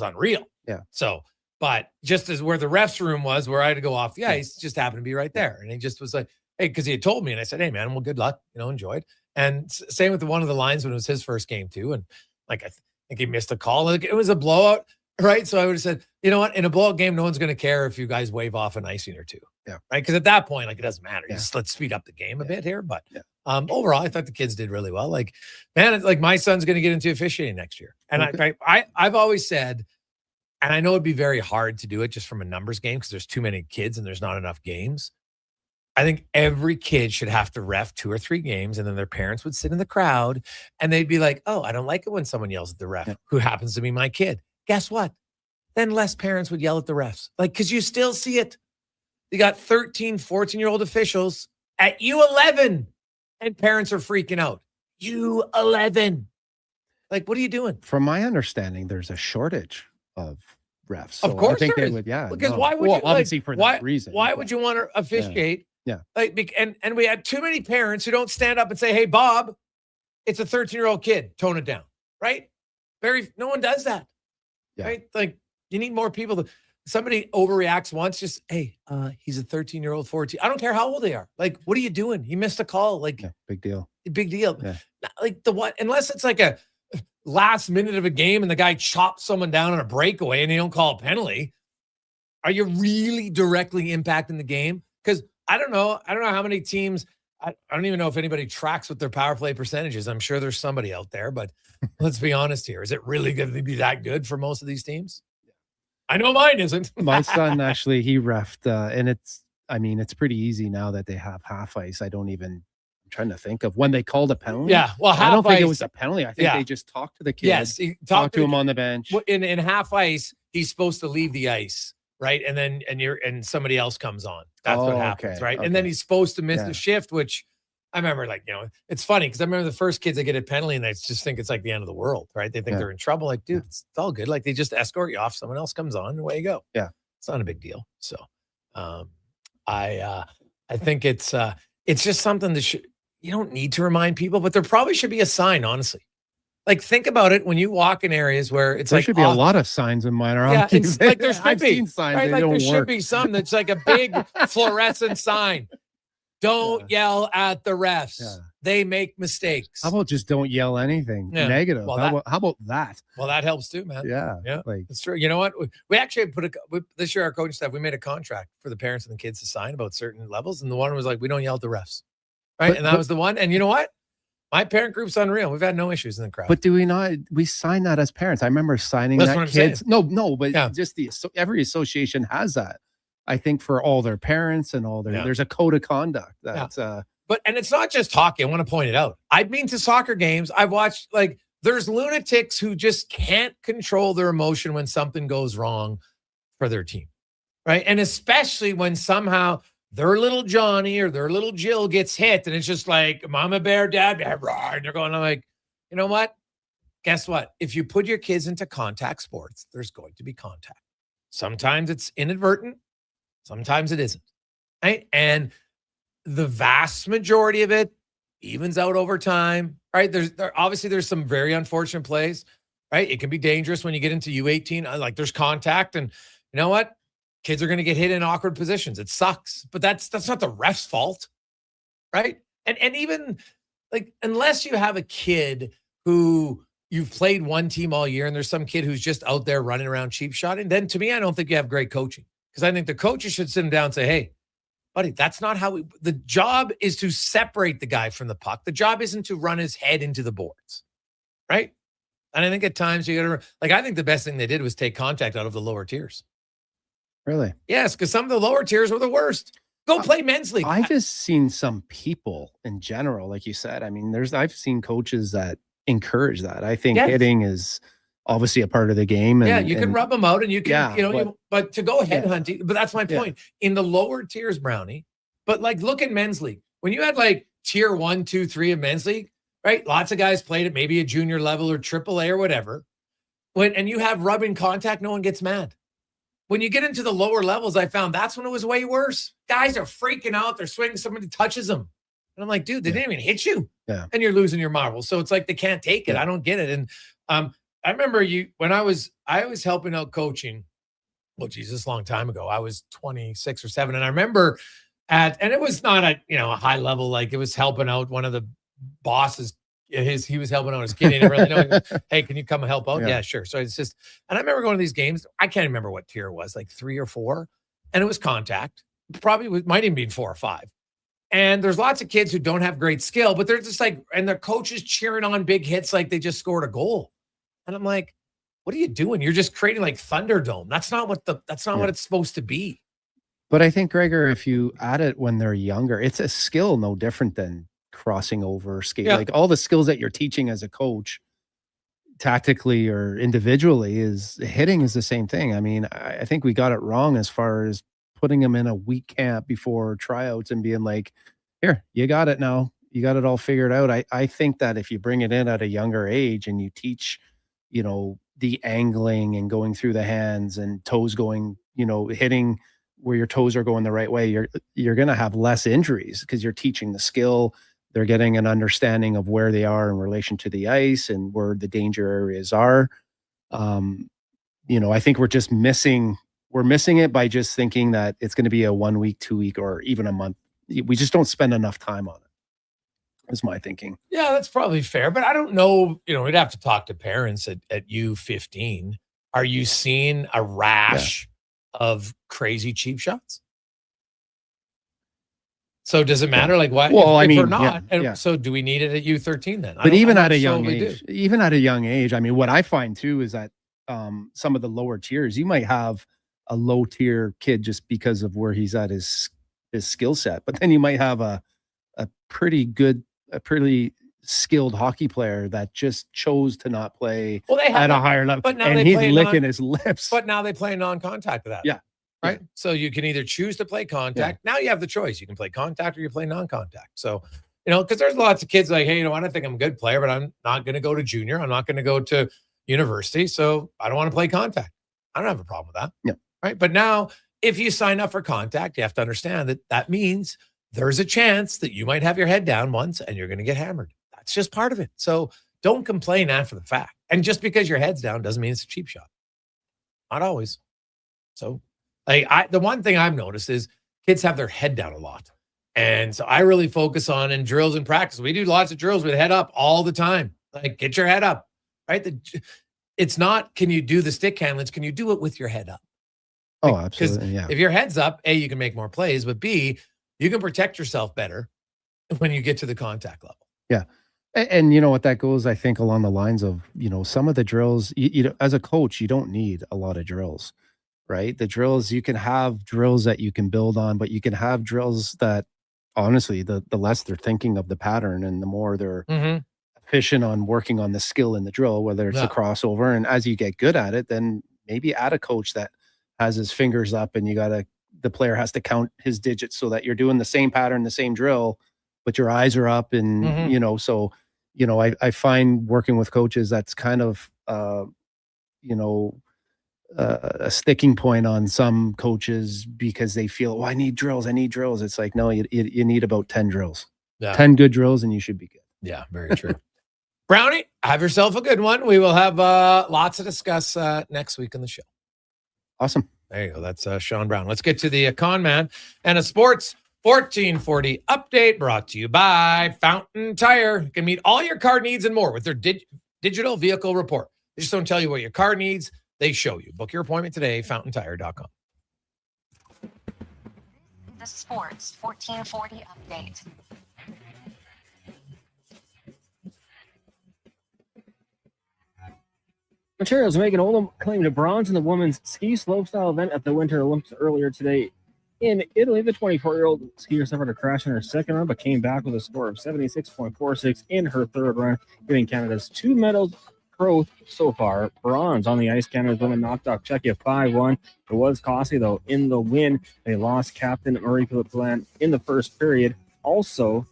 unreal. Yeah. So, but just as where the refs room was, where I had to go off the ice, just happened to be right there. And he just was like, hey, because he had told me, and I said, hey man, well, good luck, enjoyed. And same with one of the lines when it was his first game too. And like, I think he missed a call. Like, it was a blowout, right? So I would have said, you know what? In a blowout game, no one's going to care if you guys wave off an icing or 2. Yeah. Right. Because at that point, like, it doesn't matter. Just let's speed up the game a bit here. But overall, I thought the kids did really well. Like, man, it's like my son's going to get into officiating next year. And I've always said, and I know it'd be very hard to do it just from a numbers game because there's too many kids and there's not enough games. I think every kid should have to ref 2 or 3 games, and then their parents would sit in the crowd and they'd be like, oh, I don't like it when someone yells at the ref who happens to be my kid. Guess what? Then less parents would yell at the refs. Like, because you still see it. You got 13, 14-year-old officials at U11 and parents are freaking out. U11. Like, what are you doing? From my understanding, there's a shortage of refs. So of course I think there they is. would, because why would you, obviously for that reason. Why would you want to officiate? Yeah. Like, and we had too many parents who don't stand up and say, hey, Bob, it's a 13-year-old kid. Tone it down. Right? No one does that. Yeah. Right? Like, you need more people somebody overreacts once, just, hey, he's a 13-year-old, 14. I don't care how old they are. Like, what are you doing? He missed a call. Like, big deal. Big deal. Yeah. Like unless it's like a last minute of a game and the guy chops someone down on a breakaway and you don't call a penalty. Are you really directly impacting the game? Because I don't know how many teams. I don't even know if anybody tracks what their power play percentage is. I'm sure there's somebody out there, but let's be honest here. Is it really going to be that good for most of these teams? I know mine isn't. My son actually, he reffed, and it's pretty easy now that they have half ice. I don't even trying to think of when they called a penalty. Yeah, well, I don't think it half was a penalty. I think they just talked to the kid. Yes, talked to him on the bench. In half ice. He's supposed to leave the ice, right? And then somebody else comes on. That's what happens, right? And then he's supposed to miss the shift, which I remember, like, it's funny because I remember the first kids that get a penalty and they just think it's like the end of the world, right? They think they're in trouble. Like, dude, it's all good. Like, they just escort you off. Someone else comes on, and away you go. Yeah, it's not a big deal. So, I think it's just something that you don't need to remind people, but there probably should be a sign, honestly. Like, think about it when you walk in areas where it's there like should be a lot of signs in minor hockey. it's like there should I've be seen signs. right? They Like don't there work. should be some that's like a big fluorescent sign. Don't yell at the refs. Yeah. They make mistakes. How about just don't yell anything negative? Well, how about that? Well, that helps too, man. Yeah, like that's true. You know what? We actually this year, our coaching staff, we made a contract for the parents and the kids to sign about certain levels, and the one was like, we don't yell at the refs, right? And that was the one. And you know what? My parent group's unreal. We've had no issues in the crowd. But do we not? We sign that as parents. I remember signing That's that what I'm kids. saying. No, but just every association has that. I think for all their parents and all their, there's a code of conduct. That's But it's not just hockey. I want to point it out. I've been to soccer games. I've watched, like, there's lunatics who just can't control their emotion when something goes wrong for their team, right? And especially when somehow their little Johnny or their little Jill gets hit, and it's just like Mama Bear, Dad Bear, and they're going, I'm like, you know what? Guess what? If you put your kids into contact sports, there's going to be contact. Sometimes it's inadvertent. Sometimes it isn't, right? And the vast majority of it evens out over time, right? Obviously there's some very unfortunate plays, right? It can be dangerous when you get into U18. Like, there's contact, and you know what? Kids are going to get hit in awkward positions. It sucks, but that's not the ref's fault, right? And even, like, unless you have a kid who you've played one team all year and there's some kid who's just out there running around cheap shotting, then to me, I don't think you have great coaching. Because I think the coaches should sit him down and say, hey, buddy, that's not how the job is to separate the guy from the puck. The job isn't to run his head into the boards, right? And I think at times you got to, like, I think the best thing they did was take contact out of the lower tiers. Really? Yes, because some of the lower tiers were the worst. Go play men's league. I've just seen some people in general, like you said. I mean, I've seen coaches that encourage that. I think hitting is obviously a part of the game. And, you can rub them out, and you can, but to go headhunting, but that's my point. In the lower tiers, Brownie, but like, look at men's league. When you had like tier 1, 2, 3 of men's league, right? Lots of guys played at maybe a junior level or AAA or whatever. And you have rubbing contact, no one gets mad. When you get into the lower levels, I found that's when it was way worse. Guys are freaking out. They're swinging. Somebody touches them. And I'm like, dude, they didn't even hit you. Yeah. And you're losing your marbles. So it's like they can't take it. I don't get it. And I remember when I was helping out coaching. Well, Jesus, a long time ago. I was 26 or 7. And I remember and it was not a high level, like it was helping out one of the bosses. He was helping out his kid. He didn't really know. Hey, can you come and help out? Yeah, sure. So it's just, and I remember going to these games. I can't remember what tier it was, like 3 or 4. And it was contact. Might even be 4 or 5. And there's lots of kids who don't have great skill, but they're just like, and their coach is cheering on big hits like they just scored a goal. And I'm like, what are you doing? You're just creating like Thunderdome. That's not what it's supposed to be. But I think, Gregor, if you add it when they're younger, it's a skill no different than crossing over, skate. Like all the skills that you're teaching as a coach, tactically or individually, is hitting is the same thing. I mean, I think we got it wrong as far as putting them in a week camp before tryouts and being like, here, you got it now. You got it all figured out. I think that if you bring it in at a younger age and you teach, the angling and going through the hands and toes going, hitting where your toes are going the right way, you're going to have less injuries because you're teaching the skill. They're getting an understanding of where they are in relation to the ice and where the danger areas are. I think we're missing it by just thinking that it's going to be a 1 week, 2 week, or even a month. We just don't spend enough time on it. Is my thinking. Yeah, that's probably fair. But I don't know, we'd have to talk to parents at U15. Are you seeing a rash of crazy cheap shots? So does it matter? Like what? Well, if I mean, we're not. yeah. So do we need it at U13 then? But even at a young age, I mean, what I find too is that some of the lower tiers, you might have a low tier kid just because of where he's at his skill set, but then you might have a a pretty skilled hockey player that just chose to not play at a higher level. But now and he's licking his lips. But now they play non-contact with that. Yeah. Right. So you can either choose to play contact. Now you have the choice. You can play contact or you play non-contact. So, because there's lots of kids like, hey, I don't think I'm a good player, but I'm not going to go to junior. I'm not going to go to university. So I don't want to play contact. I don't have a problem with that. Yeah. Right. But now if you sign up for contact, you have to understand that means there's a chance that you might have your head down once and you're going to get hammered. That's just part of it. So don't complain after the fact. And just because your head's down doesn't mean it's a cheap shot. Not always. So the one thing I've noticed is kids have their head down a lot. And so I really focus on in drills and practice. We do lots of drills with head up all the time. Like, get your head up, right? It's not, can you do the stick handlings? Can you do it with your head up? Oh, absolutely. Yeah. If your head's up, A, you can make more plays, but B, you can protect yourself better when you get to the contact level. Yeah. And you know what that goes, I think, along the lines of, some of the drills, as a coach, you don't need a lot of drills, right? The drills, you can have drills that you can build on, but you can have drills that, honestly, the less they're thinking of the pattern and the more they're efficient on working on the skill in the drill, whether it's a crossover. And as you get good at it, then maybe add a coach that has his fingers up and the player has to count his digits so that you're doing the same pattern, the same drill, but your eyes are up. And, I find working with coaches, that's kind of, a sticking point on some coaches because they feel, I need drills. It's like, no, you need about 10 drills, 10 good drills, and you should be good. Yeah, very true. Brownie, have yourself a good one. We will have lots to discuss next week on the show. Awesome. There you go. That's Sean Brown. Let's get to the Con Man and a Sports 1440 update brought to you by Fountain Tire. You can meet all your car needs and more with their digital vehicle report. They just don't tell you what your car needs. They show you. Book your appointment today, fountaintire.com. The Sports 1440 update. Ontario's Megan Oldham claimed a bronze in the women's ski slopestyle event at the Winter Olympics earlier today. In Italy, the 24-year-old skier suffered a crash in her second run, but came back with a score of 76.46 in her third run, giving Canada's 2 medals pro so far. Bronze on the ice. Canada's women knocked off Czechia 5-1. It was costly, though. In the win, they lost captain Marie-Philippe Blanc in the first period. Also,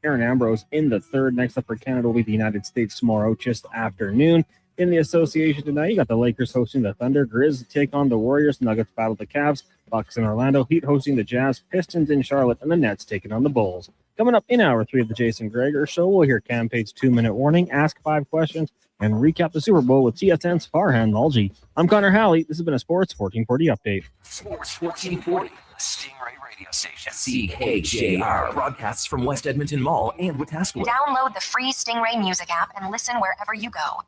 Erin Ambrose in the third. Next up for Canada will be the United States tomorrow, just after noon. In the association tonight, you got the Lakers hosting the Thunder, Grizz take on the Warriors, Nuggets battle the Cavs, Bucks in Orlando, Heat hosting the Jazz, Pistons in Charlotte, and the Nets taking on the Bulls. Coming up in Hour 3 of the Jason Gregor Show, we'll hear Campaign's 2-minute warning, ask 5 questions, and recap the Super Bowl with TSN's Farhan Lalji. I'm Connor Halley. This has been a Sports 1440 update. Sports 1440, Stingray Radio Station. CKJR broadcasts from West Edmonton Mall and Wetaskiwin. Download the free Stingray music app and listen wherever you go.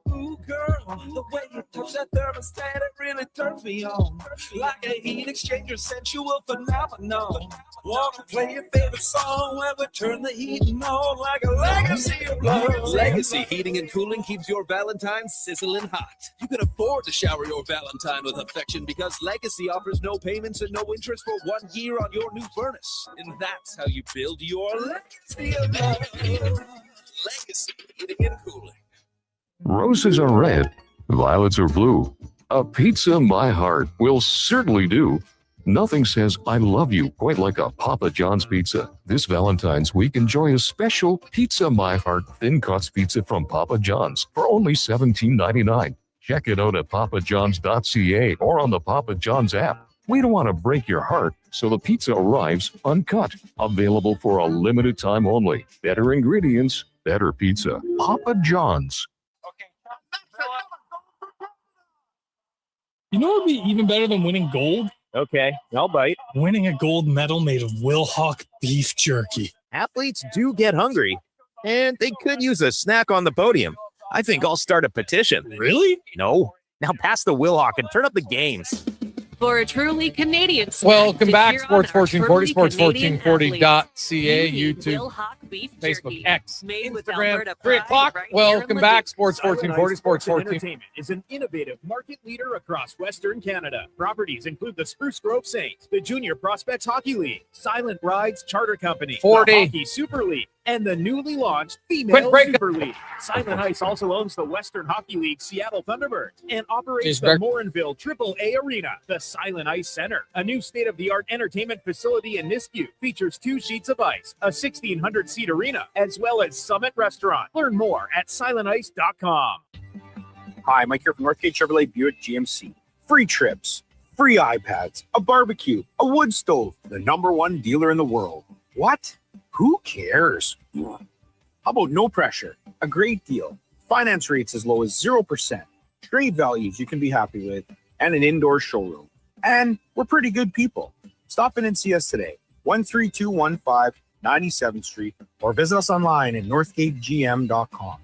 Ooh, girl, the way you touch that thermostat, it really turns me on. Like a heat exchanger, sensual phenomenon. Want to play your favorite song when we turn the heat on like a legacy of love. Legacy Heating and Cooling keeps your Valentine sizzling hot. You can afford to shower your Valentine with affection because Legacy offers no payments and no interest for 1 year on your new furnace. And that's how you build your legacy of love. Legacy Heating and Cooling. Roses are red, violets are blue. A pizza my heart will certainly do. Nothing says I love you quite like a Papa John's pizza. This Valentine's week, enjoy a special Pizza My Heart thin cuts pizza from Papa John's for only $17.99. Check it out at papajohns.ca or on the Papa John's app. We don't want to break your heart, so the pizza arrives uncut. Available for a limited time only. Better ingredients, better pizza. Papa John's. You know what would be even better than winning gold? Okay, I'll bite. Winning a gold medal made of Wilhauk beef jerky. Athletes do get hungry, and they could use a snack on the podium. I think I'll start a petition. Really? No. Now pass the Wilhauk and turn up the games. For a truly Canadian snack Welcome to back, cheer on Sports our 1440, truly Canadian sports1440.ca, athletes. YouTube, Will Hawk beef Facebook, jerky, X, made with Instagram, Alberta 3 pride o'clock. right here in Welcome back, Leduc. Sports 1440, Sports 14. Entertainment is an innovative market leader across Western Canada. Properties include the Spruce Grove Saints, the Junior Prospects Hockey League, Silent Rides Charter Company, 40. the Hockey Super League, and the newly launched Female break. Super League. Silent Ice also owns the Western Hockey League Seattle Thunderbirds and operates Jason the Gregor. Morinville AAA Arena. The Silent Ice Center, a new state-of-the-art entertainment facility in Nisku, features 2 sheets of ice, a 1,600-seat arena, as well as Summit Restaurant. Learn more at silentice.com. Hi, Mike here from Northgate Chevrolet Buick GMC. Free trips, free iPads, a barbecue, a wood stove, the #1 dealer in the world. What? Who cares? How about no pressure, a great deal, finance rates as low as 0%, trade values you can be happy with, and an indoor showroom. And we're pretty good people. Stop in and see us today, 13215 97th Street, or visit us online at northgategm.com.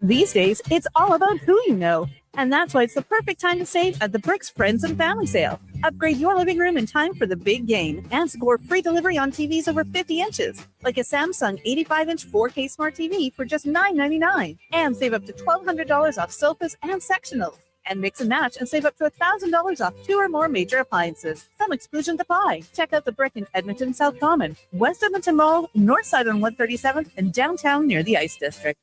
These days, it's all about who you know. And that's why it's the perfect time to save at the Bricks Friends and Family Sale. Upgrade your living room in time for the big game and score free delivery on TVs over 50 inches, like a Samsung 85-inch 4K Smart TV for just $999. And save up to $1,200 off sofas and sectionals. And mix and match and save up to $1,000 off 2 or more major appliances. Some exclusions apply. Check out the Brick in Edmonton, South Common, West Edmonton Mall, North Side on 137th, and downtown near the Ice District.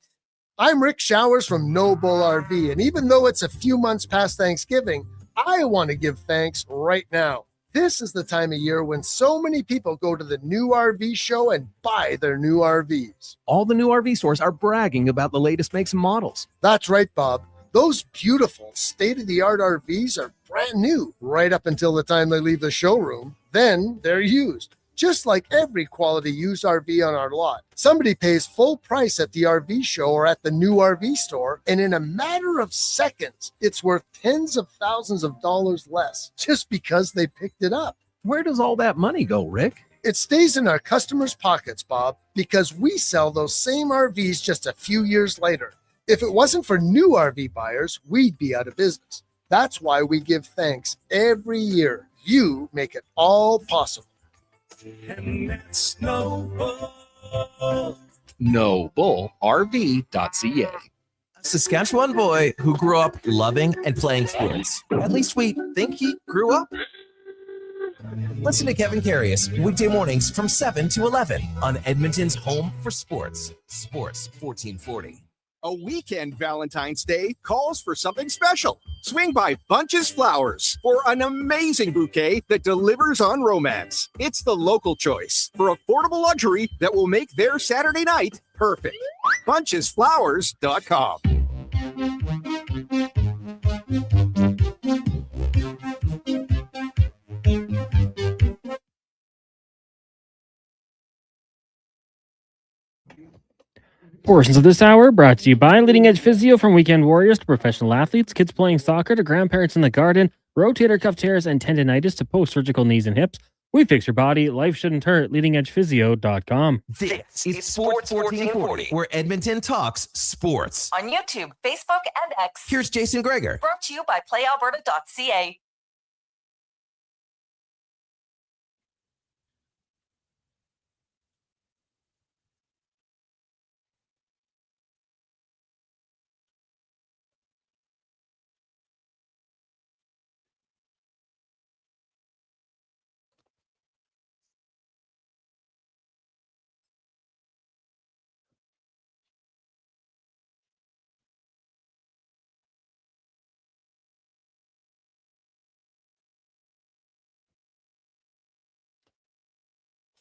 I'm Rick Showers from No Bull RV, and even though it's a few months past Thanksgiving, I want to give thanks right now. This is the time of year when so many people go to the new RV show and buy their new RVs. All the new RV stores are bragging about the latest makes and models. That's right, Bob. Those beautiful state-of-the-art RVs are brand new right up until the time they leave the showroom. Then they're used. Just like every quality used RV on our lot, somebody pays full price at the RV show or at the new RV store, and in a matter of seconds, it's worth tens of thousands of dollars less just because they picked it up. Where does all that money go, Rick? It stays in our customers' pockets, Bob, because we sell those same RVs just a few years later. If it wasn't for new RV buyers, we'd be out of business. That's why we give thanks every year. You make it all possible. And that's NoBullRV.ca. Saskatchewan boy who grew up loving and playing sports. At least we think he grew up. Listen to Kevin Carius weekday mornings from 7 to 11 on Edmonton's home for sports, Sports 1440. A weekend Valentine's Day calls for something special. Swing by Bunches Flowers for an amazing bouquet that delivers on romance. It's the local choice for affordable luxury that will make their Saturday night perfect. Bunchesflowers.com. Portions of this hour brought to you by Leading Edge Physio, from weekend warriors to professional athletes, kids playing soccer to grandparents in the garden, rotator cuff tears and tendonitis to post-surgical knees and hips. We fix your body. Life shouldn't hurt. LeadingEdgePhysio.com. This is Sports 1440, where Edmonton talks sports. On YouTube, Facebook, and X. Here's Jason Gregor. Brought to you by PlayAlberta.ca.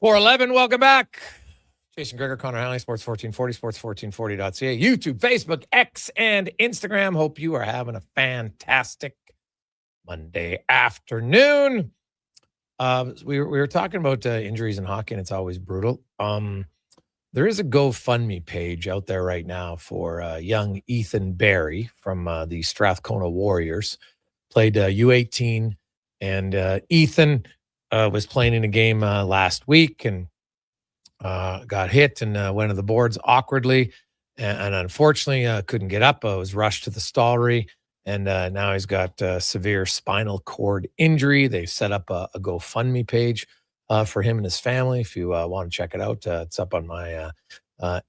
For 11, welcome back. Jason Gregor, Connor Halley, Sports 1440, sports1440.ca, YouTube, Facebook, X, and Instagram. Hope you are having a fantastic Monday afternoon. We were talking about injuries in hockey, and it's always brutal. There is a GoFundMe page out there right now for young Ethan Barry from the Strathcona Warriors. Played U18, and Ethan was playing in a game last week and got hit and went to the boards awkwardly, and unfortunately couldn't get up. Was rushed to the stallry And now he's got severe spinal cord injury. They've set up a GoFundMe page for him and his family. If you want to check it out, it's up on my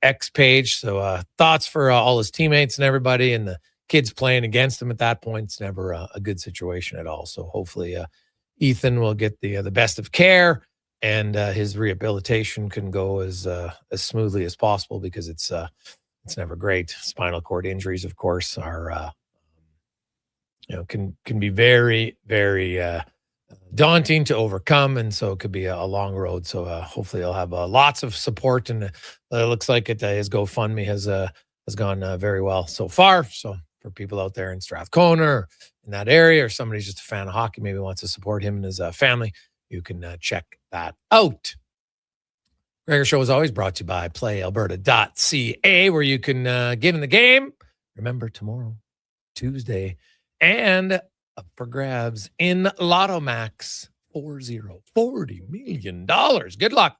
X page. So thoughts for all his teammates and everybody, and the kids playing against him at that point. It's never a good situation at all. So hopefully Ethan will get the best of care, and his rehabilitation can go as smoothly as possible, because it's never great. Spinal cord injuries, of course, are can be very, very daunting to overcome, and so it could be a long road. So hopefully he'll have lots of support, and it looks like his GoFundMe has gone very well so far. So for people out there in Strathcona or in that area, or somebody's just a fan of hockey, maybe wants to support him and his family, you can check that out. Gregor Show is always brought to you by PlayAlberta.ca, where you can get in the game. Remember, tomorrow, Tuesday, and up for grabs in Lotto Max, $40 million. Good luck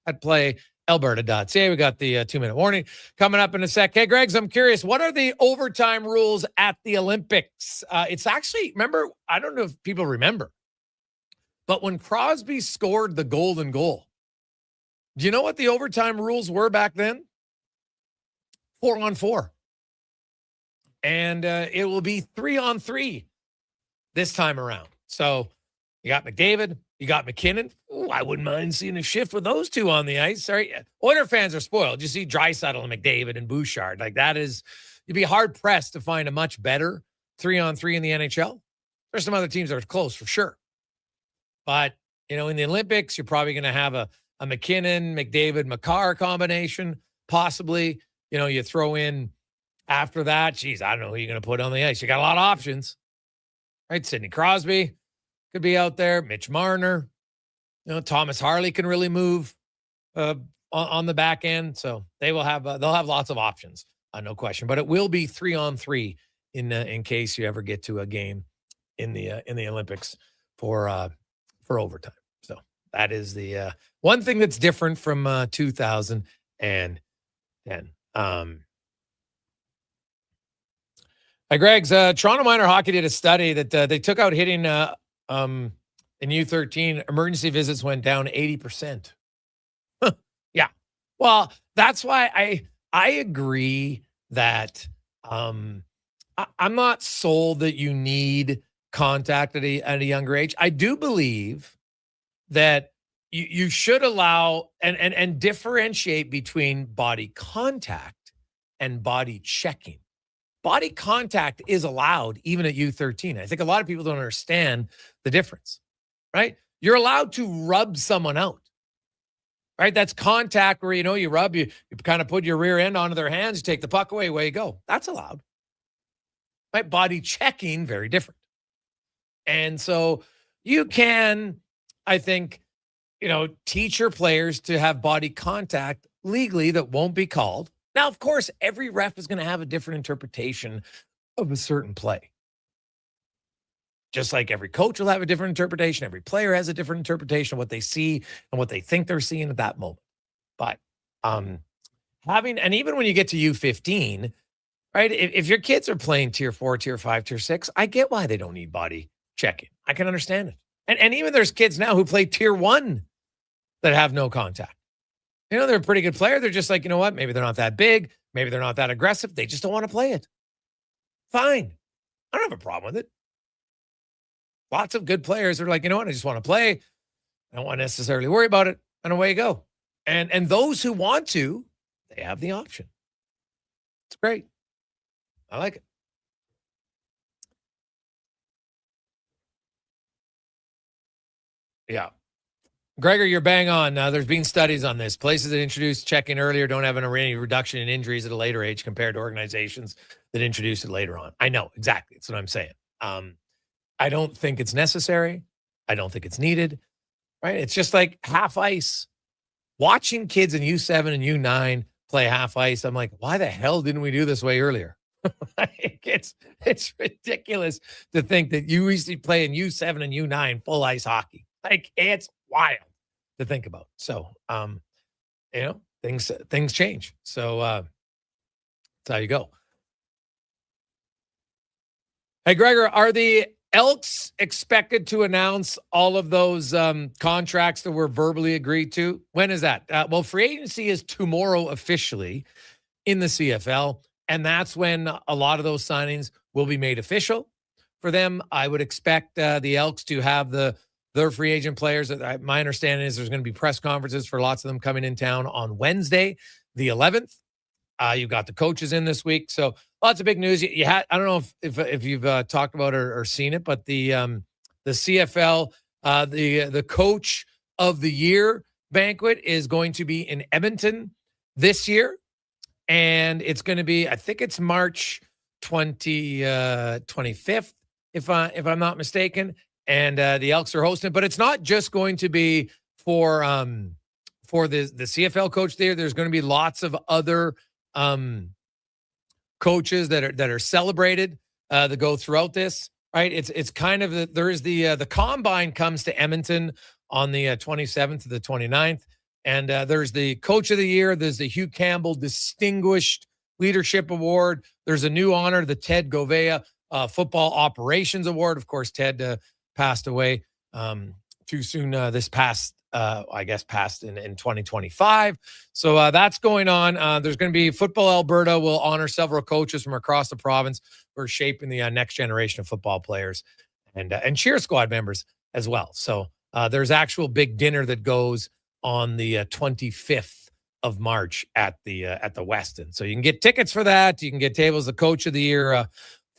at PlayAlberta.ca. We got the 2-minute warning coming up in a sec. Hey, Gregs, I'm curious, what are the overtime rules at the Olympics? It's actually, remember, I don't know if people remember, but when Crosby scored the golden goal, do you know what the overtime rules were back then? 4-on-4. And it will be 3-on-3 this time around. So you got McDavid, you got McKinnon. Ooh, I wouldn't mind seeing a shift with those two on the ice. Sorry, Oiler fans are spoiled. You see Draisaitl and McDavid and Bouchard. Like, that is, you'd be hard-pressed to find a much better 3-on-3 in the NHL. There's some other teams that are close for sure. But, in the Olympics, you're probably going to have a McKinnon, McDavid, Makar combination, possibly. You throw in after that, geez, I don't know who you're going to put on the ice. You got a lot of options, right? Sidney Crosby could be out there. Mitch Marner. Thomas Harley can really move on the back end. So they'll have lots of options, no question. But it will be 3-on-3 in case you ever get to a game in the Olympics for overtime. So that is the one thing that's different from 2010. Hi, Greg's. Toronto Minor Hockey did a study that they took out hitting in U13. Emergency visits went down 80%. Yeah. Well, that's why I agree that I'm not sold that you need contact at a younger age. I do believe that you should allow and differentiate between body contact and body checking. Body contact is allowed even at U13. I think a lot of people don't understand the difference, right? You're allowed to rub someone out, right? That's contact where, you rub, you kind of put your rear end onto their hands, you take the puck away you go. That's allowed, right? Body checking, very different. And so you can, I think, teach your players to have body contact legally that won't be called. Now, of course, every ref is going to have a different interpretation of a certain play. Just like every coach will have a different interpretation. Every player has a different interpretation of what they see and what they think they're seeing at that moment. But and even when you get to U15, right, if your kids are playing tier 4, tier 5, tier 6, I get why they don't need body checking. I can understand it. And even there's kids now who play tier 1 that have no contact. They're a pretty good player. They're just like, you know what? Maybe they're not that big. Maybe they're not that aggressive. They just don't want to play it. Fine. I don't have a problem with it. Lots of good players are like, you know what? I just want to play. I don't want to necessarily worry about it. And away you go. And those who want to, they have the option. It's great. I like it. Yeah. Gregor, you're bang on. There's been studies on this. Places that introduced check-in earlier don't have any reduction in injuries at a later age compared to organizations that introduced it later on. I know, exactly. That's what I'm saying. I don't think it's necessary. I don't think it's needed, right? It's just like half ice. Watching kids in U7 and U9 play half ice, I'm like, why the hell didn't we do this way earlier? It's ridiculous to think that you used to play in U7 and U9 full ice hockey. Like, it's wild to think about. So, things change. So, that's how you go. Hey, Gregor, are the Elks expected to announce all of those contracts that were verbally agreed to? When is that? Well, free agency is tomorrow officially in the CFL, and that's when a lot of those signings will be made official for them. I would expect the Elks to have their free agent players. My understanding is there's going to be press conferences for lots of them coming in town on Wednesday, the 11th. You've got the coaches in this week, so lots of big news. You had, I don't know if you've talked about it or seen it, but the CFL, the Coach of the Year banquet is going to be in Edmonton this year, and it's going to be, I think it's March 25th, if I'm not mistaken, and the Elks are hosting it. But it's not just going to be for the CFL Coach of the Year. There's going to be lots of other coaches that are celebrated that go throughout this, right? It's kind of there's the combine comes to Edmonton on the 27th to the 29th, and there's the Coach of the Year. There's the Hugh Campbell Distinguished Leadership Award. There's a new honor, the Ted Govea Football Operations Award. Of course, Ted passed away too soon this past passed in 2025. So that's going on. There's going to be Football Alberta will honor several coaches from across the province who are shaping the next generation of football players and cheer squad members as well. So there's actual big dinner that goes on the 25th of March at the Westin. So you can get tickets for that. You can get tables. The Coach of the Year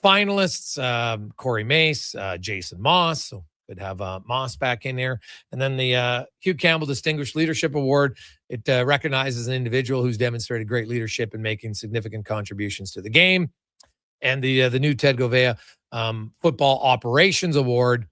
finalists, Corey Mace, Jason Moss. So could have Moss back in there. And then the Hugh Campbell Distinguished Leadership Award. It recognizes an individual who's demonstrated great leadership in making significant contributions to the game. And the new Ted Govea Football Operations Award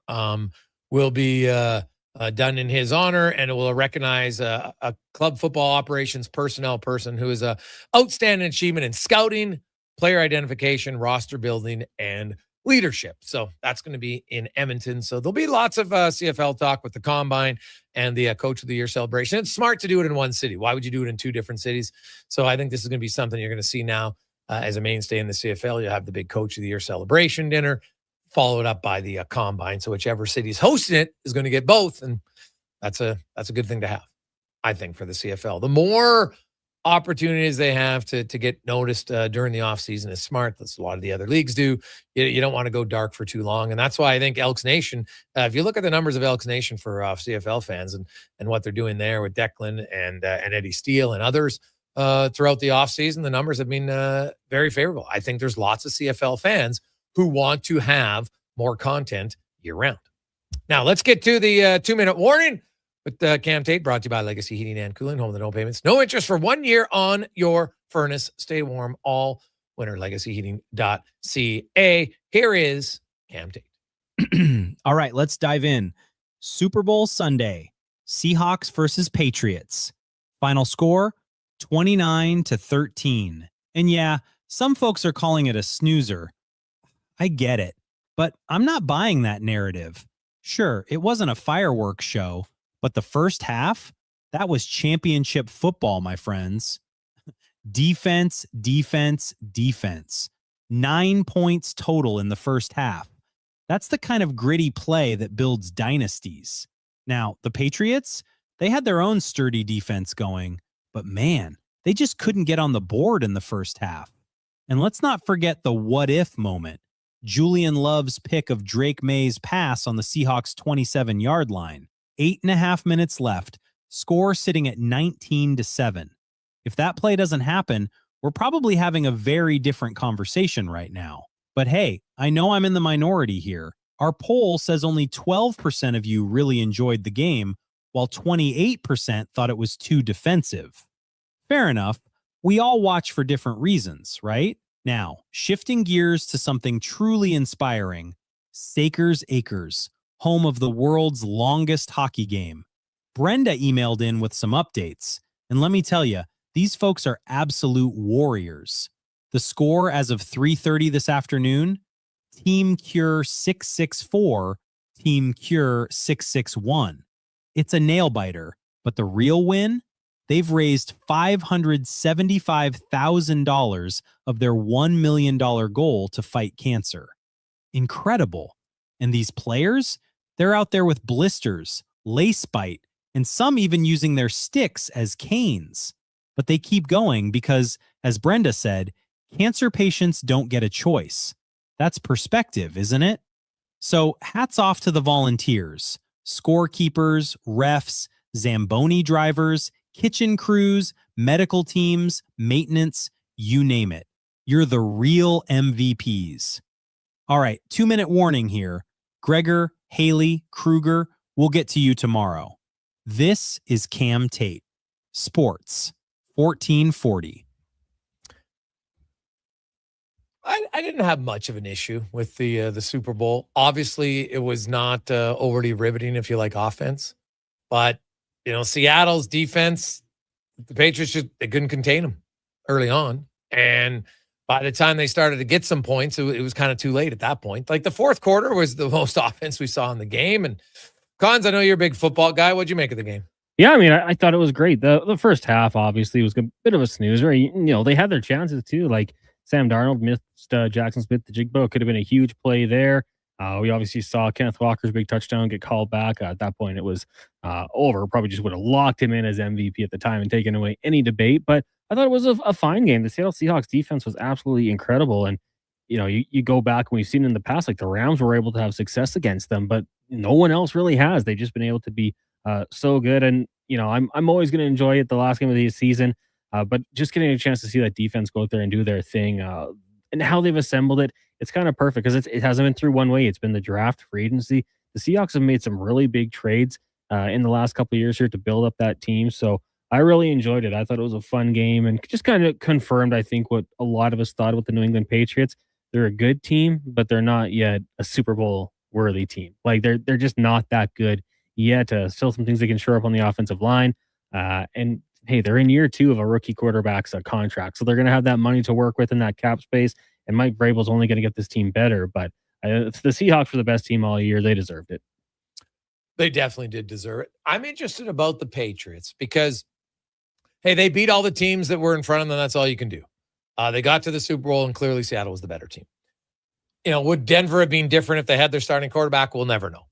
will be done in his honor, and it will recognize a club football operations personnel person who is a outstanding achievement in scouting, player identification, roster building, and leadership. So that's going to be in Edmonton. So there'll be lots of CFL talk with the combine and the Coach of the Year celebration. It's smart to do it in one city. Why would you do it in two different cities? So I think this is going to be something you're going to see now as a mainstay in the CFL. You'll have the big Coach of the Year celebration dinner, followed up by the combine. So whichever city's hosting it is going to get both. And that's a good thing to have, I think, for the CFL. The more opportunities they have to get noticed during the offseason is smart. That's a lot of the other leagues do. You don't want to go dark for too long. And that's why I think Elks Nation, if you look at the numbers of Elks Nation for CFL fans and what they're doing there with Declan and Eddie Steele and others throughout the offseason, the numbers have been very favorable. I think there's lots of CFL fans who want to have more content year round. Now let's get to the 2-minute warning with Cam Tate, brought to you by Legacy Heating and Cooling, home of the no payments, no interest for 1 year on your furnace. Stay warm all winter. LegacyHeating.ca. Here is Cam Tate. All right, let's dive in. Super Bowl Sunday, Seahawks versus Patriots. Final score, 29-13. And yeah, some folks are calling it a snoozer. I get it, but I'm not buying that narrative. Sure, it wasn't a fireworks show, but the first half, that was championship football, my friends. Defense, defense, defense. 9 points total in the first half. That's the kind of gritty play that builds dynasties. Now, the Patriots, they had their own sturdy defense going, but man, they just couldn't get on the board in the first half. And let's not forget the what-if moment. Julian Love's pick of Drake May's pass on the Seahawks' 27-yard line. 8.5 minutes left. Score sitting at 19-7. If that play doesn't happen, we're probably having a very different conversation right now. But hey, I know I'm in the minority here. Our poll says only 12% of you really enjoyed the game, while 28% thought it was too defensive. Fair enough. We all watch for different reasons, right? Now, shifting gears to something truly inspiring, Sakers Acres, home of the world's longest hockey game. Brenda emailed in with some updates, and let me tell you, these folks are absolute warriors. The score as of 3:30 this afternoon, Team Cure 664, Team Cure 661. It's a nail biter, but the real win, they've raised $575,000 of their $1 million goal to fight cancer. Incredible. And these players, they're out there with blisters, lace bite, and some even using their sticks as canes. But they keep going because, as Brenda said, cancer patients don't get a choice. That's perspective, isn't it? So hats off to the volunteers, scorekeepers, refs, Zamboni drivers, kitchen crews, medical teams, maintenance, you name it. You're the real MVPs. All right, 2-minute warning here. Gregor, Haley, Kruger, we'll get to you tomorrow. This is Cam Tate. Sports 1440. I didn't have much of an issue with the Super Bowl. Obviously, it was not overly riveting if you like offense. But, Seattle's defense, the Patriots they couldn't contain them early on. And by the time they started to get some points, it was kind of too late at that point. Like the fourth quarter was the most offense we saw in the game. And Cons, I know you're a big football guy. What'd you make of the game? Yeah, I mean, I thought it was great. The first half, obviously, was a bit of a snoozer. They had their chances too. Like Sam Darnold missed Jackson Smith the Jigbo. It could have been a huge play there. We obviously saw Kenneth Walker's big touchdown get called back. At that point, it was over. Probably just would have locked him in as MVP at the time and taken away any debate. But I thought it was a fine game. The Seattle Seahawks defense was absolutely incredible. And, you go back and we've seen in the past, like the Rams were able to have success against them, but no one else really has. They've just been able to be so good. And, I'm always going to enjoy it the last game of the season. But just getting a chance to see that defense go out there and do their thing and how they've assembled it, it's kind of perfect because it hasn't been through one way. It's been the draft, free agency. The Seahawks have made some really big trades in the last couple of years here to build up that team. So I really enjoyed it. I thought it was a fun game and just kind of confirmed, I think, what a lot of us thought with the New England Patriots. They're a good team, but they're not yet a Super Bowl worthy team. Like they're just not that good yet. Still some things they can shore up on the offensive line. And hey, they're in year 2 of a rookie quarterback's contract. So they're going to have that money to work with in that cap space. And Mike Vrabel's only going to get this team better. But the Seahawks were the best team all year. They deserved it. They definitely did deserve it. I'm interested about the Patriots because, hey, they beat all the teams that were in front of them. That's all you can do. They got to the Super Bowl, and clearly Seattle was the better team. Would Denver have been different if they had their starting quarterback? We'll never know.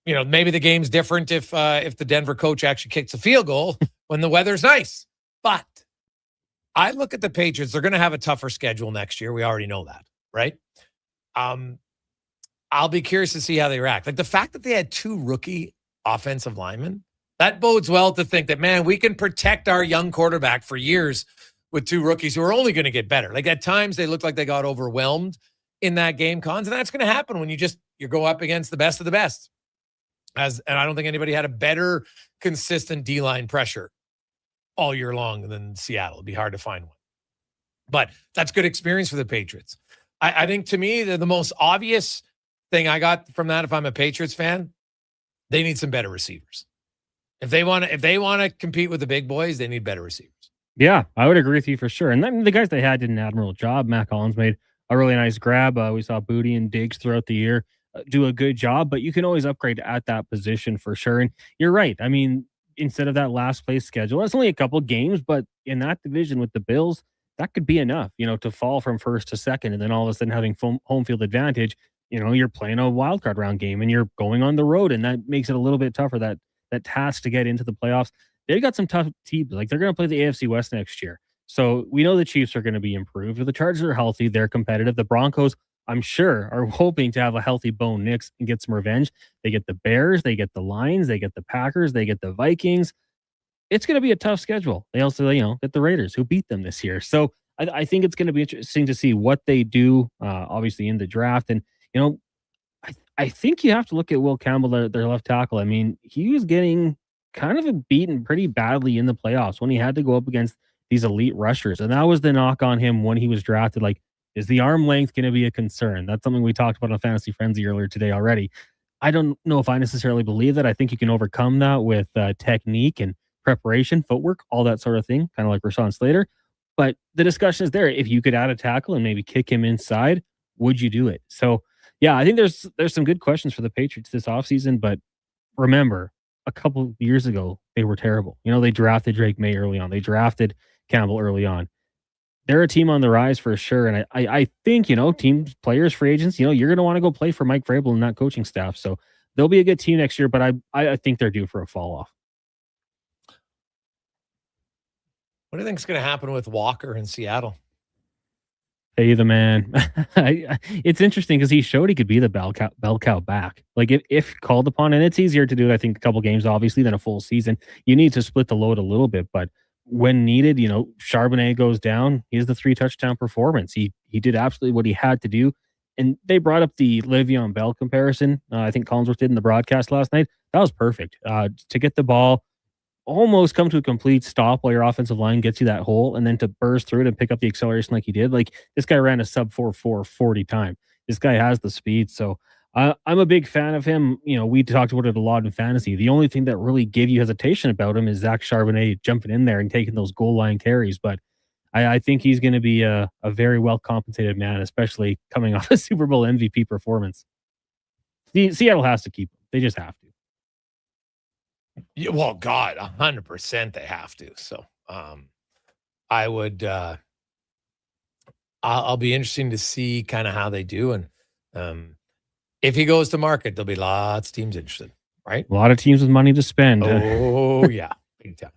Maybe the game's different if the Denver coach actually kicks a field goal when the weather's nice. But I look at the Patriots. They're going to have a tougher schedule next year. We already know that, right? I'll be curious to see how they react. Like the fact that they had 2 rookie offensive linemen, that bodes well to think that, man, we can protect our young quarterback for years with 2 rookies who are only going to get better. Like at times they looked like they got overwhelmed in that game, Cons, and that's going to happen when you go up against the best of the best. And I don't think anybody had a better consistent D-line pressure all year long than Seattle. It'd be hard to find one. But that's good experience for the Patriots. I think to me, the most obvious thing I got from that, if I'm a Patriots fan, they need some better receivers. If they want to compete with the big boys, they need better receivers. Yeah, I would agree with you for sure. And then the guys they had did an admirable job. Matt Collins made a really nice grab. We saw Booty and Diggs throughout the year do a good job, but you can always upgrade at that position for sure. And you're right. I mean, instead of that last place schedule, it's only a couple games, but in that division with the Bills, that could be enough, to fall from first to second. And then all of a sudden having home field advantage, you're playing a wild card round game and you're going on the road. And that makes it a little bit tougher, that task to get into the playoffs. They've got some tough teams. Like they're going to play the AFC West next year. So we know the Chiefs are going to be improved. The Chargers are healthy. They're competitive. The Broncos, I'm sure, are hoping to have a healthy Bo Nix and get some revenge. They get the Bears. They get the Lions. They get the Packers. They get the Vikings. It's going to be a tough schedule. They also, get the Raiders who beat them this year. So I think it's going to be interesting to see what they do, obviously, in the draft. And, I think you have to look at Will Campbell, their left tackle. I mean, he was getting kind of beaten pretty badly in the playoffs when he had to go up against these elite rushers. And that was the knock on him when he was drafted. Like, is the arm length going to be a concern? That's something we talked about on Fantasy Frenzy earlier today already. I don't know if I necessarily believe that. I think you can overcome that with technique and preparation, footwork, all that sort of thing, kind of like Rashawn Slater. But the discussion is there. If you could add a tackle and maybe kick him inside, would you do it? So, yeah, I think there's some good questions for the Patriots this offseason. But remember, a couple of years ago, they were terrible. They drafted Drake May early on. They drafted Campbell early on. They're a team on the rise for sure. And I think, teams, players, free agents, you're going to want to go play for Mike Vrabel and that coaching staff. So they'll be a good team next year, but I think they're due for a fall off. What do you think is going to happen with Walker in Seattle? Hey, the man. It's interesting because he showed he could be the bell cow back. Like if called upon, and it's easier to do it, I think, a couple games, obviously, than a full season. You need to split the load a little bit, but when needed, Charbonnet goes down. He has the 3 touchdown performance. He did absolutely what he had to do. And they brought up the Le'Veon Bell comparison. I think Collinsworth did in the broadcast last night. That was perfect. To get the ball, almost come to a complete stop while your offensive line gets you that hole, and then to burst through it and pick up the acceleration like he did. Like, this guy ran a sub 4.4 40 time. This guy has the speed. So I'm a big fan of him. We talked about it a lot in fantasy. The only thing that really gave you hesitation about him is Zach Charbonnet jumping in there and taking those goal line carries. But I think he's going to be a very well compensated man, especially coming off a Super Bowl MVP performance. Seattle has to keep him. They just have to. Yeah, well, God, 100% they have to. So I would I'll be interesting to see kind of how they do. And if he goes to market, there'll be lots of teams interested, right? A lot of teams with money to spend. Oh, yeah. Big time.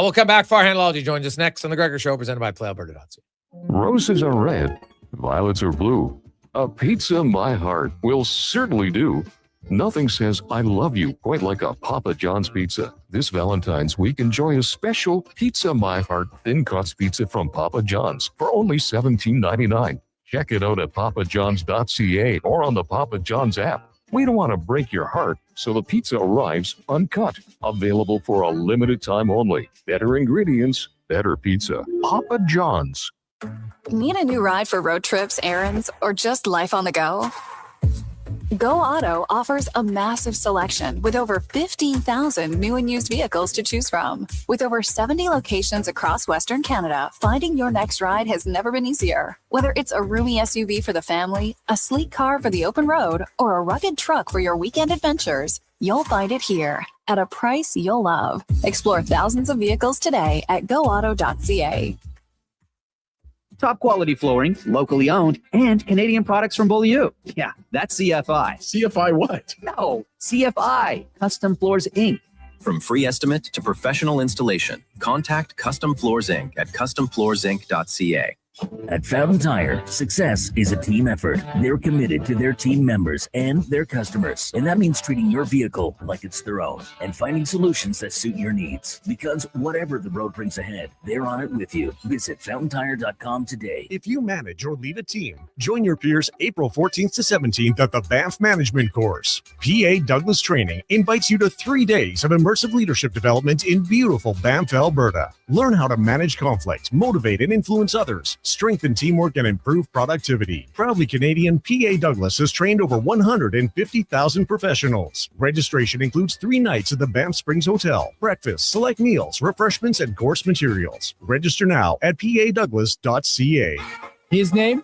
We'll come back. Farhan Lalji joins us next on The Gregor Show, presented by PlayAlberta.ca. Roses are red, violets are blue. A pizza my heart will certainly do. Nothing says I love you quite like a Papa John's pizza. This Valentine's week, enjoy a special Pizza My Heart thin crust pizza from Papa John's for only $17.99. Check it out at papajohns.ca or on the Papa John's app. We don't want to break your heart, so the pizza arrives uncut. Available for a limited time only. Better ingredients, better pizza. Papa John's. Need a new ride for road trips, errands, or just life on the go? Go Auto offers a massive selection with over 15,000 new and used vehicles to choose from. With over 70 locations across Western Canada, finding your next ride has never been easier. Whether it's a roomy SUV for the family, a sleek car for the open road, or a rugged truck for your weekend adventures, you'll find it here at a price you'll love. Explore thousands of vehicles today at goauto.ca. Top quality flooring, locally owned, and Canadian products from Beaulieu. Yeah, that's CFI. CFI what? No, CFI, Custom Floors Inc. From free estimate to professional installation, contact Custom Floors Inc. at customfloorsinc.ca. At Fountain Tire, success is a team effort. They're committed to their team members and their customers. And that means treating your vehicle like it's their own and finding solutions that suit your needs. Because whatever the road brings ahead, they're on it with you. Visit fountaintire.com today. If you manage or lead a team, join your peers April 14th to 17th at the Banff Management Course. PA Douglas Training invites you to 3 days of immersive leadership development in beautiful Banff, Alberta. Learn how to manage conflict, motivate and influence others, strengthen teamwork, and improve productivity. Proudly Canadian, PA Douglas has trained over 150,000 professionals. Registration includes 3 nights at the Banff Springs Hotel, breakfast, select meals, refreshments, and course materials. Register now at padouglas.ca. His name?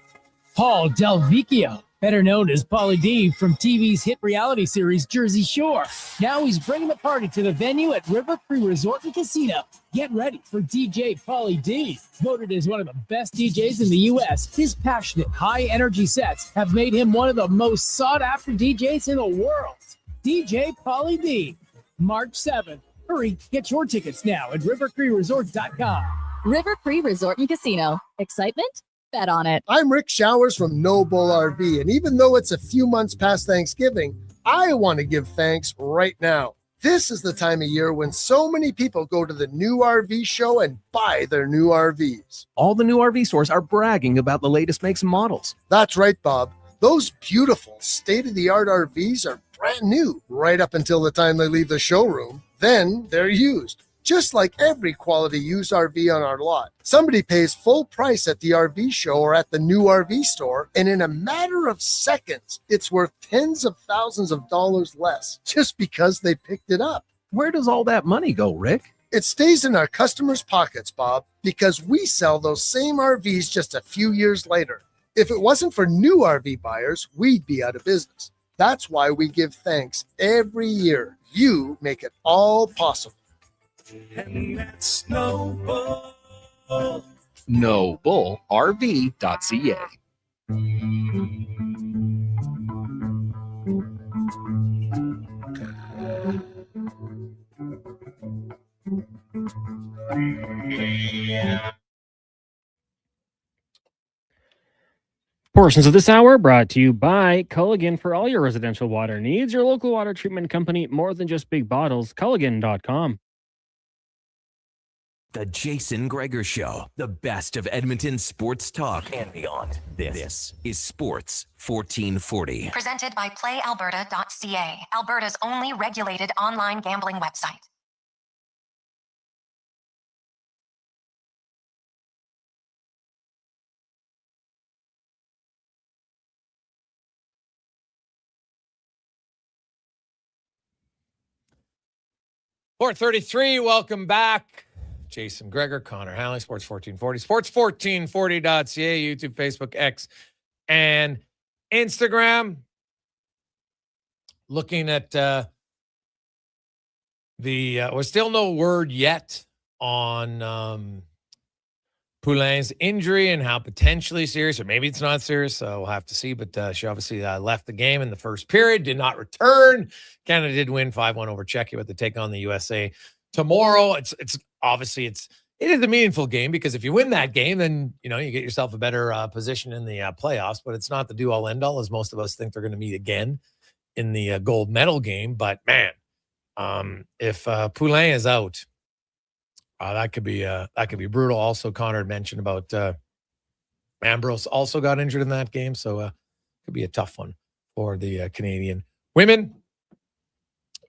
Paul Del Vecchio, better known as Pauly D from TV's hit reality series Jersey Shore. Now he's bringing the party to the venue at River Cree Resort and Casino. Get ready for DJ Pauly D. Voted as one of the best DJs in the U.S., his passionate, high-energy sets have made him one of the most sought-after DJs in the world. DJ Pauly D, March 7th. Hurry, get your tickets now at rivercreeresort.com. River Cree Resort and Casino. Excitement? Bet on it. I'm Rick Showers from No Bull RV, and even though it's a few months past Thanksgiving, I want to give thanks right now. This is the time of year when so many people go to the new RV show and buy their new RVs. All the new RV stores are bragging about the latest makes and models. That's right, Bob. Those beautiful state-of-the-art RVs are brand new right up until the time they leave the showroom. Then they're used. Just like every quality used RV on our lot, somebody pays full price at the RV show or at the new RV store, and in a matter of seconds, it's worth tens of thousands of dollars less just because they picked it up. Where does all that money go, Rick? It stays in our customers' pockets, Bob, because we sell those same RVs just a few years later. If it wasn't for new RV buyers, we'd be out of business. That's why we give thanks every year. You make it all possible. and that's Noble. NobleRV.ca. Portions of this hour brought to you by Culligan for all your residential water needs. Your local water treatment company, more than just big bottles. Culligan.com. The Jason Gregor Show, the best of Edmonton sports talk and beyond. This is Sports 1440. Presented by PlayAlberta.ca, Alberta's only regulated online gambling website. Port 33, welcome back. Jason Gregor, Connor Halley, Sports 1440, sports1440.ca, YouTube, Facebook, X, and Instagram. Looking at there's still no word yet on Poulin's injury and how potentially serious, or maybe it's not serious, so we'll have to see. But she obviously left the game in the first period, did not return. Canada did win 5-1 over Czechia, but they take on the USA tomorrow. It is a meaningful game because if you win that game, then you get yourself a better position in the playoffs. But it's not the do all end all, as most of us think they're going to meet again in the gold medal game. But man, if Poulin is out, that could be brutal. Also, Connor had mentioned about Ambrose also got injured in that game, so it could be a tough one for the Canadian women.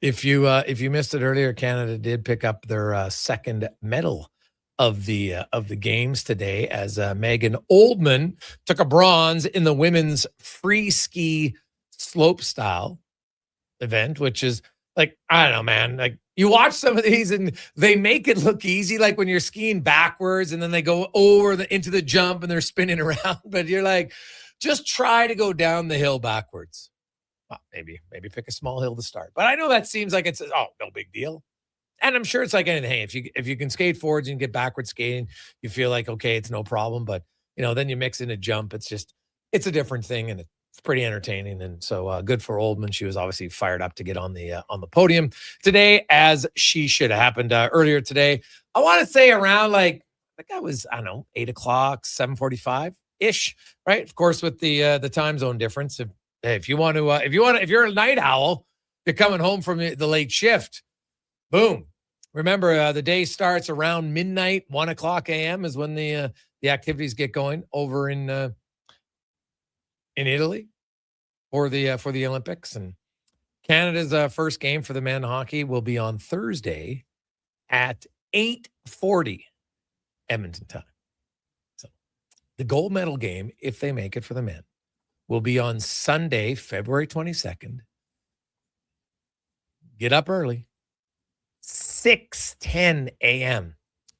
If you missed it earlier, Canada did pick up their second medal of the games today, as Megan Oldman took a bronze in the women's free ski slope style event, which is like, I don't know, man. Like, you watch some of these and they make it look easy, like when you're skiing backwards and then they go into the jump and they're spinning around. But you're like, just try to go down the hill backwards. Well, maybe pick a small hill to start. But I know that seems like it's no big deal. And I'm sure it's like anything. Hey, if you can skate forwards and get backwards skating, you feel like, okay, it's no problem. But then you mix in a jump. It's a different thing, and it's pretty entertaining. And so good for Oldman. She was obviously fired up to get on the podium today, as she should have happened earlier today. I want to say around like that was, I don't know, 8 o'clock, 7:45 ish, right? Of course, with the time zone difference. If you're a night owl, you're coming home from the late shift. Boom. Remember, the day starts around midnight, 1 o'clock a.m. is when the activities get going over in Italy for the Olympics. And Canada's first game for the men hockey will be on Thursday at 8:40 Edmonton time. So the gold medal game, if they make it for the men, will be on Sunday, February 22nd. Get up early. 6:10 a.m.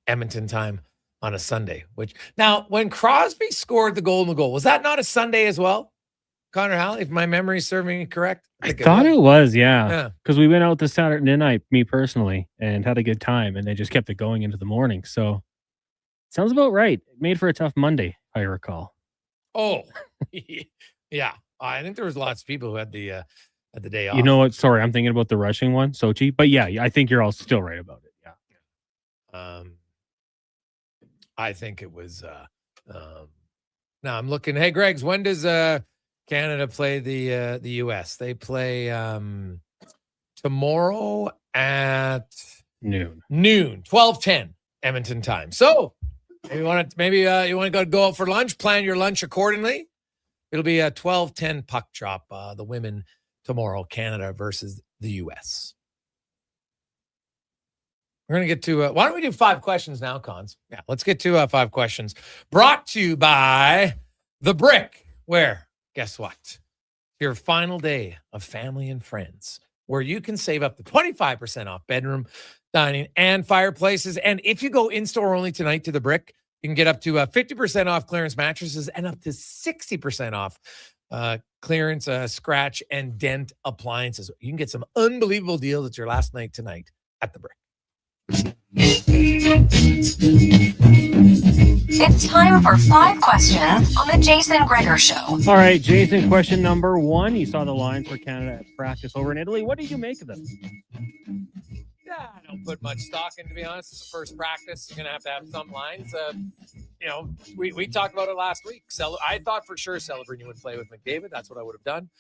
Edmonton time on a Sunday. Which now, when Crosby scored the golden goal, was that not a Sunday as well? Connor Halley, if my memory is serving me correct, I thought it was, yeah. Because we went out this Saturday night, me personally, and had a good time, and they just kept it going into the morning. So sounds about right. Made for a tough Monday, if I recall. Oh, yeah. I think there was lots of people who had the day off. You know what? Sorry, I'm thinking about the rushing one, Sochi. But yeah, I think you're all still right about it. Yeah. I think it was. Now I'm looking. Hey, Greggs, when does Canada play the U.S.? They play tomorrow at noon, 12:10 Edmonton time. So maybe you want to go out for lunch. Plan your lunch accordingly. It'll be a 12:10 puck drop. The women tomorrow, Canada versus the U.S. We're going to get to, why don't we do 5 questions now, Cons? Yeah, let's get to 5 questions. Brought to you by The Brick, where, guess what? Your final day of family and friends, where you can save up to 25% off bedroom, dining, and fireplaces. And if you go in-store only tonight to The Brick, you can get up to 50% off clearance mattresses and up to 60% off clearance, scratch, and dent appliances. You can get some unbelievable deals at your last night tonight at The Brick. It's time for 5 questions on the Jason Gregor Show. All right, Jason, question number 1. You saw the lines for Canada at practice over in Italy. What did you make of them? Yeah, I don't put much stock in, to be honest. It's the first practice. You're going to have some lines. We talked about it last week. I thought for sure Celebrini would play with McDavid. That's what I would have done.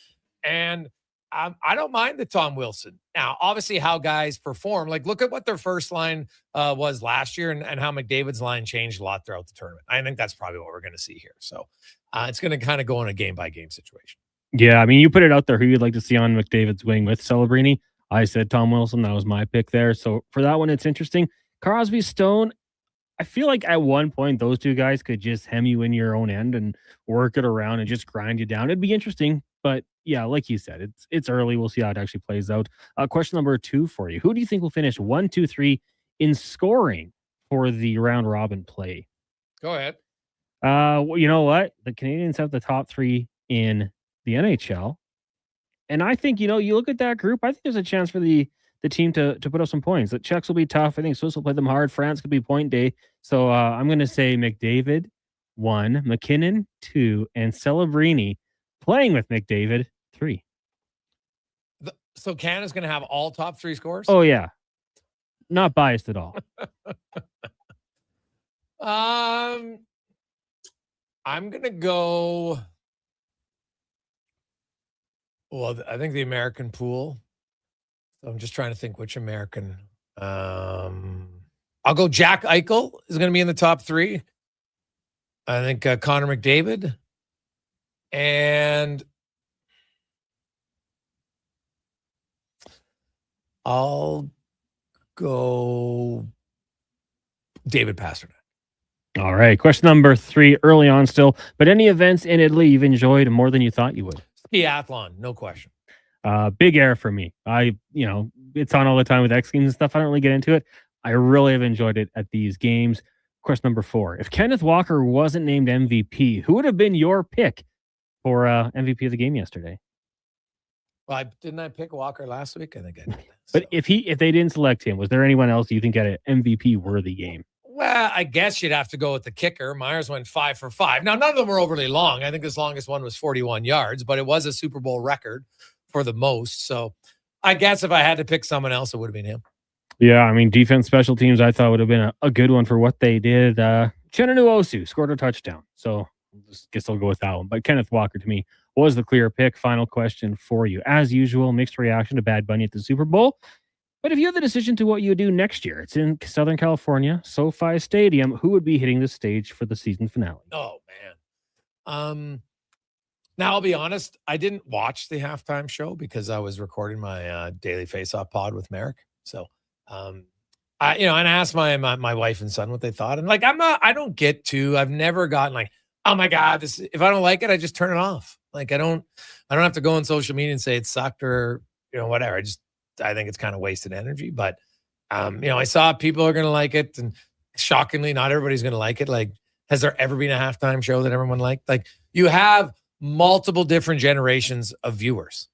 And I don't mind the Tom Wilson. Now, obviously, how guys perform. Like, look at what their first line was last year and how McDavid's line changed a lot throughout the tournament. I think that's probably what we're going to see here. So it's going to kind of go in a game-by-game situation. Yeah, I mean, you put it out there who you'd like to see on McDavid's wing with Celebrini. I said Tom Wilson. That was my pick there. So for that one, it's interesting. Crosby, Stone, I feel like at one point those two guys could just hem you in your own end and work it around and just grind you down. It'd be interesting. But yeah, like you said, it's early. We'll see how it actually plays out. Question number 2 for you. Who do you think will finish 1, 2, 3 in scoring for the round robin play? Go ahead. Well, you know what? The Canadians have the top 3 in the NHL. And I think, you look at that group, I think there's a chance for the team to put up some points. The Czechs will be tough. I think Swiss will play them hard. France could be point day. So I'm going to say McDavid 1, McKinnon 2, and Celebrini playing with McDavid 3. So Canada's going to have all top 3 scores? Oh, yeah. Not biased at all. I'm going to go... Well, I think the American pool. I'm just trying to think which American. I'll go Jack Eichel is going to be in the top 3. I think Connor McDavid. And I'll go David Pastrnak. All right. Question number 3, early on still. But any events in Italy you've enjoyed more than you thought you would? Skiathlon, no question. Big air for me. It's on all the time with X Games and stuff. I don't really get into it. I really have enjoyed it at these games. Question number 4. If Kenneth Walker wasn't named MVP, who would have been your pick for MVP of the game yesterday? Well, didn't I pick Walker last week? I think I did. But if they didn't select him, was there anyone else you think had an MVP worthy game? Well, I guess you'd have to go with the kicker. Myers went 5 for 5. Now, none of them were overly long. I think his longest one was 41 yards, but it was a Super Bowl record for the most. So I guess if I had to pick someone else, it would have been him. Yeah, I mean, defense, special teams, I thought would have been a good one for what they did. Chenanu Osu scored a touchdown. So I guess I'll go with that one. But Kenneth Walker, to me, was the clear pick. Final question for you. As usual, mixed reaction to Bad Bunny at the Super Bowl. But if you had the decision to what you would do next year, it's in Southern California, SoFi Stadium. Who would be hitting the stage for the season finale? Oh, man. Now, I'll be honest. I didn't watch the halftime show because I was recording my daily face-off pod with Merrick. So, and I asked my wife and son what they thought. And I don't get to, I've never gotten like, oh my God, if I don't like it, I just turn it off. Like, I don't have to go on social media and say it sucked or, whatever. I think it's kind of wasted energy, but I saw people are going to like it, and shockingly, not everybody's going to like it. Like, has there ever been a halftime show that everyone liked? Like, you have multiple different generations of viewers,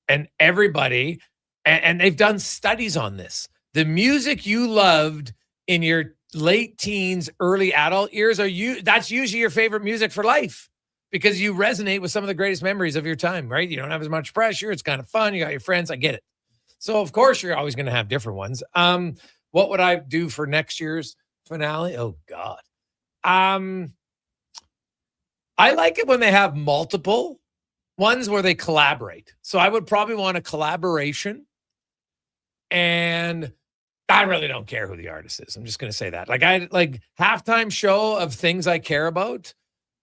and everybody, and they've done studies on this. The music you loved in your late teens, early adult years that's usually your favorite music for life, because you resonate with some of the greatest memories of your time, right? You don't have as much pressure. It's kind of fun. You got your friends. I get it. So, of course, you're always going to have different ones. What would I do for next year's finale? Oh, God. I like it when they have multiple ones where they collaborate. So I would probably want a collaboration. And I really don't care who the artist is. I'm just going to say that. Like halftime show of things I care about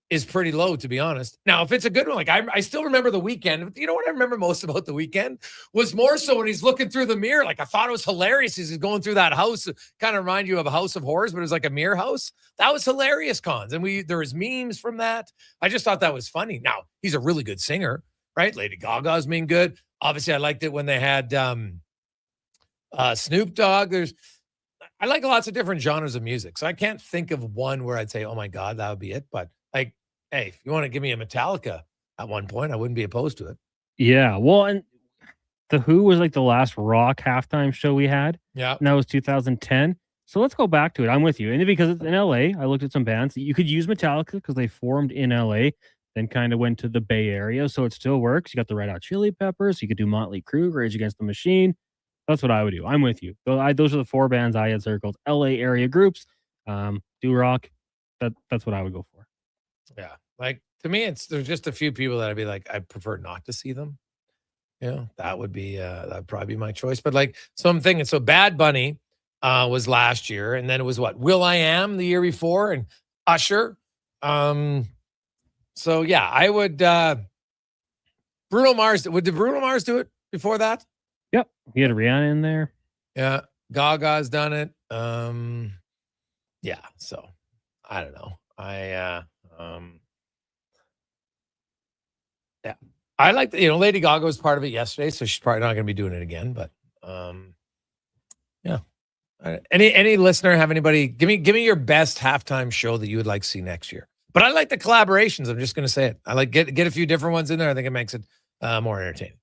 is pretty low, to be honest. Now, if it's a good one, like I still remember The Weeknd. You know what I remember most about The Weeknd was more so when he's looking through the mirror. Like, I thought it was hilarious as he's going through that house. Kind of remind you of a House of Horrors, but it was like a mirror house. That was hilarious, Cons. And there was memes from that. I just thought that was funny. Now, he's a really good singer, right? Lady Gaga's been good. Obviously, I liked it when they had Snoop Dogg. I like lots of different genres of music. So I can't think of one where I'd say, oh my God, that would be it. But like, hey, if you want to give me a Metallica at one point, I wouldn't be opposed to it. Yeah. Well, and The Who was like the last rock halftime show we had. Yeah. And that was 2010. So let's go back to it. I'm with you. And because it's in LA, I looked at some bands. You could use Metallica because they formed in LA, then kind of went to the Bay Area. So it still works. You got the Red Hot Chili Peppers. You could do Motley Crue, Rage Against the Machine. That's what I would do. I'm with you. Those are the 4 bands I had circled. LA area groups, do rock. That's what I would go for. Yeah. Like to me, there's just a few people that I'd be like, I prefer not to see them. You know, that would probably be my choice. But like, so I'm thinking, so Bad Bunny was last year, and then it was what, Will I Am the year before, and Usher. So yeah, I would Bruno Mars. Did Bruno Mars do it before that? Yep. You had Rihanna in there. Yeah. Gaga's done it. Yeah. So I don't know. Yeah. I like, Lady Gaga was part of it yesterday, so she's probably not going to be doing it again, but yeah. Any listener have anybody, give me your best halftime show that you would like to see next year. But I like the collaborations. I'm just going to say it. I like get a few different ones in there. I think it makes it more entertaining.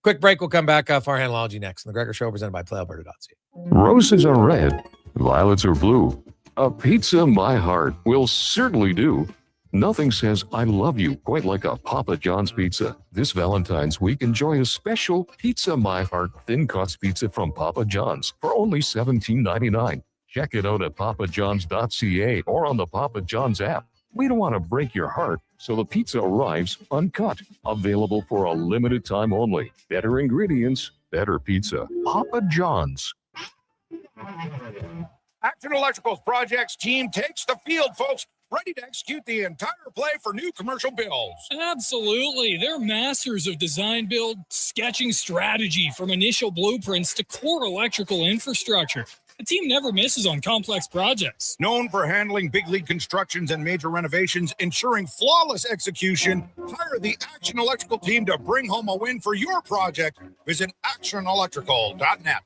Quick break. We'll come back. Farhandology next. And the Gregor Show presented by PlayAlberta.ca. Roses are red, violets are blue. A pizza my heart will certainly do. Nothing says I love you quite like a Papa John's pizza. This Valentine's week, enjoy a special Pizza My Heart thin crust pizza from Papa John's for only $17.99. Check it out at papajohns.ca or on the Papa John's app. We don't want to break your heart, so the pizza arrives uncut. Available for a limited time only. Better ingredients, better pizza. Papa John's. Action Electrical's projects team takes the field, folks, ready to execute the entire play for new commercial builds. Absolutely. They're masters of design build, sketching strategy from initial blueprints to core electrical infrastructure. The team never misses on complex projects. Known for handling big league constructions and major renovations, ensuring flawless execution, hire the Action Electrical team to bring home a win for your project. Visit actionelectrical.net.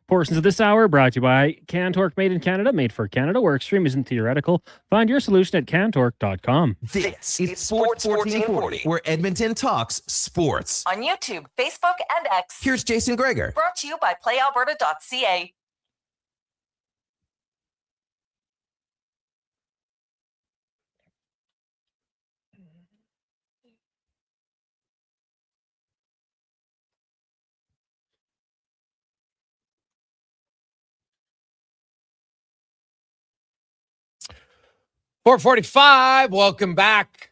Portions of this hour brought to you by Cantork, made in Canada, made for Canada, where extreme isn't theoretical. Find your solution at cantork.com. This is Sports 1440, where Edmonton talks sports. On YouTube, Facebook, and X. Here's Jason Gregor. Brought to you by PlayAlberta.ca. .445. Welcome back.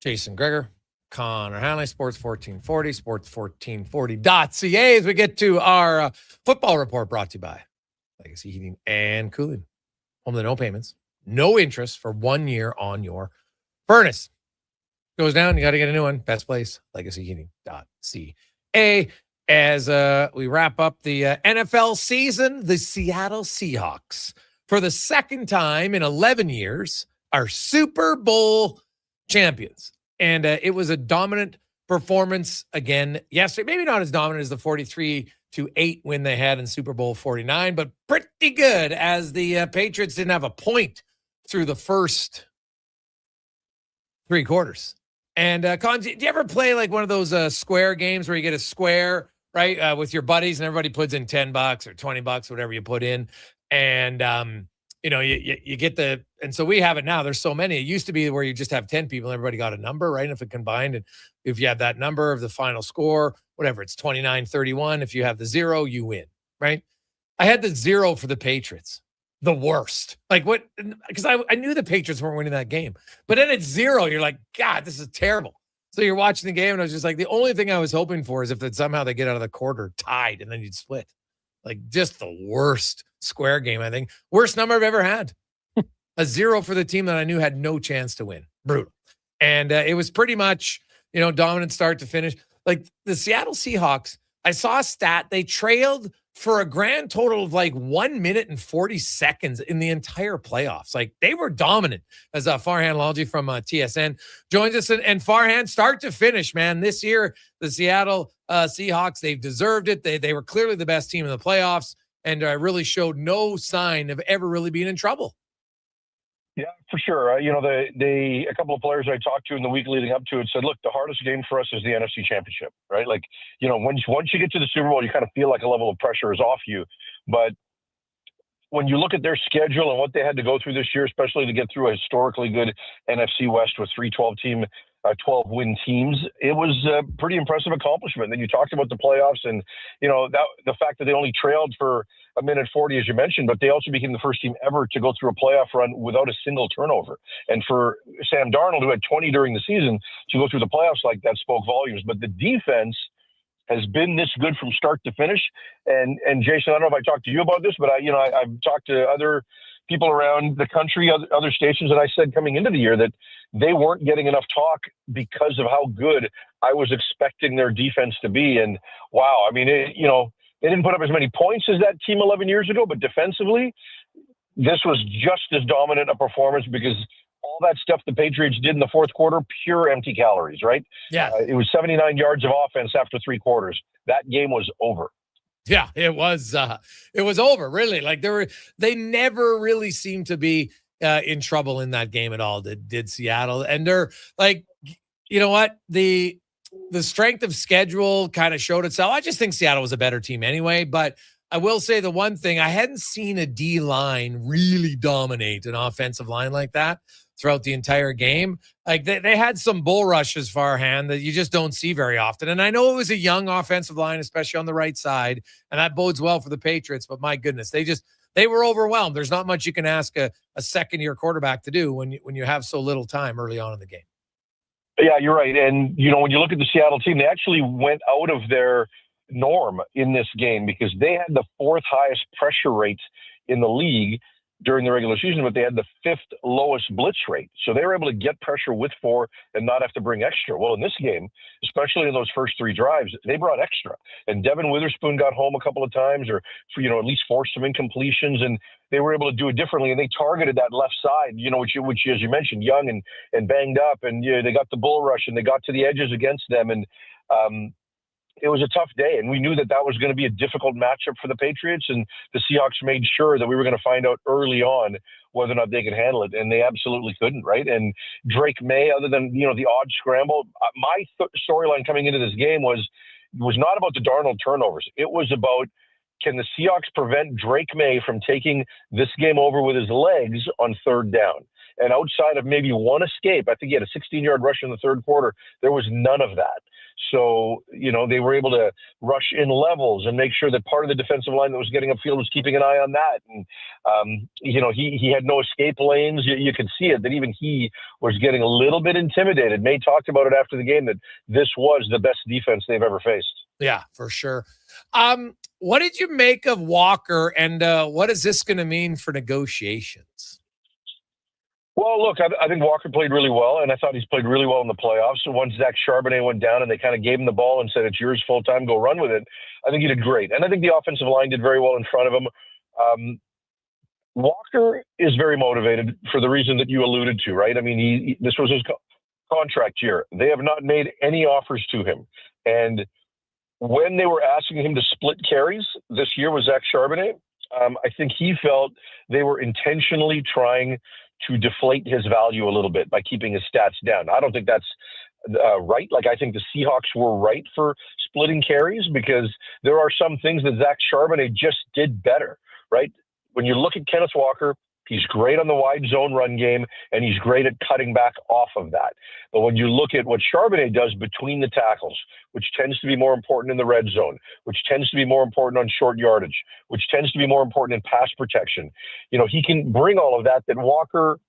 Jason Gregor, Connor Halley, Sports 1440, sports1440.ca as we get to our football report brought to you by Legacy Heating and Cooling. Home to no payments, no interest for 1 year on your furnace. Goes down, you got to get a new one. Best place, legacyheating.ca. As we wrap up the NFL season, the Seattle Seahawks, for the second time in 11 years, are Super Bowl champions. And it was a dominant performance again yesterday. Maybe not as dominant as the 43-8 win they had in Super Bowl 49, but pretty good as the Patriots didn't have a point through the first 3 quarters. And Con, do you ever play like one of those square games where you get a square, right, with your buddies and everybody puts in $10 or $20, whatever you put in? And, you get and so we have it now. There's so many. It used to be where you just have 10 people and everybody got a number, right? And if it combined, and if you have that number of the final score, whatever, it's 29-31. If you have the 0, you win, right? I had the 0 for the Patriots. The worst. Like what? Because I knew the Patriots weren't winning that game. But then it's 0. You're like, God, this is terrible. So you're watching the game and I was just like, the only thing I was hoping for is if somehow they get out of the quarter tied and then you'd split. Like just the worst square game, I think. Worst number I've ever had. A 0 for the team that I knew had no chance to win. Brutal. And it was pretty much, dominant start to finish. Like the Seattle Seahawks, I saw a stat. They trailed for a grand total of like 1 minute and 40 seconds in the entire playoffs. Like they were dominant, as Farhan Lalji from TSN joins us. And Farhan, start to finish, man, this year, the Seattle Seahawks, they've deserved it. They were clearly the best team in the playoffs and really showed no sign of ever really being in trouble. Yeah, for sure. A couple of players I talked to in the week leading up to it said, look, the hardest game for us is the NFC Championship, right? Like, once you get to the Super Bowl, you kind of feel like a level of pressure is off you. But when you look at their schedule and what they had to go through this year, especially to get through a historically good NFC West with 12-win teams, it was a pretty impressive accomplishment. Then you talked about the playoffs and, the fact that they only trailed for a minute 40, as you mentioned, but they also became the first team ever to go through a playoff run without a single turnover. And for Sam Darnold, who had 20 during the season, to go through the playoffs like that spoke volumes. But the defense has been this good from start to finish. And Jason, I don't know if I talked to you about this, but I've talked to other people around the country, other stations, and I said coming into the year that they weren't getting enough talk because of how good I was expecting their defense to be. And wow, I mean, they didn't put up as many points as that team 11 years ago, but defensively, this was just as dominant a performance because all that stuff the Patriots did in the fourth quarter, pure empty calories, right? Yeah. It was 79 yards of offense after 3 quarters. That game was over. Yeah, it was over, really. Like they never really seemed to be in trouble in that game at all, did Seattle. And they're like, you know what? The strength of schedule kind of showed itself. I just think Seattle was a better team anyway, but I will say the one thing, I hadn't seen a D line really dominate an offensive line like that throughout the entire game. Like they had some bull rushes, Farhan, that you just don't see very often. And I know it was a young offensive line, especially on the right side, and that bodes well for the Patriots, but my goodness, they were overwhelmed. There's not much you can ask a second-year quarterback to do when you have so little time early on in the game. Yeah, you're right. And, when you look at the Seattle team, they actually went out of their norm in this game because they had the 4th highest pressure rate in the league during the regular season, but they had the 5th lowest blitz rate. So they were able to get pressure with 4 and not have to bring extra. Well, in this game, especially in those first 3 drives, they brought extra. And Devin Witherspoon got home a couple of times or, at least forced some incompletions, and they were able to do it differently. And they targeted that left side, which as you mentioned, young and banged up. And they got the bull rush and they got to the edges against them. And it was a tough day, and we knew that was going to be a difficult matchup for the Patriots, and the Seahawks made sure that we were going to find out early on whether or not they could handle it, and they absolutely couldn't, right? And Drake May, other than, the odd scramble, my storyline coming into this game was not about the Darnold turnovers. It was about, can the Seahawks prevent Drake May from taking this game over with his legs on 3rd down? And outside of maybe one escape, I think he had a 16-yard rush in the 3rd quarter, there was none of that. So, they were able to rush in levels and make sure that part of the defensive line that was getting upfield was keeping an eye on that. And, he had no escape lanes. You could see it, that even he was getting a little bit intimidated. May talked about it after the game, that this was the best defense they've ever faced. Yeah, for sure. What did you make of Walker, and what is this going to mean for negotiations? Well, look, I think Walker played really well, and I thought he's played really well in the playoffs. So once Zach Charbonnet went down and they kind of gave him the ball and said, it's yours full time, go run with it, I think he did great. And I think the offensive line did very well in front of him. Walker is very motivated for the reason that you alluded to, right? I mean, this was his contract year. They have not made any offers to him. And when they were asking him to split carries this year with Zach Charbonnet, I think he felt they were intentionally trying to deflate his value a little bit by keeping his stats down. I don't think that's right. Like, I think the Seahawks were right for splitting carries because there are some things that Zach Charbonnet just did better, right? When you look at Kenneth Walker, he's great on the wide zone run game, and he's great at cutting back off of that. But when you look at what Charbonnet does between the tackles, which tends to be more important in the red zone, which tends to be more important on short yardage, which tends to be more important in pass protection, he can bring all of that Walker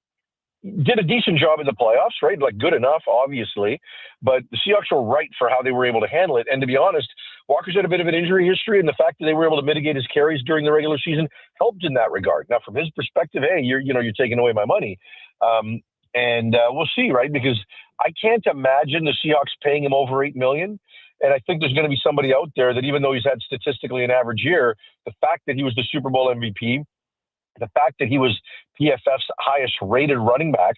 did a decent job in the playoffs, right? Like, good enough, obviously. But the Seahawks were right for how they were able to handle it. And to be honest, Walker's had a bit of an injury history, and the fact that they were able to mitigate his carries during the regular season helped in that regard. Now, from his perspective, hey, you're taking away my money. And we'll see, right? Because I can't imagine the Seahawks paying him over $8 million And I think there's going to be somebody out there that, even though he's had statistically an average year, the fact that he was the Super Bowl MVP, the fact that he was PFF's highest rated running back,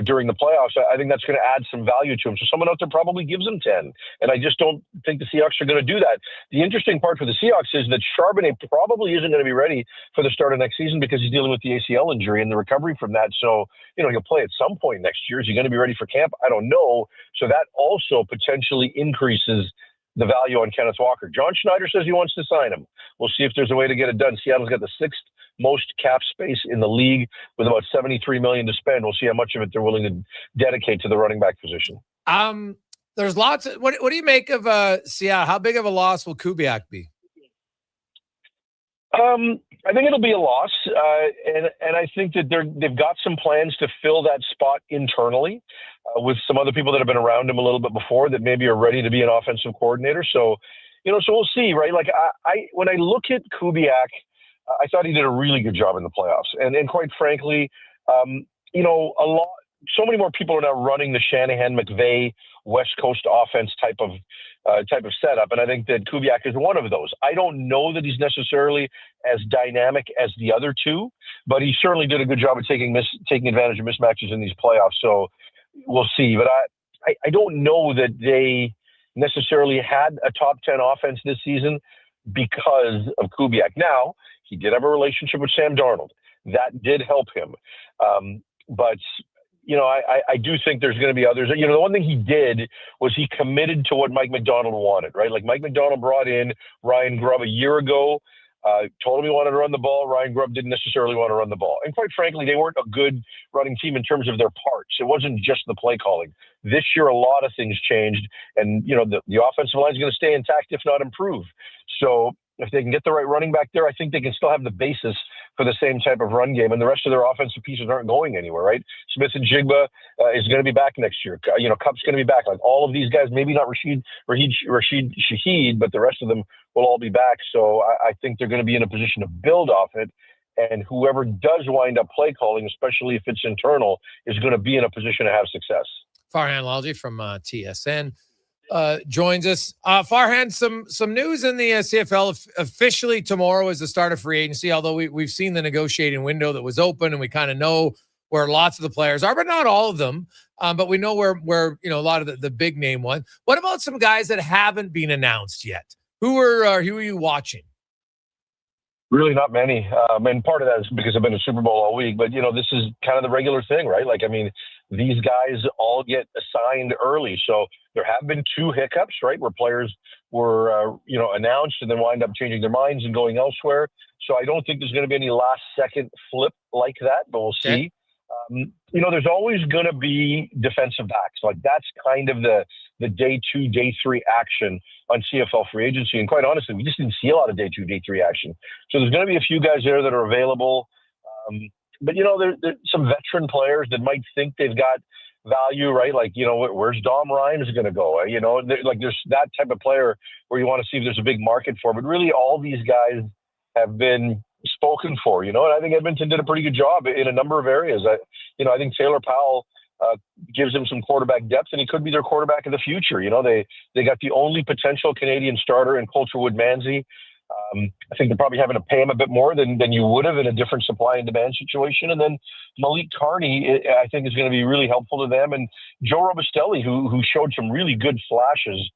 during the playoffs, I think that's going to add some value to him. So someone out there probably gives him 10. And I just don't think the Seahawks are going to do that. The interesting part for the Seahawks is that Charbonnet probably isn't going to be ready for the start of next season because he's dealing with the ACL injury and the recovery from that. So, he'll play at some point next year. Is he going to be ready for camp? I don't know. So that also potentially increases the value on Kenneth Walker. John Schneider says he wants to sign him. We'll see if there's a way to get it done. Seattle's got the 6th most cap space in the league with about $73 million to spend. We'll see how much of it they're willing to dedicate to the running back position. There's lots of, what do you make of Seattle? How big of a loss will Kubiak be? I think it'll be a loss, and I think that they've got some plans to fill that spot internally with some other people that have been around him a little bit before that maybe are ready to be an offensive coordinator. So, so we'll see, right? Like when I look at Kubiak, I thought he did a really good job in the playoffs, and quite frankly, so many more people are now running the Shanahan-McVay West Coast offense type of setup, and I think that Kubiak is one of those. I don't know that he's necessarily as dynamic as the other two, but he certainly did a good job of taking advantage of mismatches in these playoffs. So we'll see. But I don't know that they necessarily had a top 10 offense this season because of Kubiak. Now, he did have a relationship with Sam Darnold. That did help him. But I do think there's going to be others. The one thing he did was he committed to what Mike Macdonald wanted, right? Like Mike Macdonald brought in Ryan Grubb a year ago, told him he wanted to run the ball. Ryan Grubb didn't necessarily want to run the ball. And quite frankly, they weren't a good running team in terms of their parts. It wasn't just the play calling. This year, a lot of things changed. And, the offensive line is going to stay intact, if not improve. So if they can get the right running back there, I think they can still have the basis for the same type of run game. And the rest of their offensive pieces aren't going anywhere, right? Smith and Jigba is going to be back next year. Kupp's going to be back. Like all of these guys, maybe not Rashid Shaheed, but the rest of them will all be back. So I think they're going to be in a position to build off it. And whoever does wind up play calling, especially if it's internal, is going to be in a position to have success. Farhan Lalji from TSN. Joins us. Farhan, some news in the CFL. Officially tomorrow is the start of free agency, although we've seen the negotiating window that was open, and we kind of know where lots of the players are, but not all of them. But we know where a lot of the big name ones. What about some guys that haven't been announced yet? Who are you watching? Really not many. And part of that is because I've been to Super Bowl all week, but this is kind of the regular thing, right? Like, I mean, these guys all get assigned early. So there have been 2 hiccups, right? Where players were, announced and then wind up changing their minds and going elsewhere. So I don't think there's going to be any last second flip like that, but we'll see. There's always going to be defensive backs. Like that's kind of the day 2, day 3 action on CFL free agency. And quite honestly, we just didn't see a lot of day 2, day 3 action. So there's going to be a few guys there that are available. But there's some veteran players that might think they've got value, right? Like, where's Dom Rhymes going to go? There's that type of player where you want to see if there's a big market for. But really, all these guys have been spoken for, and I think Edmonton did a pretty good job in a number of areas. I think Taylor Powell gives them some quarterback depth, and he could be their quarterback of the future. They got the only potential Canadian starter in Coulterwood Manzi. I think they're probably having to pay him a bit more than you would have in a different supply and demand situation. And then Malik Carney, I think, is going to be really helpful to them. And Joe Robustelli, who showed some really good flashes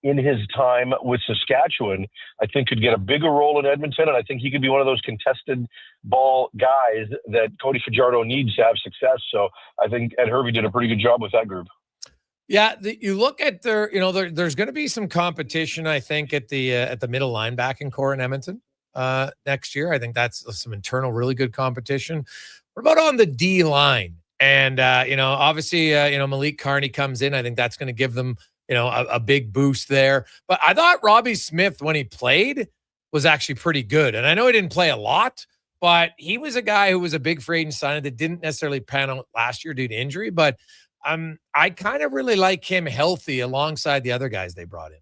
in his time with Saskatchewan, I think could get a bigger role in Edmonton. And I think he could be one of those contested ball guys that Cody Fajardo needs to have success. So I think Ed Hervey did a pretty good job with that group. Yeah, you look at their, there's going to be some competition, I think, at the middle linebacking core in Edmonton next year. I think that's some internal, really good competition. What about on the D line? And obviously, Malik Carney comes in. I think that's going to give them, a big boost there. But I thought Robbie Smith, when he played, was actually pretty good. And I know he didn't play a lot, but he was a guy who was a big free agent signing that didn't necessarily pan out last year due to injury, but I kind of really like him healthy alongside the other guys they brought in.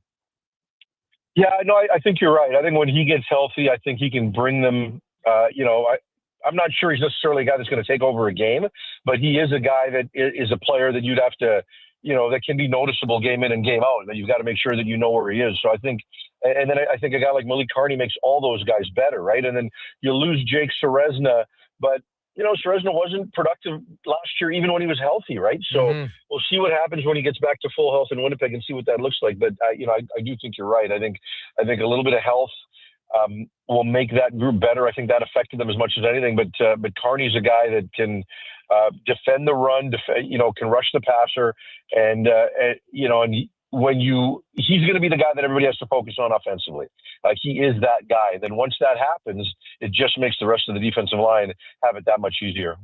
Yeah, no, I think you're right. I think when he gets healthy, I think he can bring them, I'm not sure he's necessarily a guy that's going to take over a game, but he is a guy that is a player that you'd have to, that can be noticeable game in and game out. That you've got to make sure that you know where he is. So I think, and then I think a guy like Malik Carney makes all those guys better, right? And then you lose Jake Serezna, but Serezna wasn't productive last year, even when he was healthy, right? So we'll see what happens when he gets back to full health in Winnipeg and see what that looks like. But I do think you're right. I think a little bit of health will make that group better. I think that affected them as much as anything. But Carney's a guy that can defend the run, can rush the passer, and he's going to be the guy that everybody has to focus on offensively. He is that guy. Then once that happens, it just makes the rest of the defensive line have it that much easier.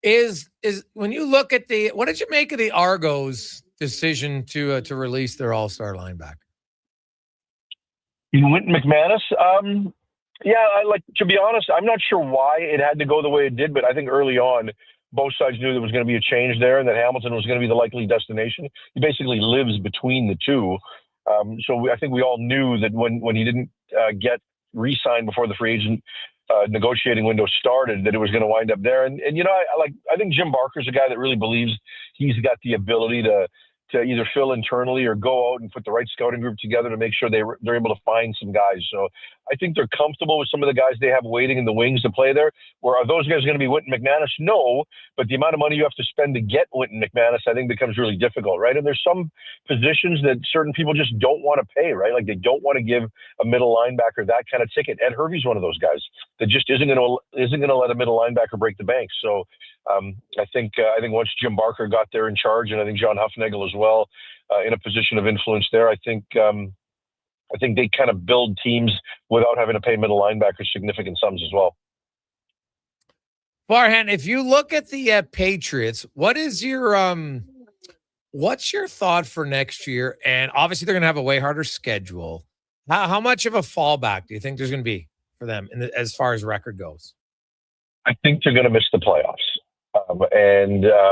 Is when you look at what did you make of the Argos' decision to release their all-star linebacker? Wynton McManus, to be honest, I'm not sure why it had to go the way it did, but I think early on, both sides knew there was going to be a change there and that Hamilton was going to be the likely destination. He basically lives between the two. I think we all knew that when he didn't get re-signed before the free agent negotiating window started, that it was going to wind up there. And I think Jim Barker's a guy that really believes he's got the ability to either fill internally or go out and put the right scouting group together to make sure they're able to find some guys. So I think they're comfortable with some of the guys they have waiting in the wings to play there. Where are those guys going to be Wynton McManus? No, but the amount of money you have to spend to get Wynton McManus, I think, becomes really difficult, right? And there's some positions that certain people just don't want to pay, right? Like they don't want to give a middle linebacker that kind of ticket. Ed Hervey's one of those guys that just isn't going to let a middle linebacker break the bank. So I think once Jim Barker got there in charge, and I think John Huffnagel as well, in a position of influence there, I think they kind of build teams without having to pay middle linebackers significant sums as well. Farhan, if you look at the Patriots, what's your thought for next year? And obviously, they're going to have a way harder schedule. How much of a fallback do you think there's going to be for them as far as record goes? I think they're going to miss the playoffs.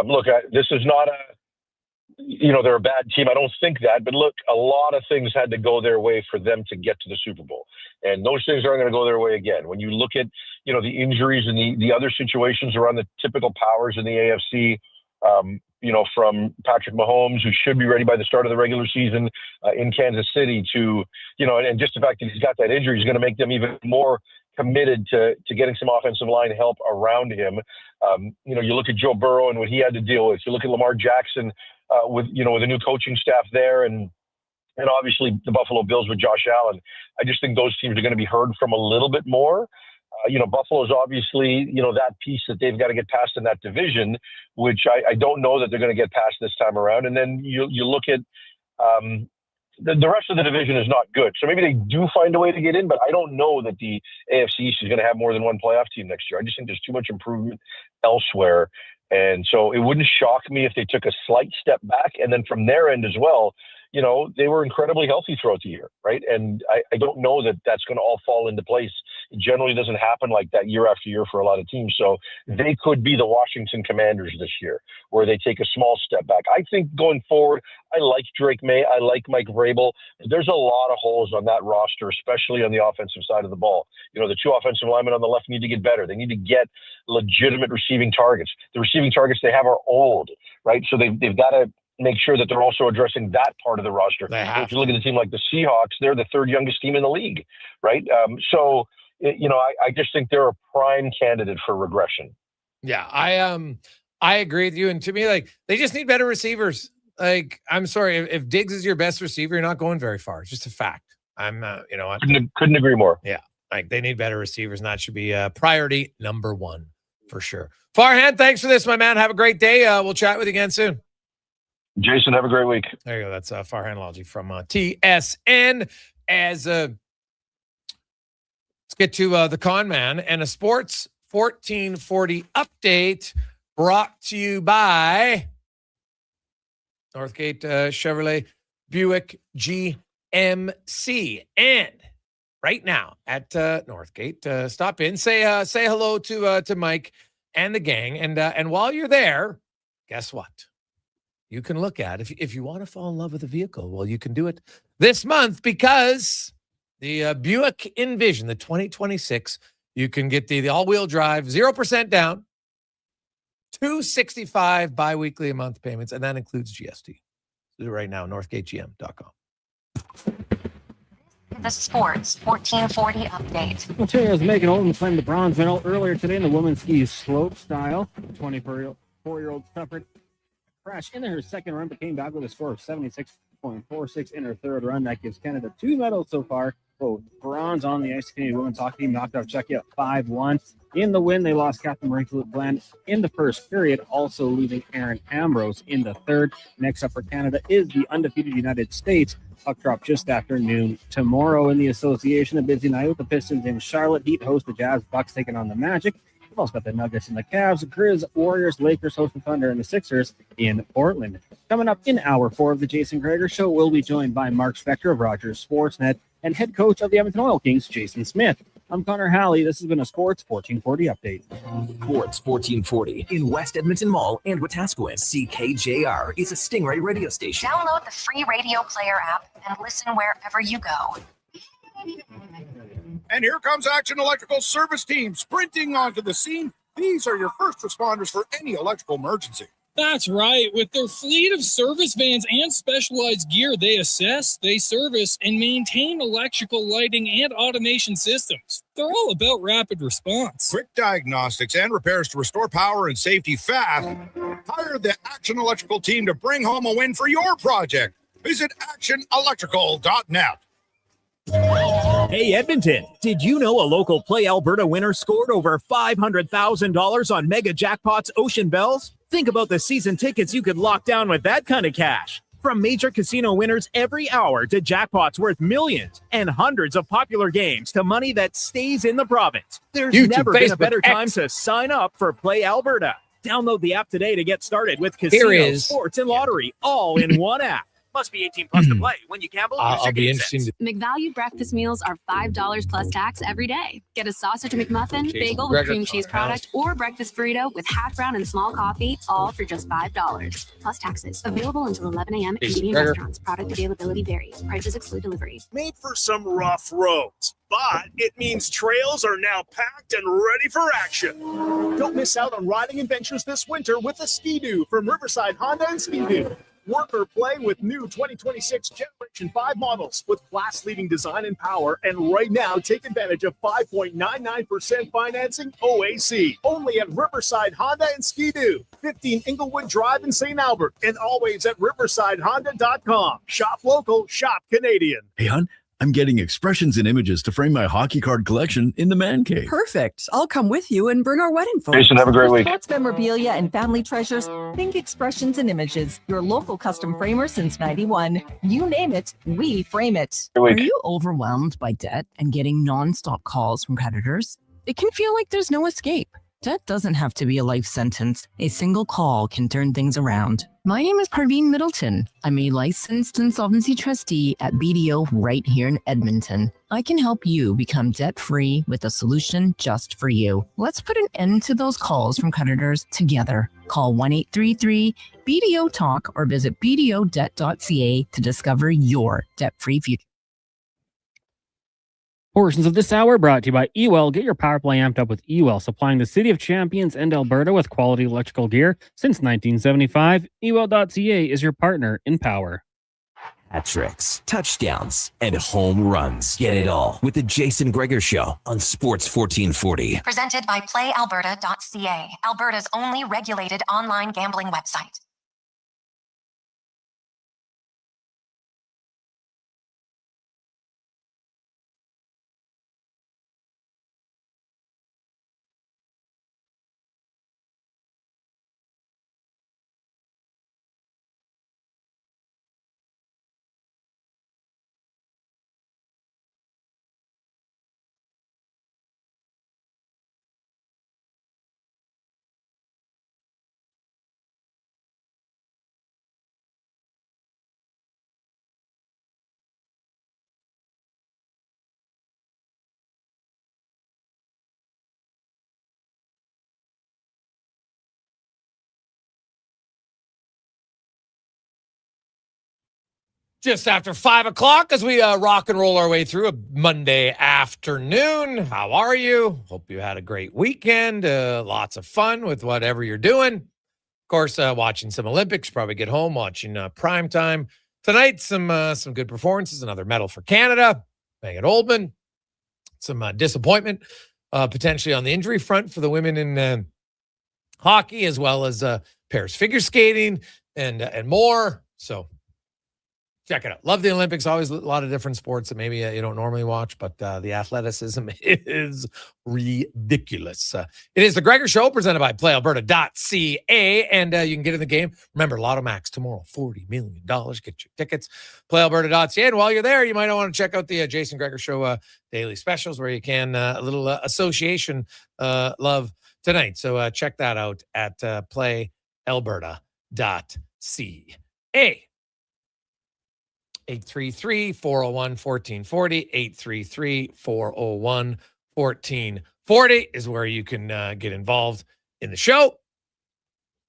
Look, this is not they're a bad team. I don't think that. But look, a lot of things had to go their way for them to get to the Super Bowl. And those things aren't going to go their way again. When you look at, the injuries and the other situations around the typical powers in the AFC, from Patrick Mahomes, who should be ready by the start of the regular season in Kansas City, to, and just the fact that he's got that injury is going to make them even more committed to getting some offensive line help around him. You look at Joe Burrow and what he had to deal with. You look at Lamar Jackson with a new coaching staff there, and obviously the Buffalo Bills with Josh Allen. I just think those teams are going to be heard from a little bit more. Buffalo's obviously, that piece that they've got to get past in that division, which I don't know that they're going to get past this time around. And then you look at the rest of the division is not good. So maybe they do find a way to get in, but I don't know that the AFC East is going to have more than one playoff team next year. I just think there's too much improvement elsewhere. And so it wouldn't shock me if they took a slight step back. And then from their end as well, they were incredibly healthy throughout the year, right? And I don't know that that's going to all fall into place. It generally doesn't happen like that year after year for a lot of teams. So they could be the Washington Commanders this year, where they take a small step back. I think going forward, I like Drake May. I like Mike Vrabel. There's a lot of holes on that roster, especially on the offensive side of the ball. The two offensive linemen on the left need to get better. They need to get legitimate receiving targets. The receiving targets they have are old, right? So they've got to make sure that they're also addressing that part of the roster. If you look at a team like the Seahawks, they're the third youngest team in the league, right? I just think they're a prime candidate for regression. Yeah, I agree with you. And to me, they just need better receivers. I'm sorry, if Diggs is your best receiver, you're not going very far. It's just a fact. Couldn't agree more. Yeah, they need better receivers, and that should be priority number one for sure. Farhan, thanks for this, my man. Have a great day. We'll chat with you again soon. Jason, have a great week. There you go. That's Farhan Lalji from TSN. Let's get to the con man and a sports 1440 update brought to you by Northgate Chevrolet Buick GMC. And right now at Northgate, stop in, say hello to Mike and the gang. And while you're there, guess what? You can look at if you want to fall in love with a vehicle. Well, you can do it this month because the Buick Envision, the 2026, you can get the all-wheel drive, 0% down, $265 bi-weekly a month payments, and that includes GST. Do it right now, northgategm.com. The Sports 1440 update. Ontario's Megan Olden claimed the bronze medal earlier today in the women's ski slope style. The 24-year-old suffered a crash in her second run, but came back with a score of 76.46 in her third run. That gives Canada 2 medals so far. Both bronze on the ice. Canadian women's hockey team knocked out Czechia 5-1. In the win, they lost Captain Marie-Claude Bland in the first period, also losing Aaron Ambrose in the third. Next up for Canada is the undefeated United States. Puck drop just after noon tomorrow in the association. A busy night with the Pistons in Charlotte. Heat host the Jazz. Bucks taking on the Magic. We've also got the Nuggets and the Cavs, Grizz, Warriors, Lakers host the Thunder, and the Sixers in Portland. Coming up in hour 4 of the Jason Gregor Show, we'll be joined by Mark Spector of Rogers Sportsnet and head coach of the Edmonton Oil Kings, Jason Smith. I'm Connor Halley. This has been a Sports 1440 update. Sports 1440 in West Edmonton Mall and Wetaskiwin. CKJR is a Stingray radio station. Download the free radio player app and listen wherever you go. And here comes Action Electrical Service Team sprinting onto the scene. These are your first responders for any electrical emergency. That's right. With their fleet of service vans and specialized gear, they assess, they service, and maintain electrical lighting and automation systems. They're all about rapid response. Quick diagnostics and repairs to restore power and safety fast. Hire the Action Electrical team to bring home a win for your project. Visit actionelectrical.net. Hey Edmonton, did you know a local Play Alberta winner scored over $500,000 on Mega Jackpots Ocean Bells? Think about the season tickets you could lock down with that kind of cash. From major casino winners every hour to jackpots worth millions and hundreds of popular games to money that stays in the province. There's YouTube, never been a Facebook, better time X. to sign up for Play Alberta. Download the app today to get started with casino, sports, and lottery all in one app. Must be 18 plus to play. When you gamble, use your I'll be consent. interesting to McValue breakfast meals are $5 plus tax every day. Get a sausage McMuffin, Jason bagel Gregor with cream cheese Show. product, or breakfast burrito with hash brown and small coffee, all for just $5 plus taxes. Available until 11 a.m. at Jason Canadian Gregor. restaurants. Product availability varies. Prices exclude delivery. Made for some rough roads, but it means trails are now packed and ready for action. Don't miss out on riding adventures this winter with a Ski-Doo from Riverside Honda and Ski-Doo. Work or play with new 2026 Generation 5 models with class-leading design and power. And right now, take advantage of 5.99% financing OAC. Only at Riverside Honda and Ski-Doo. 15 Inglewood Drive in St. Albert. And always at riversidehonda.com. Shop local, shop Canadian. Hey, hon, I'm getting expressions and images to frame my hockey card collection in the man cave. Perfect. I'll come with you and bring our wedding photos. Jason, have a great For week. Sports memorabilia and family treasures, think Expressions and Images, your local custom framer since 91. You name it, we frame it. Great week. Are you overwhelmed by debt and getting nonstop calls from creditors? It can feel like there's no escape. Debt doesn't have to be a life sentence. A single call can turn things around. My name is Parveen Middleton. I'm a licensed insolvency trustee at BDO right here in Edmonton. I can help you become debt-free with a solution just for you. Let's put an end to those calls from creditors together. Call 1-833-BDO-TALK or visit bdodebt.ca to discover your debt-free future. Portions of this hour brought to you by Ewell. Get your power play amped up with Ewell, supplying the City of Champions and Alberta with quality electrical gear since 1975. Ewell.ca is your partner in power. Hat tricks, touchdowns, and home runs. Get it all with the Jason Gregor Show on Sports 1440. Presented by PlayAlberta.ca, Alberta's only regulated online gambling website. Just after 5 o'clock as we rock and roll our way through a Monday afternoon. How are you? Hope you had a great weekend. Lots of fun with whatever you're doing. Of course, watching some Olympics. Probably get home watching prime time tonight. Some good performances. Another medal for Canada. Megan Oldman. Some disappointment potentially on the injury front for the women in hockey, as well as pairs figure skating and more. So check it out. Love the Olympics. Always a lot of different sports that maybe you don't normally watch, but the athleticism is ridiculous. It is the Gregor Show presented by PlayAlberta.ca, and you can get in the game. Remember, Lotto Max tomorrow, $40 million. Get your tickets, PlayAlberta.ca. And while you're there, you might want to check out the Jason Gregor Show daily specials where you can a little association love tonight. So check that out at PlayAlberta.ca. 833-401-1440, 833-401-1440 is where you can get involved in the show.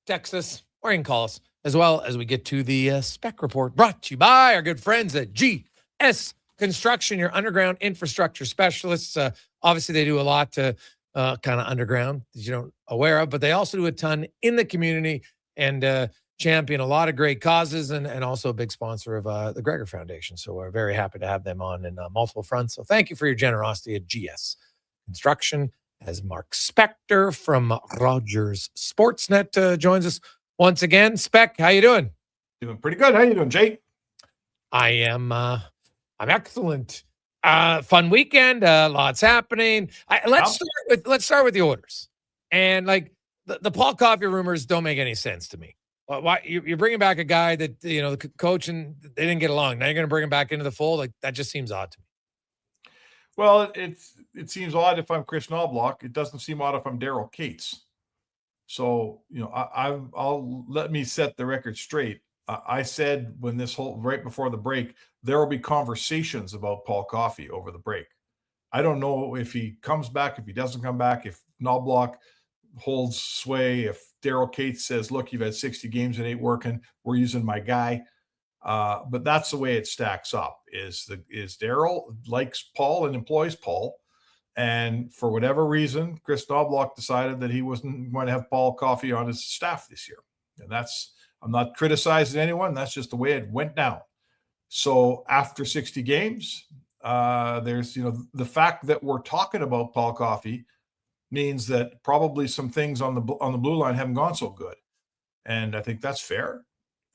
Text us or you can call us, as well as we get to the spec report brought to you by our good friends at GS Construction, your underground infrastructure specialists. Obviously, they do a lot to kind of underground that you don't aware of, but they also do a ton in the community and champion a lot of great causes and also a big sponsor of the Gregor Foundation. So we're very happy to have them on in multiple fronts. So thank you for your generosity at GS Construction. As Mark Spector from Rogers Sportsnet joins us once again. Spec, how you doing? Doing pretty good. How you doing, Jake? I'm excellent. Fun weekend. Lots happening. Let's start with the orders. And like the Paul Coffey rumors don't make any sense to me. Why you're bringing back a guy that the coach and they didn't get along? Now you're going to bring him back into the fold? Like that just seems odd to me. Well, it seems odd if I'm Chris Knobloch. It doesn't seem odd if I'm Daryl Cates. So I'll let me set the record straight. I said when this whole right before the break, there will be conversations about Paul Coffey over the break. I don't know if he comes back, if he doesn't come back, if Knobloch holds sway, if Daryl Cates says, look, you've had 60 games and 8 working, we're using my guy. But that's the way it stacks up is Daryl likes Paul and employs Paul. And for whatever reason, Chris Knobloch decided that he wasn't going to have Paul Coffey on his staff this year. And I'm not criticizing anyone. That's just the way it went down. So after 60 games, there's, the fact that we're talking about Paul Coffey means that probably some things on the blue line haven't gone so good. And I think that's fair.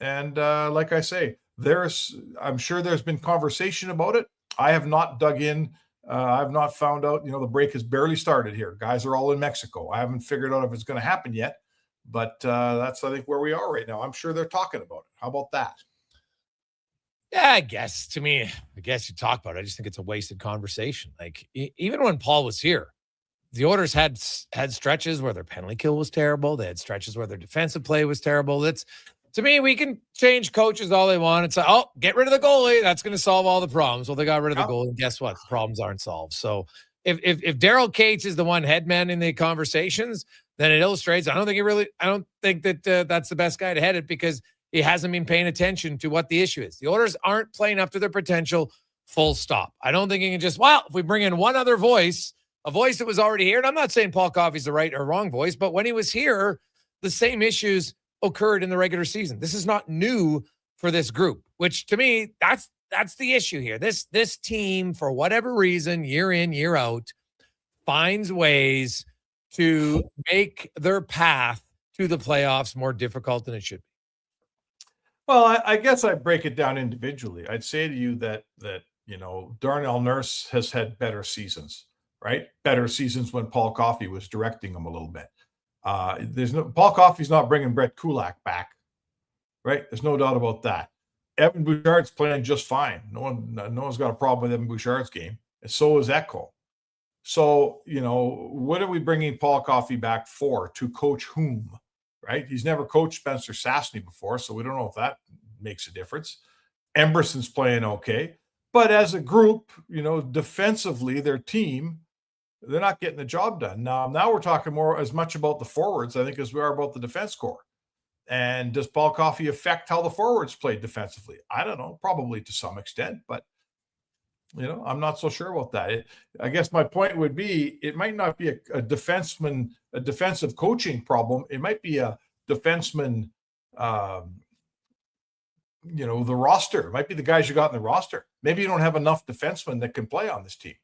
And like I say, I'm sure there's been conversation about it. I have not dug in. I've not found out, the break has barely started here. Guys are all in Mexico. I haven't figured out if it's going to happen yet, but that's, I think, where we are right now. I'm sure they're talking about it. How about that? Yeah, I guess you talk about it. I just think it's a wasted conversation. Like even when Paul was here, the Oilers had stretches where their penalty kill was terrible. They had stretches where their defensive play was terrible. To me, we can change coaches all they want. It's like, get rid of the goalie. That's going to solve all the problems. Well, they got rid of the goalie, and guess what? The problems aren't solved. So if Daryl Cates is the one headman in the conversations, then it illustrates. I don't think that that's the best guy to head it because he hasn't been paying attention to what the issue is. The Oilers aren't playing up to their potential. Full stop. I don't think he can just. If we bring in one other voice. A voice that was already here. And I'm not saying Paul Coffey's the right or wrong voice, but when he was here, the same issues occurred in the regular season. This is not new for this group, which to me, that's the issue here. This team, for whatever reason, year in, year out, finds ways to make their path to the playoffs more difficult than it should be. Well, I guess I break it down individually. I'd say to you that Darnell Nurse has had better seasons. Right? Better seasons when Paul Coffey was directing them a little bit. Paul Coffey's not bringing Brett Kulak back. Right? There's no doubt about that. Evan Bouchard's playing just fine. No one's got a problem with Evan Bouchard's game. And so is Echo. So, what are we bringing Paul Coffey back for? To coach whom? Right? He's never coached Spencer Sassney before, so we don't know if that makes a difference. Emberson's playing okay. But as a group, defensively, their team, they're not getting the job done. Now we're talking more as much about the forwards, I think, as we are about the defense core. And does Paul Coffey affect how the forwards played defensively? I don't know, probably to some extent, but I'm not so sure about that. I guess my point would be, it might not be a defensive coaching problem. It might be a defenseman, the roster. It might be the guys you got in the roster. Maybe you don't have enough defensemen that can play on this team.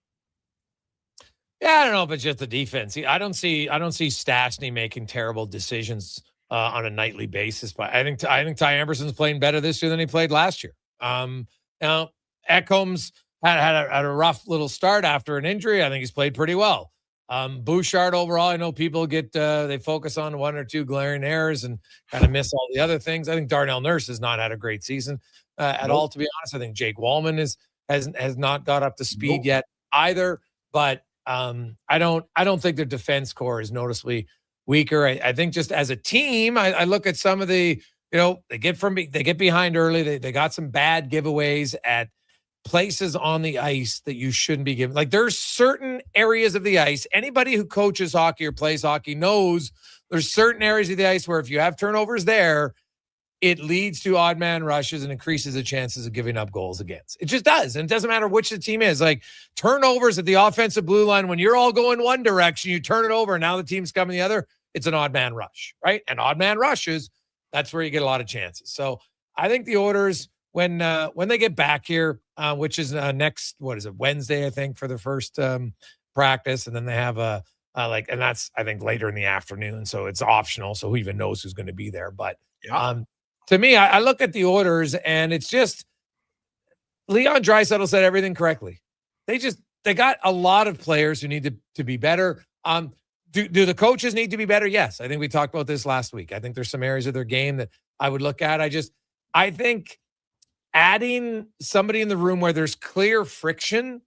Yeah, I don't know if it's just the defense. I don't see Stastny making terrible decisions on a nightly basis, but I think Ty Amberson's playing better this year than he played last year. Now Ekholm's had a rough little start after an injury. I think he's played pretty well. Bouchard overall, I know people they focus on one or two glaring errors and kind of miss all the other things. I think Darnell Nurse has not had a great season at all, to be honest. I think Jake Wallman has not got up to speed yet either. But I don't think their defense core is noticeably weaker. I think just as a team, I look at some of the, they get behind early. They got some bad giveaways at places on the ice that you shouldn't be giving. Like, there's certain areas of the ice. Anybody who coaches hockey or plays hockey knows there's certain areas of the ice where if you have turnovers there, it leads to odd man rushes and increases the chances of giving up goals against. It just does. And it doesn't matter which the team is. Like, turnovers at the offensive blue line, when you're all going one direction, you turn it over and now the team's coming the other, it's an odd man rush, right? And odd man rushes, that's where you get a lot of chances. So I think the Oilers, when they get back here, which is next, Wednesday, I think, for the first practice. And then they have and that's, I think, later in the afternoon. So it's optional. So who even knows who's going to be there? But to me, I look at the Oilers and it's just, Leon Draisaitl said everything correctly. They got a lot of players who need to be better. Do the coaches need to be better? Yes. I think we talked about this last week. I think there's some areas of their game that I would look at. I think adding somebody in the room where there's clear friction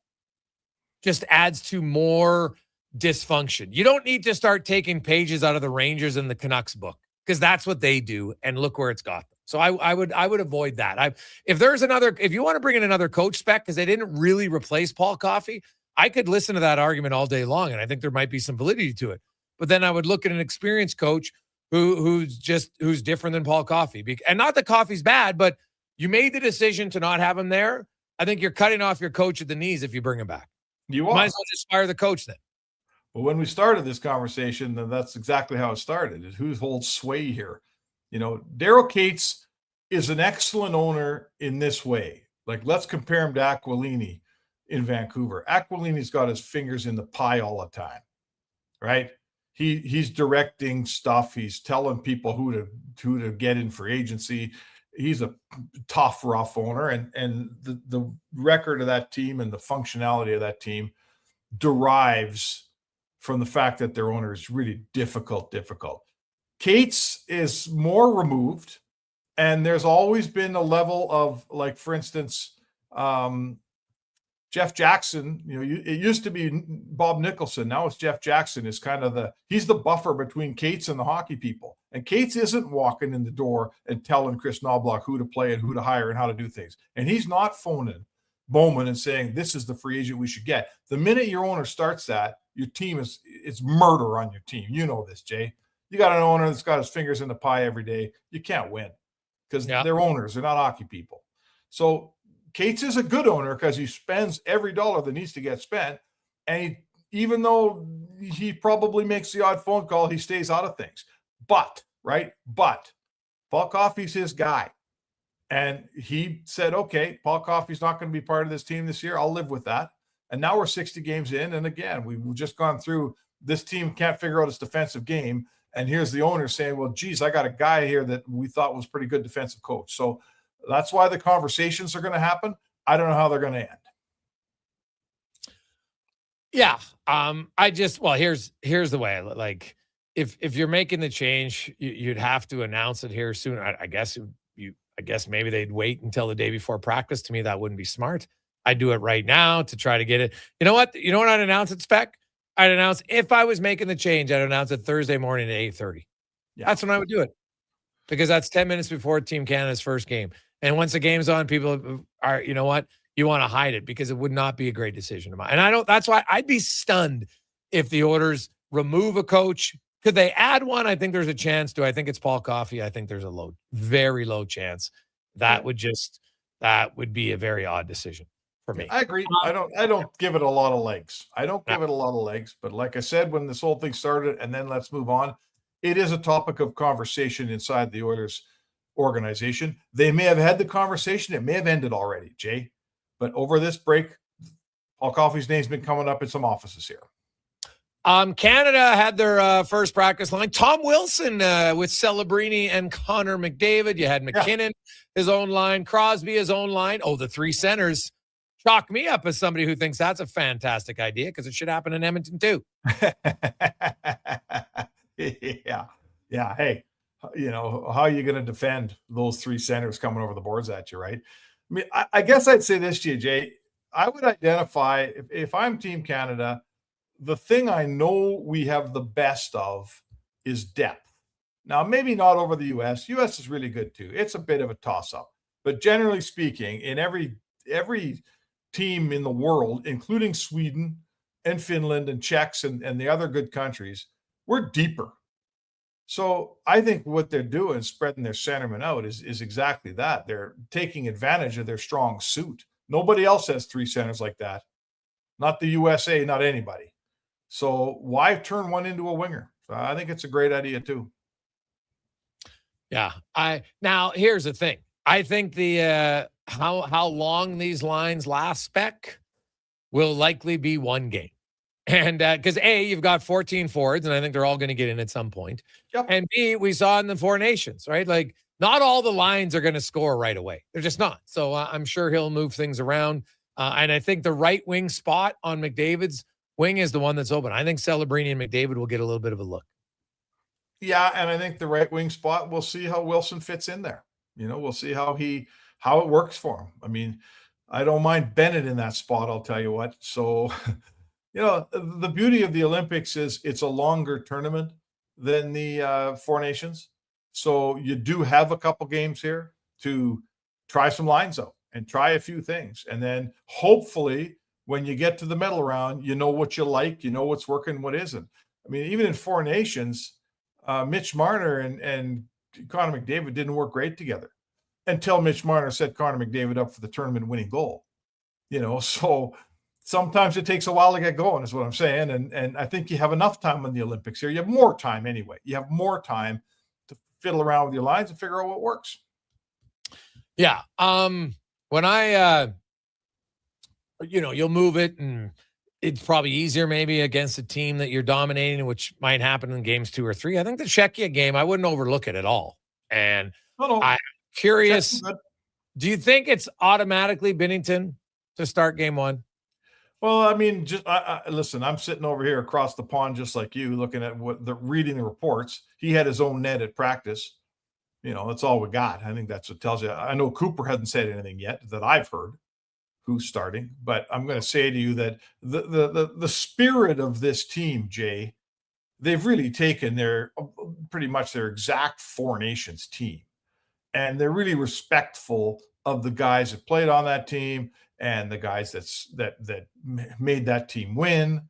just adds to more dysfunction. You don't need to start taking pages out of the Rangers and the Canucks book, because that's what they do, and look where it's got them. So I would avoid that. If you want to bring in another coach spec, because they didn't really replace Paul Coffey, I could listen to that argument all day long, and I think there might be some validity to it. But then I would look at an experienced coach who's different than Paul Coffey. And not that Coffey's bad, but you made the decision to not have him there. I think you're cutting off your coach at the knees if you bring him back. You might as well just fire the coach then. But when we started this conversation, then that's exactly how it started. Is who holds sway here? Daryl Cates is an excellent owner in this way. Like, let's compare him to Aquilini in Vancouver. Aquilini's got his fingers in the pie all the time, right? He's directing stuff. He's telling people who to get in for agency. He's a tough, rough owner, and the record of that team and the functionality of that team derives from the fact that their owner is really difficult. Cates is more removed, and there's always been a level of, like, for instance, Jeff Jackson, it used to be Bob Nicholson. Now it's Jeff Jackson is kind of he's the buffer between Cates and the hockey people. And Cates isn't walking in the door and telling Chris Knobloch who to play and who to hire and how to do things. And he's not phoning Bowman and saying, this is the free agent we should get. The minute your owner starts that, your team it's murder on your team. You know this, Jay. You got an owner that's got his fingers in the pie every day. You can't win because they're owners. They're not hockey people. So Cates is a good owner because he spends every dollar that needs to get spent. And even though he probably makes the odd phone call, he stays out of things. But Paul Coffey's his guy. And he said, okay, Paul Coffey's not going to be part of this team this year. I'll live with that. And now we're 60 games in. And again, we've just gone through, this team can't figure out its defensive game. And here's the owner saying, well, geez, I got a guy here that we thought was pretty good defensive coach. So that's why the conversations are going to happen. I don't know how they're going to end. Yeah. Here's the way. Like, if you're making the change, you'd have to announce it here soon. I guess maybe they'd wait until the day before practice. To me, that wouldn't be smart. I'd do it right now to try to get it. You know what? I'd announce it, Spec? I'd announce, if I was making the change, I'd announce it Thursday morning at 8:30. Yeah. That's when I would do it, because that's 10 minutes before Team Canada's first game. And once the game's on, people are, you know what? You want to hide it, because it would not be a great decision of mine. And that's why I'd be stunned if the Oilers remove a coach Could they add one? I think there's a chance. Do I think it's Paul Coffey? I think there's a very low chance. That would be a very odd decision for me. I agree. I don't give it a lot of legs. But like I said, when this whole thing started, and then let's move on, it is a topic of conversation inside the Oilers organization. They may have had the conversation. It may have ended already, Jay. But over this break, Paul Coffey's name's been coming up in some offices here. Canada had their first practice line. Tom Wilson with Celebrini and Connor McDavid. You had McKinnon, his own line. Crosby, his own line. Oh, the three centers chalk me up as somebody who thinks that's a fantastic idea because it should happen in Edmonton too. Yeah. Hey, how are you going to defend those three centers coming over the boards at you, right? I mean, I guess I'd say this to you, Jay. I would identify, if I'm Team Canada, the thing I know we have the best of is depth. Now, maybe not over the U.S. U.S. is really good too. It's a bit of a toss-up. But generally speaking, in every team in the world, including Sweden and Finland and Czechs and the other good countries, we're deeper. So I think what they're doing, spreading their centermen out, is exactly that. They're taking advantage of their strong suit. Nobody else has three centers like that. Not the USA, not anybody. So why turn one into a winger? So I think it's a great idea too. Yeah. Now here's the thing. I think the how long these lines last spec will likely be one game. And because A, you've got 14 forwards, and I think they're all going to get in at some point. Yep. And B, we saw in the Four Nations, right? Like, not all the lines are going to score right away. They're just not. So I'm sure he'll move things around. And I think the right wing spot on McDavid's wing is the one that's open. I think Celebrini and McDavid will get a little bit of a look. Yeah, and I think the right wing spot, we'll see how Wilson fits in there. We'll see how it works for him. I mean, I don't mind Bennett in that spot, I'll tell you what. So, the beauty of the Olympics is it's a longer tournament than the Four Nations. So you do have a couple games here to try some lines out and try a few things. And then hopefully when you get to the medal round, you know what you like, you know what's working, what isn't. I mean, even in Four Nations, Mitch Marner and Connor McDavid didn't work great together until Mitch Marner set Connor McDavid up for the tournament winning goal. So sometimes it takes a while to get going, is what I'm saying. And I think you have enough time in the Olympics here. You have more time anyway. You have more time to fiddle around with your lines and figure out what works. Yeah. When you'll move it, and it's probably easier maybe against a team that you're dominating, which might happen in games 2 or 3. I think the Czechia game, I wouldn't overlook it at all. And I'm curious, do you think it's automatically Binnington to start game 1? Well, I mean, just listen, I'm sitting over here across the pond, just like you, looking at reading the reports. He had his own net at practice. That's all we got. I think that's what tells you. I know Cooper hasn't said anything yet that I've heard who's starting, but I'm going to say to you that the spirit of this team, Jay, they've really taken pretty much their exact Four Nations team, and they're really respectful of the guys that played on that team and the guys that made that team win.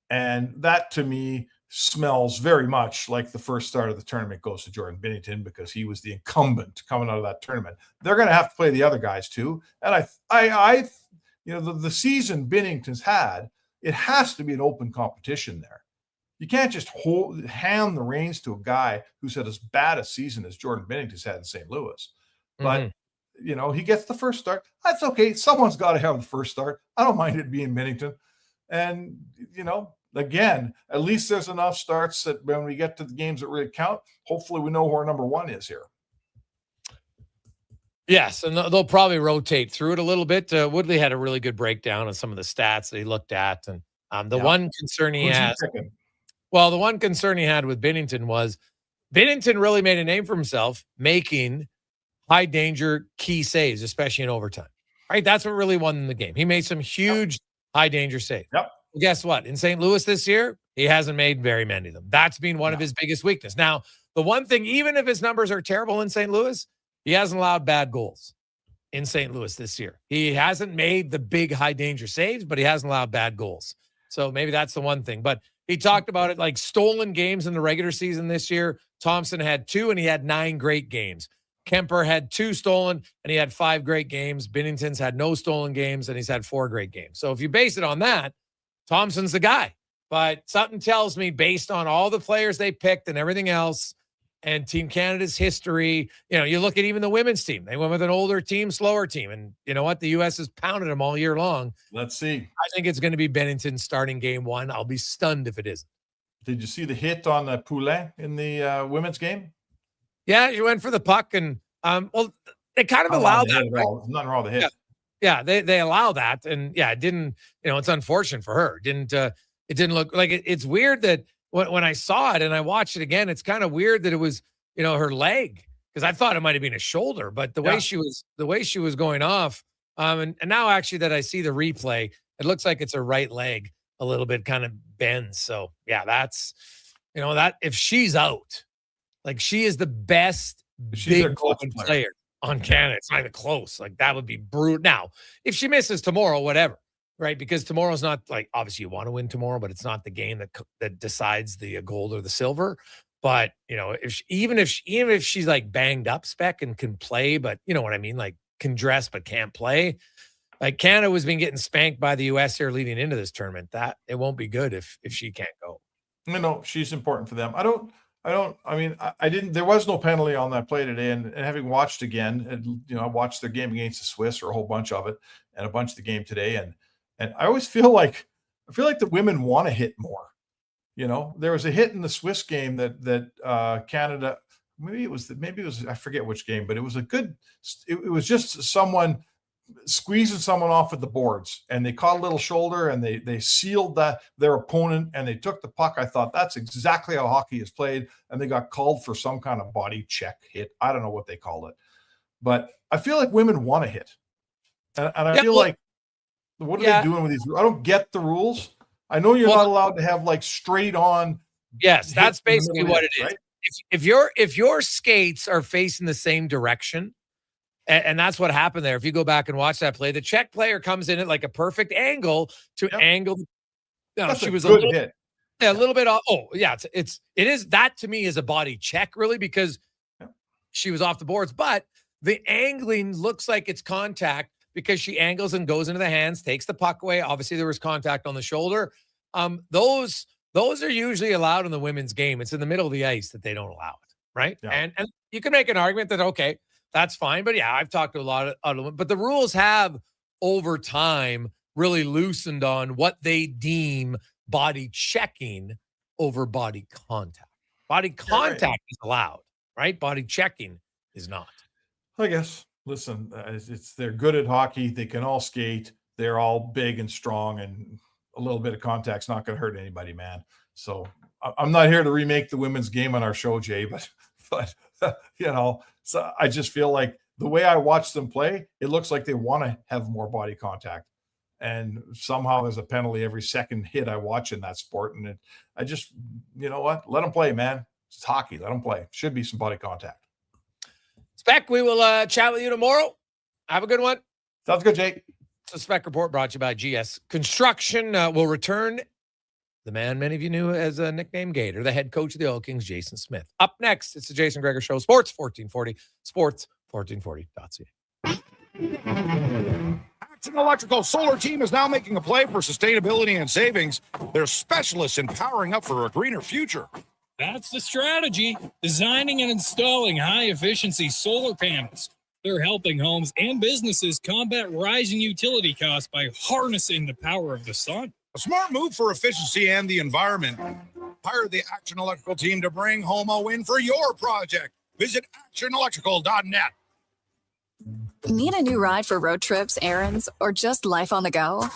And that to me smells very much like the first start of the tournament goes to Jordan Binnington, because he was the incumbent coming out of that tournament. They're going to have to play the other guys too. And the season Binnington's had, it has to be an open competition there. You can't just hand the reins to a guy who's had as bad a season as Jordan Binnington's had in St. Louis. But he gets the first start. That's okay. Someone's got to have the first start. I don't mind it being Binnington. And, again, at least there's enough starts that when we get to the games that really count, hopefully we know who our number 1 is here. Yes, and they'll probably rotate through it a little bit. Woodley had a really good breakdown of some of the stats that he looked at. And one concern he had, the one concern he had with Binnington was Binnington really made a name for himself making high danger key saves, especially in overtime. Right? That's what really won the game. He made some huge high danger saves. Yep. Well, guess what? In St. Louis this year, he hasn't made very many of them. That's been one of his biggest weaknesses. Now, the one thing, even if his numbers are terrible in St. Louis, he hasn't allowed bad goals in St. Louis this year. He hasn't made the big high danger saves, but he hasn't allowed bad goals. So maybe that's the one thing. But He talked about it like stolen games in the regular season this year. Thompson had 2 and he had 9 great games. Kemper had 2 stolen and he had 5 great games. Binnington's had no stolen games and he's had 4 great games. So if you base it on that, Thompson's the guy. But something tells me, based on all the players they picked and everything else, and Team Canada's history, you look at even the women's team. They went with an older team, slower team. And you know what? The U.S. has pounded them all year long. Let's see. I think it's going to be Binnington starting game 1. I'll be stunned if it isn't. Did you see the hit on Poulet in the women's game? Yeah, she went for the puck. And, they kind of allow that. Right? Nothing wrong with the hit. Yeah, they allow that. And, it didn't, it's unfortunate for her. It didn't look like it. It's weird that when I saw it and I watched it again, it's kind of weird that it was, her leg, because I thought it might have been a shoulder, but the way she was going off. And now actually that I see the replay, it looks like it's her right leg a little bit kind of bends. So yeah, that's, that if she's out, like she is the best big player on Canada. It's not even close. Like that would be brutal. Now, if she misses tomorrow, whatever. Right, because tomorrow's not like, obviously you want to win tomorrow, but it's not the game that decides the gold or the silver. But even if she's like banged up spec and can play, but you know what I mean, like can dress but can't play. Like Canada was being getting spanked by the U.S. here leading into this tournament. That it won't be good if she can't go. No, she's important for them. I didn't. There was no penalty on that play today, and having watched again, I watched their game against the Swiss, or a whole bunch of it, and a bunch of the game today, and I always feel like the women want to hit more. There was a hit in the Swiss game that Canada, maybe it was I forget which game, but it was it was just someone squeezing someone off at the boards, and they caught a little shoulder and they sealed their opponent and they took the puck. I thought that's exactly how hockey is played, and they got called for some kind of body check hit. I don't know what they called it, but I feel like women want to hit, and I feel like. What are they doing with these? I don't get the rules. I know you're not allowed to have like straight on. Yes, that's basically what it is. Right? If your skates are facing the same direction, and that's what happened there. If you go back and watch that play, the Czech player comes in at like a perfect angle to angle. She was a little hit. Yeah, a little bit off. Oh, yeah, it is that to me is a body check really, because she was off the boards, but the angling looks like it's contact. Because she angles and goes into the hands, takes the puck away. Obviously, there was contact on the shoulder. Those are usually allowed in the women's game. It's in the middle of the ice that they don't allow it, right? Yeah. And you can make an argument that, okay, that's fine. But yeah, I've talked to a lot of other women. But the rules have, over time, really loosened on what they deem body checking over body contact. Body contact is allowed, right? Body checking is not. I guess. Listen, they're good at hockey. They can all skate. They're all big and strong, and a little bit of contact's not going to hurt anybody, man. So I'm not here to remake the women's game on our show, Jay, but so I just feel like the way I watch them play, it looks like they want to have more body contact, and somehow there's a penalty every second hit I watch in that sport. And I just, let them play, man. It's hockey. Let them play. Should be some body contact. Spec, we will chat with you tomorrow. Have a good one. Sounds good, Jake. It's a Spec Report brought to you by GS Construction. Will return the man many of you knew as a nickname Gator, the head coach of the Oil Kings, Jason Smith. Up next, it's the Jason Gregor Show, Sports 1440, sports1440.ca. Action Electrical Solar Team is now making a play for sustainability and savings. They're specialists in powering up for a greener future. That's the strategy. Designing and installing high-efficiency solar panels. They're helping homes and businesses combat rising utility costs by harnessing the power of the sun. A smart move for efficiency and the environment. Hire the Action Electrical team to bring home a win for your project. Visit actionelectrical.net. Need a new ride for road trips, errands, or just life on the go?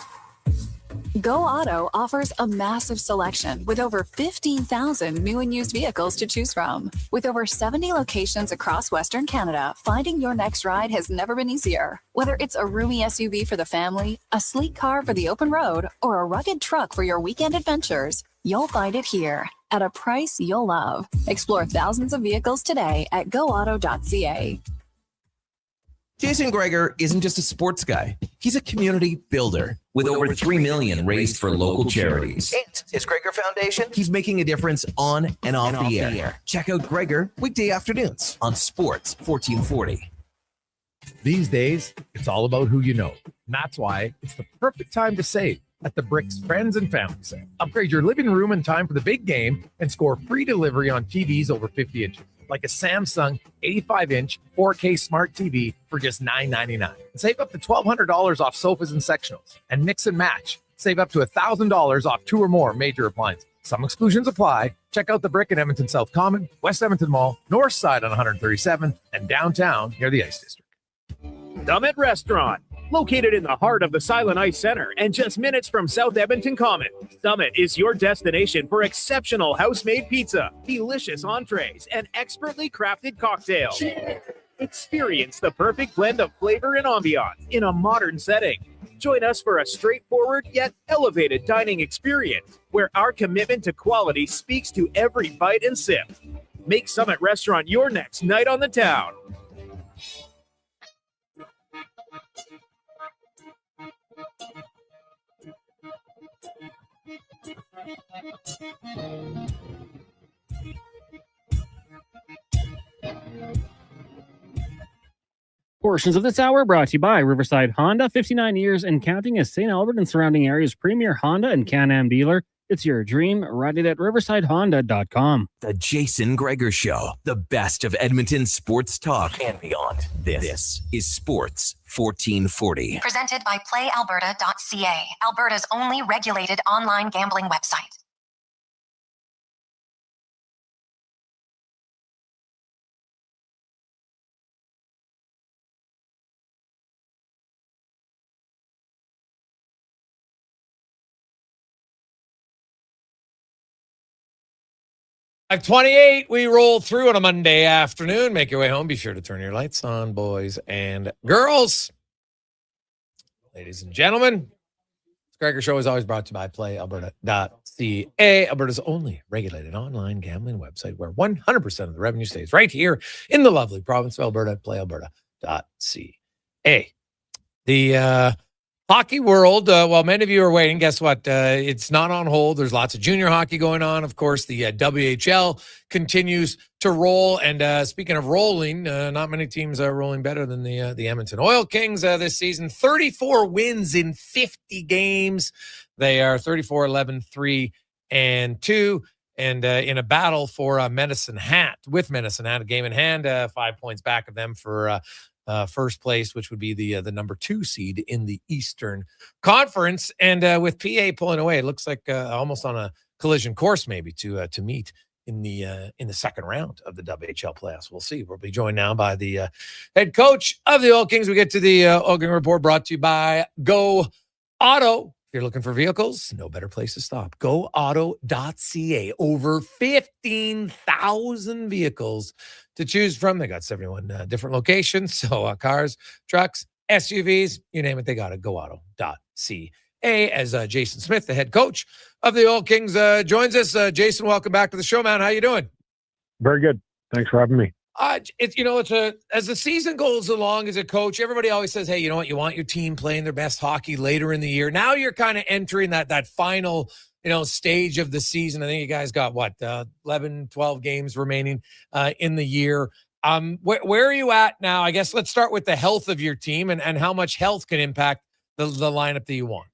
Go Auto offers a massive selection with over 15,000 new and used vehicles to choose from. With over 70 locations across Western Canada, finding your next ride has never been easier. Whether it's a roomy SUV for the family, a sleek car for the open road, or a rugged truck for your weekend adventures, you'll find it here at a price you'll love. Explore thousands of vehicles today at goauto.ca. Jason Gregor isn't just a sports guy. He's a community builder with over $3 million raised for local charities. And his Gregor Foundation, he's making a difference on and off the air. Check out Gregor weekday afternoons on Sports 1440. These days, it's all about who you know. And that's why it's the perfect time to save at the Bricks Friends and Family Sale. Upgrade your living room in time for the big game and score free delivery on TVs over 50 inches, like a Samsung 85-inch 4K smart TV for just $999. And save up to $1,200 off sofas and sectionals. And mix and match. Save up to $1,000 off 2 or more major appliances. Some exclusions apply. Check out the Brick in Edmonton South Common, West Edmonton Mall, North Side on 137, and downtown near the Ice District. Summit Restaurant, located in the heart of the Silent Ice Center and just minutes from South Edmonton Common. Summit is your destination for exceptional house-made pizza, delicious entrees, and expertly crafted cocktails. Experience the perfect blend of flavor and ambiance in a modern setting. Join us for a straightforward yet elevated dining experience where our commitment to quality speaks to every bite and sip. Make Summit Restaurant your next night on the town. Portions of this hour brought to you by Riverside Honda, 59 years and counting as St. Albert and surrounding areas' premier Honda and Can-Am dealer. It's your dream. Ride it at riversidehonda.com. The Jason Gregor Show, the best of Edmonton sports talk and beyond. This is Sports 1440. Presented by PlayAlberta.ca, Alberta's only regulated online gambling website. At 28, we roll through on a Monday afternoon. Make your way home. Be sure to turn your lights on, boys and girls. Ladies and gentlemen, this Gregor Show is always brought to you by PlayAlberta.ca, Alberta's only regulated online gambling website where 100% of the revenue stays right here in the lovely province of Alberta. PlayAlberta.ca. The hockey world, while many of you are waiting, guess what? It's not on hold. There's lots of junior hockey going on. Of course, the WHL continues to roll. And speaking of rolling, not many teams are rolling better than the Edmonton Oil Kings this season. 34 wins in 50 games. They are 34-11-3-2. And in a battle for Medicine Hat, with Medicine Hat, a game in hand, 5 points back of them for first place, which would be the number 2 seed in the Eastern Conference. And with PA pulling away, it looks like almost on a collision course maybe to meet in the second round of the WHL playoffs. We'll see. We'll be joined now by the head coach of the Oil Kings. We get to the Oil King Report brought to you by Go Auto. If you're looking for vehicles, no better place to stop. GoAuto.ca. Over 15,000 vehicles to choose from. They got 71 different locations. So cars, trucks, SUVs, you name it, they got it. GoAuto.ca. As Jason Smith, the head coach of the Oil Kings, joins us. Jason, welcome back to the show, man. How you doing? Very good. Thanks for having me. It's as the season goes along as a coach, everybody always says, hey, you know what? You want your team playing their best hockey later in the year. Now you're kind of entering that final, stage of the season. I think you guys got 11, 12 games remaining in the year. Where are you at now? I guess let's start with the health of your team and how much health can impact the lineup that you want.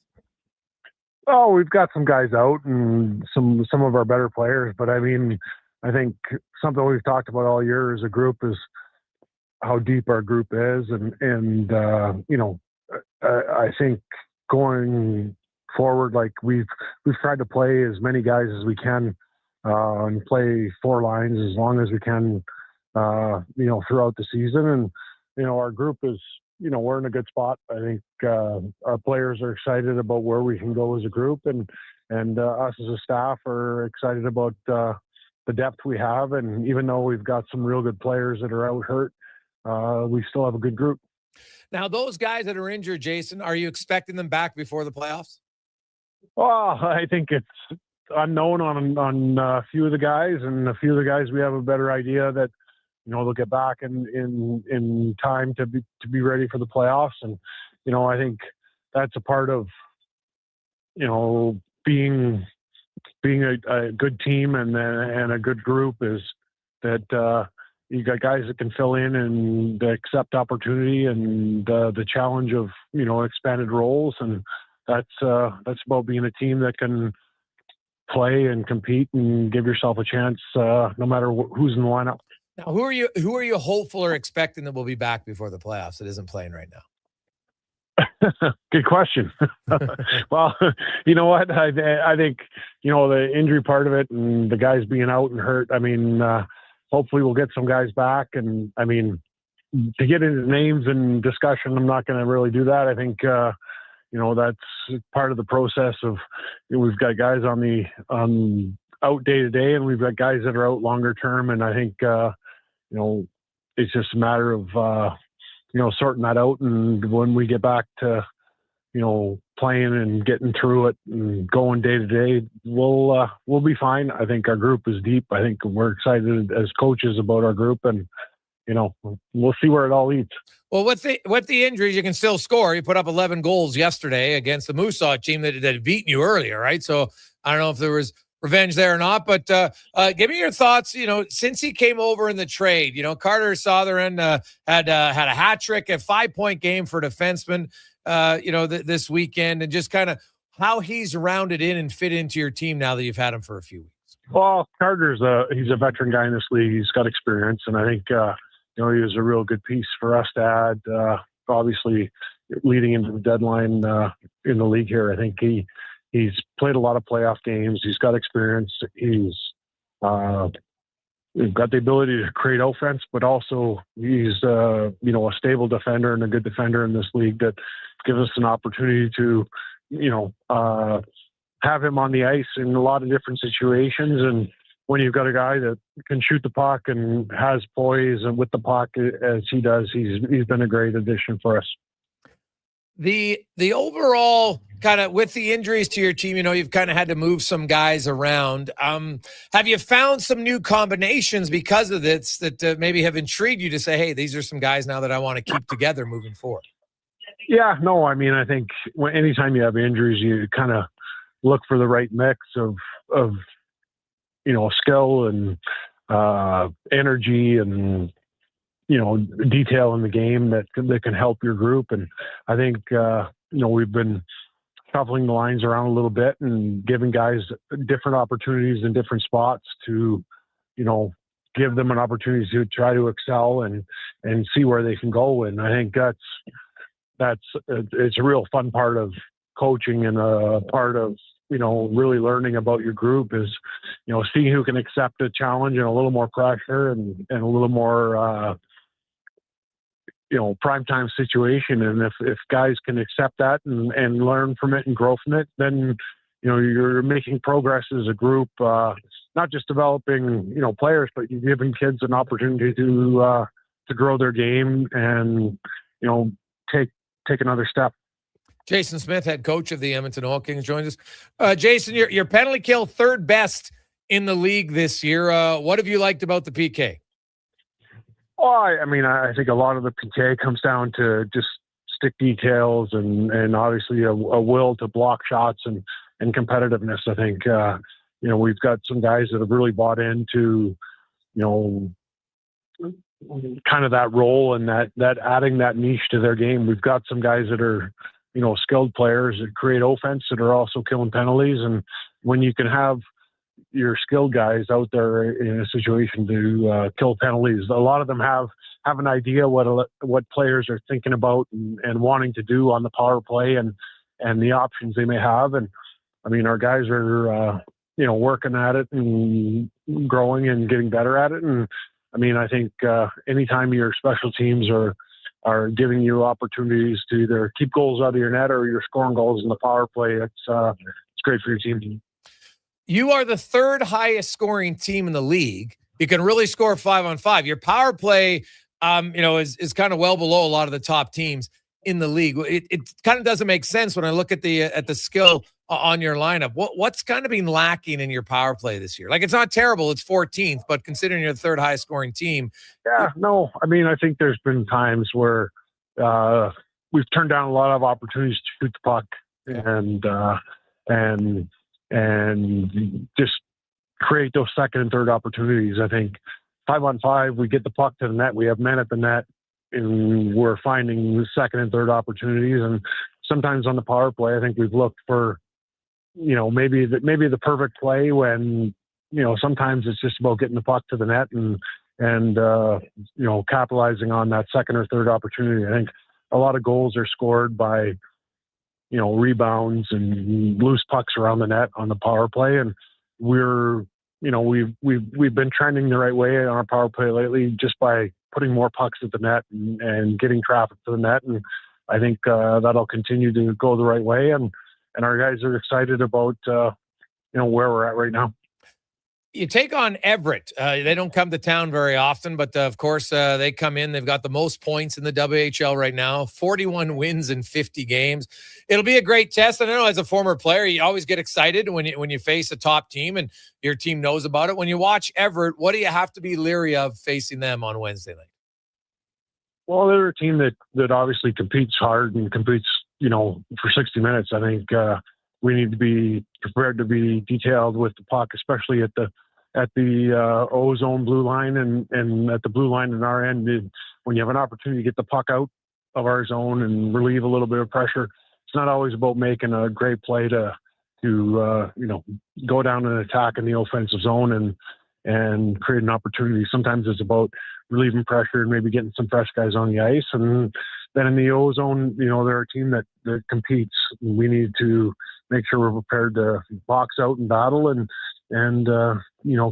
Oh, we've got some guys out and some of our better players, but I mean, I think something we've talked about all year as a group is how deep our group is. And I think going forward, like we've tried to play as many guys as we can and play 4 lines as long as we can, throughout the season. And, our group is, we're in a good spot. I think our players are excited about where we can go as a group, and us as a staff are excited about the depth we have. And even though we've got some real good players that are out hurt, we still have a good group. Now, those guys that are injured, Jason, are you expecting them back before the playoffs? Well, I think it's unknown on a few of the guys, and a few of the guys we have a better idea that, they'll get back in time to be ready for the playoffs. And, I think that's a part of, being a good team and a good group is that you got guys that can fill in and accept opportunity and the challenge of, expanded roles. And that's about being a team that can play and compete and give yourself a chance no matter who's in the lineup. Now, who are you hopeful or expecting that will be back before the playoffs that isn't playing right now? Good question. Well, you know what? I think, the injury part of it and the guys being out and hurt, hopefully we'll get some guys back. And to get into names and discussion, I'm not going to really do that. I think, that's part of the process of, we've got guys on out day to day, and we've got guys that are out longer term. And I think, it's just a matter of, sorting that out. And when we get back to, playing and getting through it and going day to day, we'll be fine. I think our group is deep. I think we're excited as coaches about our group, and, we'll see where it all leads. Well, with the injuries, you can still score. You put up 11 goals yesterday against the Moosaw team that had beaten you earlier, right? So I don't know if there was revenge there or not, but give me your thoughts. Since he came over in the trade, Carter Sotherend had a hat trick, a 5-point game for defenseman, this weekend, and just kind of how he's rounded in and fit into your team now that you've had him for a few weeks. Well, he's a veteran guy in this league. He's got experience, and I think he was a real good piece for us to add. Obviously, leading into the deadline in the league here, I think he's played a lot of playoff games. He's got experience. He's got the ability to create offense, but also he's a stable defender and a good defender in this league that gives us an opportunity to have him on the ice in a lot of different situations. And when you've got a guy that can shoot the puck and has poise and with the puck as he does, he's been a great addition for us. The overall kind of with the injuries to your team, you've kind of had to move some guys around. Have you found some new combinations because of this that maybe have intrigued you to say, hey, these are some guys now that I want to keep together moving forward? Yeah, no, I think anytime you have injuries, you kind of look for the right mix of skill and energy and detail in the game that can help your group. And I think we've been shuffling the lines around a little bit and giving guys different opportunities in different spots to give them an opportunity to try to excel and see where they can go. And I think it's a real fun part of coaching and a part of really learning about your group is, seeing who can accept a challenge and a little more pressure and a little more, primetime situation. And if guys can accept that and learn from it and grow from it, then, you're making progress as a group, not just developing, players, but you're giving kids an opportunity to grow their game and, take another step. Jason Smith, head coach of the Edmonton Oil Kings, joins us. Jason, your penalty kill third best in the league this year. What have you liked about the PK? Well, I think a lot of the PK comes down to just stick details and obviously a will to block shots and competitiveness. I think, we've got some guys that have really bought into, kind of that role and that adding that niche to their game. We've got some guys that are, skilled players that create offense that are also killing penalties. And when you can have your skilled guys out there in a situation to kill penalties, a lot of them have an idea what players are thinking about and wanting to do on the power play and the options they may have. And our guys are, working at it and growing and getting better at it. And I think anytime your special teams are giving you opportunities to either keep goals out of your net or you're scoring goals in the power play, it's great for your team. You are the third highest scoring team in the league. You can really score 5-on-5. Your power play, is kind of well below a lot of the top teams in the league. It kind of doesn't make sense when I look at the skill on your lineup. What's kind of been lacking in your power play this year? Like, it's not terrible. It's 14th, but considering you're the third highest scoring team. Yeah, no, I mean, I think there's been times where we've turned down a lot of opportunities to shoot the puck and just create those second and third opportunities. I think 5-on-5, we get the puck to the net, we have men at the net, and we're finding the second and third opportunities. And sometimes on the power play, I think we've looked for, maybe the perfect play when, sometimes it's just about getting the puck to the net and capitalizing on that second or third opportunity. I think a lot of goals are scored by, rebounds and loose pucks around the net on the power play. And we've been trending the right way on our power play lately just by putting more pucks at the net and getting traffic to the net. And I think that'll continue to go the right way. And our guys are excited about, where we're at right now. You take on Everett. They don't come to town very often, but of course they come in. They've got the most points in the WHL right now, 41 wins in 50 games. It'll be a great test. And I know as a former player, you always get excited when you face a top team and your team knows about it. When you watch Everett, what do you have to be leery of facing them on Wednesday night? Well, they're a team that obviously competes hard and competes, for 60 minutes. I think we need to be prepared to be detailed with the puck, especially at the O-zone blue line and at the blue line in our end. When you have an opportunity to get the puck out of our zone and relieve a little bit of pressure, it's not always about making a great play to go down and attack in the offensive zone and create an opportunity. Sometimes it's about relieving pressure and maybe getting some fresh guys on the ice. And then in the O-zone, they're a team that competes. We need to make sure we're prepared to box out and battle and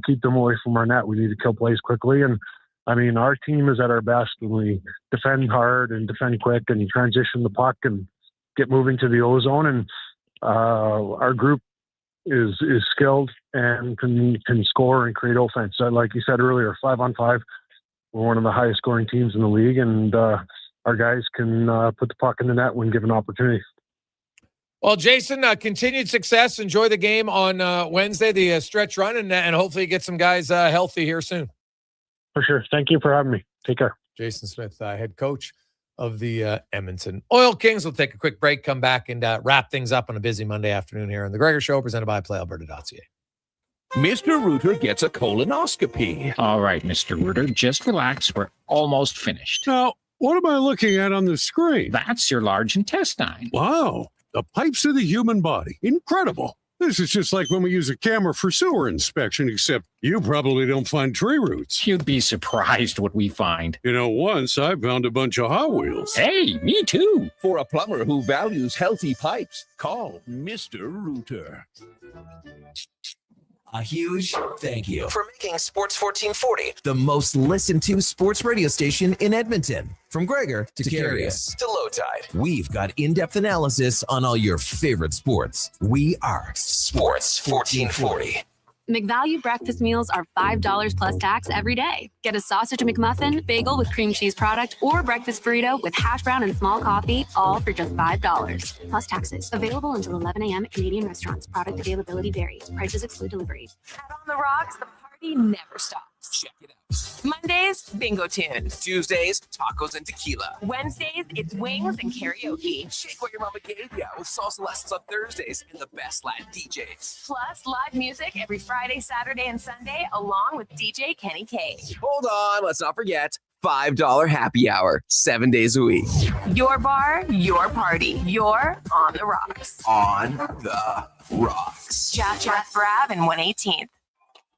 keep them away from our net. We need to kill plays quickly. And I mean, our team is at our best when we defend hard and defend quick and transition the puck and get moving to the O-zone. And our group is skilled and can score and create offense. Like you said earlier, 5-on-5, we're one of the highest scoring teams in the league, and our guys can put the puck in the net when given opportunity. Well, Jason, continued success. Enjoy the game on Wednesday, the stretch run, and hopefully get some guys healthy here soon. For sure. Thank you for having me. Take care. Jason Smith, head coach of the Edmonton Oil Kings. We'll take a quick break, come back, and wrap things up on a busy Monday afternoon here on The Gregor Show, presented by PlayAlberta.ca. Mr. Rooter gets a colonoscopy. All right, Mr. Rooter, just relax. We're almost finished. Now, what am I looking at on the screen? That's your large intestine. Wow. The pipes of the human body. Incredible. This is just like when we use a camera for sewer inspection, except you probably don't find tree roots. You'd be surprised what we find. Once I found a bunch of Hot Wheels. Hey, me too. For a plumber who values healthy pipes, call Mr. Rooter. A huge thank you for making Sports 1440 the most listened to sports radio station in Edmonton. From Gregor to Carius to Low Tide, we've got in-depth analysis on all your favorite sports. We are Sports 1440. McValue breakfast meals are $5 plus tax every day. Get a sausage McMuffin, bagel with cream cheese product, or breakfast burrito with hash brown and small coffee, all for just $5 plus taxes. Available until 11 a.m. at Canadian restaurants. Product availability varies. Prices exclude delivery. Out on the rocks, the party never stops. Check it out. Mondays, bingo tunes. Tuesdays, tacos and tequila. Wednesdays, it's wings and karaoke. Shake what your mama gave ya with salsa lessons on Thursdays and the best Latin DJs. Plus, live music every Friday, Saturday, and Sunday, along with DJ Kenny K. Hold on, let's not forget $5 happy hour, 7 days a week. Your bar, your party. You're on the rocks. On the rocks. Jeff Brab and 118th.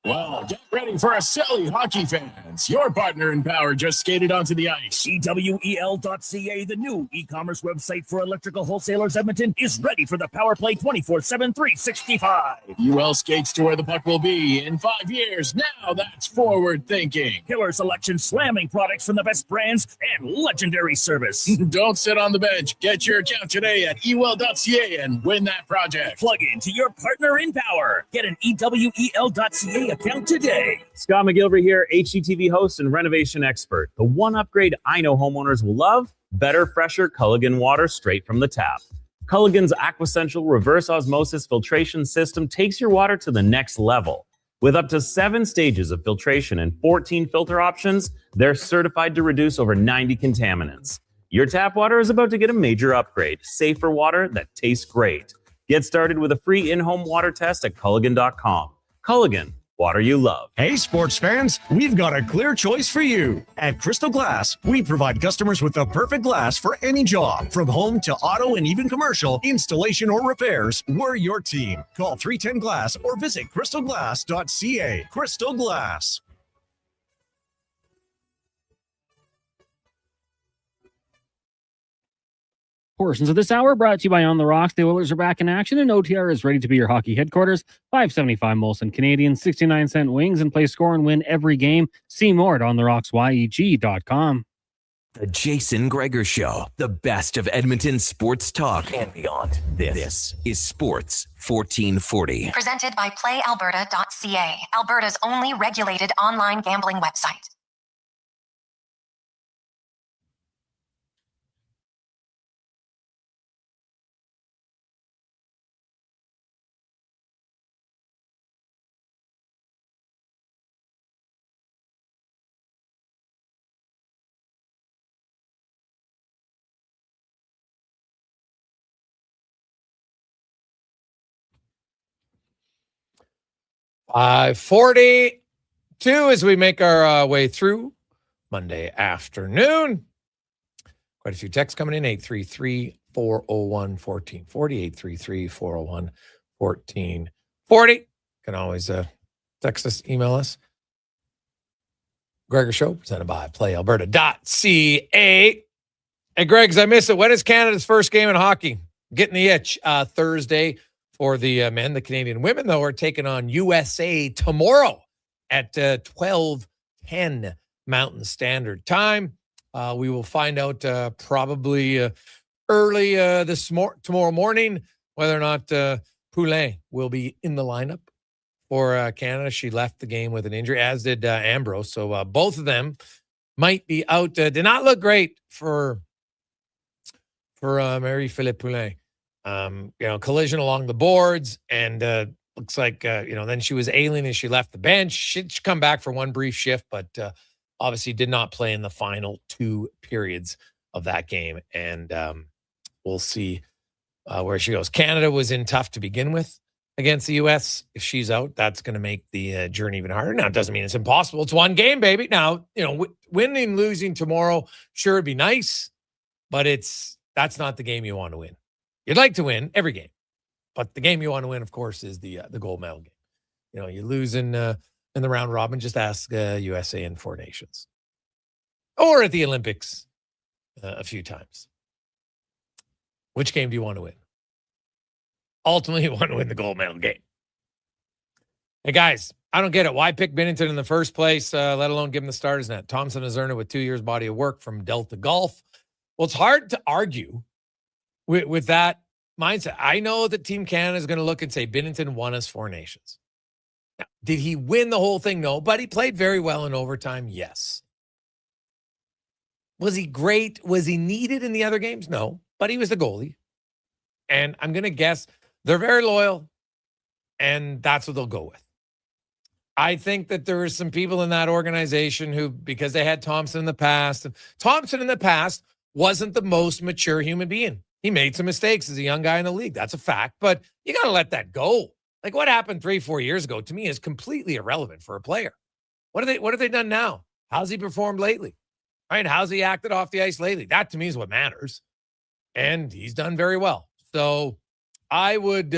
Well, get ready for a silly hockey fans. Your partner in power just skated onto the ice. EWEL.ca, the new e-commerce website for electrical wholesalers Edmonton, is ready for the Power Play 24/7 365. UL skates to where the puck will be in 5 years. Now that's forward thinking. Killer selection, slamming products from the best brands, and legendary service. Don't sit on the bench. Get your account today at EWEL.ca and win that project. Plug into your partner in power. Get an EWEL.ca account today. Scott McGilvery here, HGTV host and renovation expert. The one upgrade I know homeowners will love: better, fresher Culligan water straight from the tap. Culligan's Aquessential reverse osmosis filtration system takes your water to the next level. With up to 7 stages of filtration and 14 filter options, they're certified to reduce over 90 contaminants. Your tap water is about to get a major upgrade. Safer water that tastes great. Get started with a free in-home water test at Culligan.com. Culligan, water you love. Hey, sports fans, we've got a clear choice for you. At Crystal Glass, we provide customers with the perfect glass for any job. From home to auto and even commercial, installation or repairs, we're your team. Call 310 Glass or visit crystalglass.ca. Crystal Glass. Portions of this hour brought to you by On the Rocks. The Oilers are back in action, and OTR is ready to be your hockey headquarters. $5.75 Molson Canadian, 69-cent wings, and play, score, and win every game. See more at ontherocksyeg.com. The Jason Gregor Show, the best of Edmonton sports talk and beyond. This is Sports 1440. Presented by PlayAlberta.ca, Alberta's only regulated online gambling website. $5:42 as we make our way through Monday afternoon. Quite a few texts coming in. 833-401-1440. 833-401-1440. Can always text us, email us. Gregor Show, presented by PlayAlberta.ca. Hey, Greg, I miss it. When is Canada's first game in hockey? Getting the itch. Thursday. For the men, the Canadian women, though, are taking on USA tomorrow at 12:10 Mountain Standard Time. We will find out probably early tomorrow morning whether or not Poulin will be in the lineup for Canada. She left the game with an injury, as did Ambrose. So both of them might be out. Did not look great for Marie-Philippe Poulin. Collision along the boards, and looks like, then she was ailing and she left the bench. She'd come back for one brief shift, but obviously did not play in the final 2 periods of that game. And we'll see where she goes. Canada was in tough to begin with against the U.S. If she's out, that's going to make the journey even harder. Now, it doesn't mean it's impossible. It's one game, baby. Now, winning, losing tomorrow, sure, it'd be nice, but that's not the game you want to win. You'd like to win every game, but the game you want to win, of course, is the gold medal game. You lose in the round robin. Just ask USA in 4 nations, or at the Olympics a few times. Which game do you want to win? Ultimately, you want to win the gold medal game. Hey guys, I don't get it. Why pick Binnington in the first place? Let alone give him the starter's net. Thompson has earned it with 2 years body of work from Delta Golf. Well, it's hard to argue with that mindset. I know that Team Canada is going to look and say Binnington won us 4 nations. Now, did he win the whole thing? No, but he played very well in overtime. Yes. Was he great? Was he needed in the other games? No, but he was the goalie. And I'm going to guess they're very loyal, and that's what they'll go with. I think that there are some people in that organization who, because they had Thompson in the past, and Thompson in the past wasn't the most mature human being. He made some mistakes as a young guy in the league. That's a fact, but you got to let that go. Like what happened 3-4 years ago to me is completely irrelevant for a player. What have they done now? How's he performed lately? Right? How's he acted off the ice lately? That to me is what matters. And he's done very well. So I would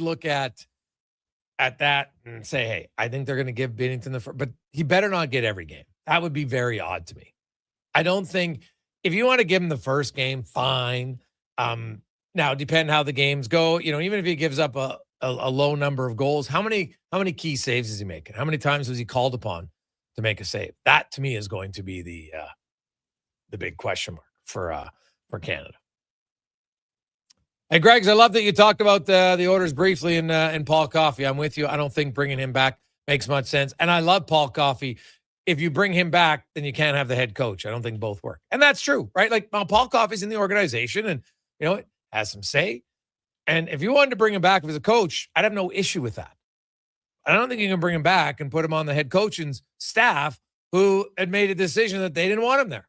look at that and say, hey, I think they're going to give Binnington the first, but he better not get every game. That would be very odd to me. I don't think, if you want to give him the first game, fine. Now, depending how the games go, even if he gives up a low number of goals, how many key saves is he making? How many times was he called upon to make a save? That to me is going to be the big question mark for Canada. Hey, Greggs, I love that you talked about the Oilers briefly in Paul Coffey. I'm with you. I don't think bringing him back makes much sense. And I love Paul Coffey. If you bring him back, then you can't have the head coach. I don't think both work. And that's true, right? Like Paul Coffey's in the organization, and has some say. And if you wanted to bring him back as a coach, I'd have no issue with that. I don't think you can bring him back and put him on the head coaching staff who had made a decision that they didn't want him there.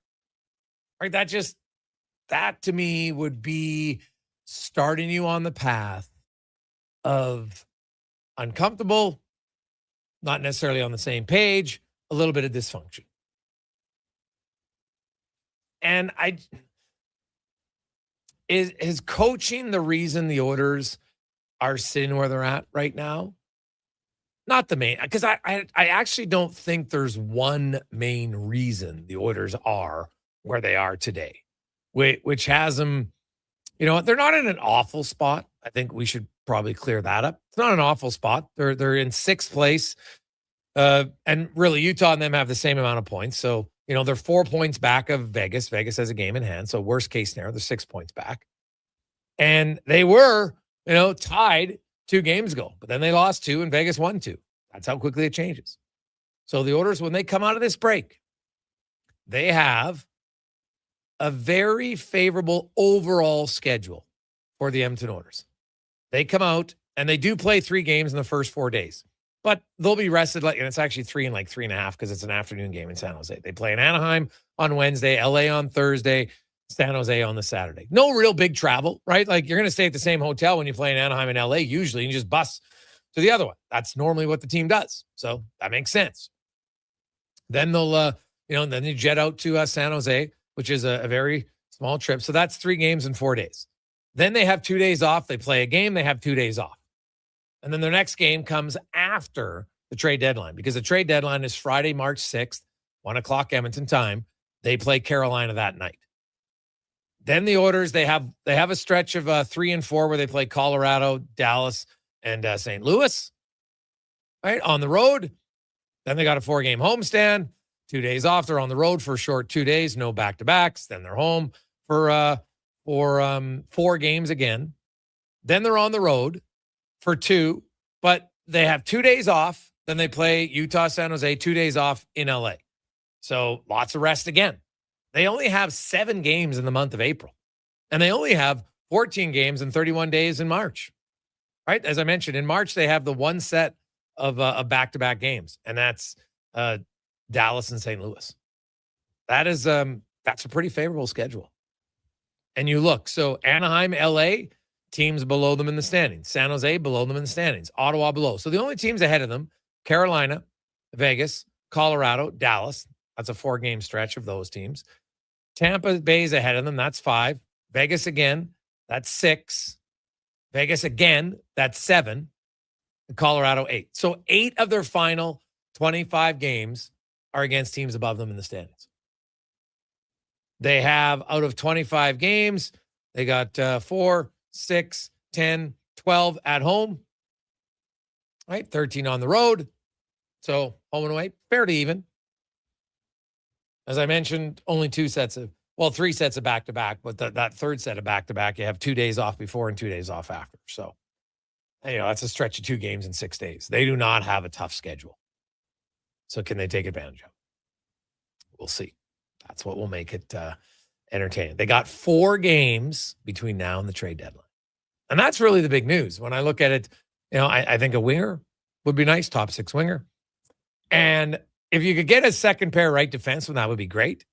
Right? That to me would be starting you on the path of uncomfortable, not necessarily on the same page, a little bit of dysfunction. And is coaching the reason the Oilers are sitting where they're at right now? Not the main, because I actually don't think there's one main reason the Oilers are where they are today, which has them, they're not in an awful spot. I think we should probably clear that up. It's not an awful spot. They're in sixth place. And really, Utah and them have the same amount of points. So, they're 4 points back of Vegas. Vegas has a game in hand. So worst case scenario, they're 6 points back. And they were, tied 2 games ago, but then they lost 2 and Vegas won 2. That's how quickly it changes. So the Oilers, when they come out of this break, they have a very favorable overall schedule for the Edmonton Oilers. They come out and they do play 3 games in the first 4 days, but they'll be rested. And it's actually 3 and 3.5 because it's an afternoon game in San Jose. They play in Anaheim on Wednesday, LA on Thursday, San Jose on the Saturday. No real big travel, right? You're going to stay at the same hotel when you play in Anaheim and LA usually, and you just bus to the other one. That's normally what the team does. So that makes sense. Then they'll, then you jet out to San Jose, which is a very small trip. So that's 3 games in 4 days. Then they have 2 days off. They play a game. They have 2 days off. And then their next game comes after the trade deadline because the trade deadline is Friday, March 6th, 1:00 Edmonton time. They play Carolina that night. Then the Oilers, they have a stretch of 3 and 4 where they play Colorado, Dallas, and St. Louis, right, on the road. Then they got a 4-game homestand, 2 days off. They're on the road for a short 2 days, no back-to-backs. Then they're home for 4 games again. Then they're on the road for 2, but they have 2 days off. Then they play Utah, San Jose, 2 days off in LA. So lots of rest again. They only have 7 games in the month of April, and they only have 14 games in 31 days in March. Right? As I mentioned, in March, they have the one set of back-to-back games, and that's Dallas and St. Louis. That's a pretty favorable schedule. And you look, so Anaheim, LA, teams below them in the standings. San Jose, below them in the standings. Ottawa, below. So the only teams ahead of them, Carolina, Vegas, Colorado, Dallas. That's a 4-game stretch of those teams. Tampa Bay's ahead of them. That's 5. Vegas again, that's 6. Vegas again, that's 7. And Colorado, 8. So 8 of their final 25 games are against teams above them in the standings. They have, out of 25 games, they got 4, 6, 10, 12 at home. Right? 13 on the road. So home and away, fairly even. As I mentioned, only 3 sets of back-to-back, but that third set of back-to-back, you have 2 days off before and 2 days off after. So, that's a stretch of 2 games in 6 days. They do not have a tough schedule. So can they take advantage of it? We'll see. That's what will make it entertaining. They got 4 games between now and the trade deadline. And that's really the big news. When I look at it, I think a winger would be nice, top 6 winger. And if you could get a second pair right defenseman, that would be great.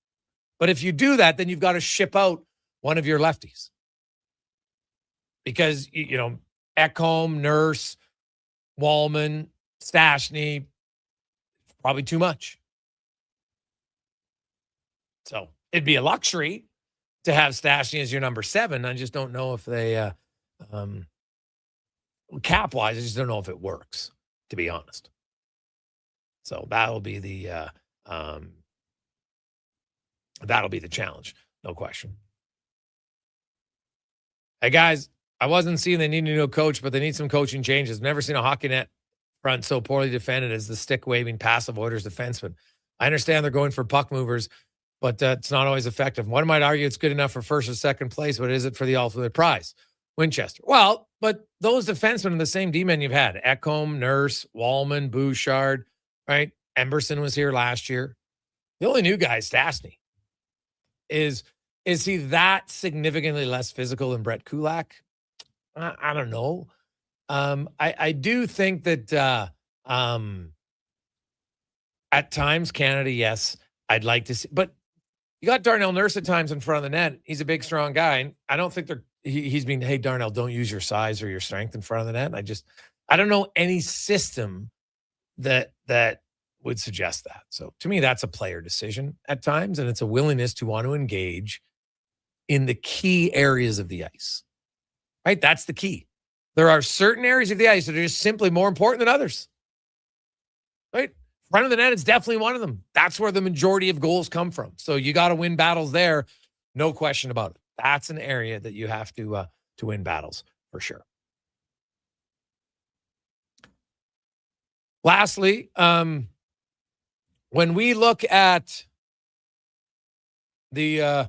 But if you do that, then you've got to ship out one of your lefties. Because, Ekholm, Nurse, Wallman, Stastny, probably too much. So it'd be a luxury to have Stastny as your number 7. I just don't know if they, cap-wise, I just don't know if it works, to be honest. So that'll be the challenge, no question. Hey guys, I wasn't seeing they need a new coach, but they need some coaching changes. Never seen a hockey net front so poorly defended as the stick-waving passive Oilers defenseman. I understand they're going for puck movers, but it's not always effective. One might argue it's good enough for first or second place, but is it for the ultimate prize? Winchester. Well, but those defensemen are the same D-men you've had. Ekholm, Nurse, Wallman, Bouchard, right? Emberson was here last year. The only new guy is Stastny. Is Is he that significantly less physical than Brett Kulak? I don't know. I do think that at times Canada, yes, I'd like to see, but you got Darnell Nurse at times in front of the net. He's a big, strong guy, and I don't think he's being, hey, Darnell, don't use your size or your strength in front of the net. I don't know any system that would suggest that. So to me, that's a player decision at times, and it's a willingness to want to engage in the key areas of the ice, right? That's the key. There are certain areas of the ice that are just simply more important than others, right? Front of the net is definitely one of them. That's where the majority of goals come from. So you got to win battles there. No question about it. That's an area that you have to win battles for sure. Lastly, when we look at the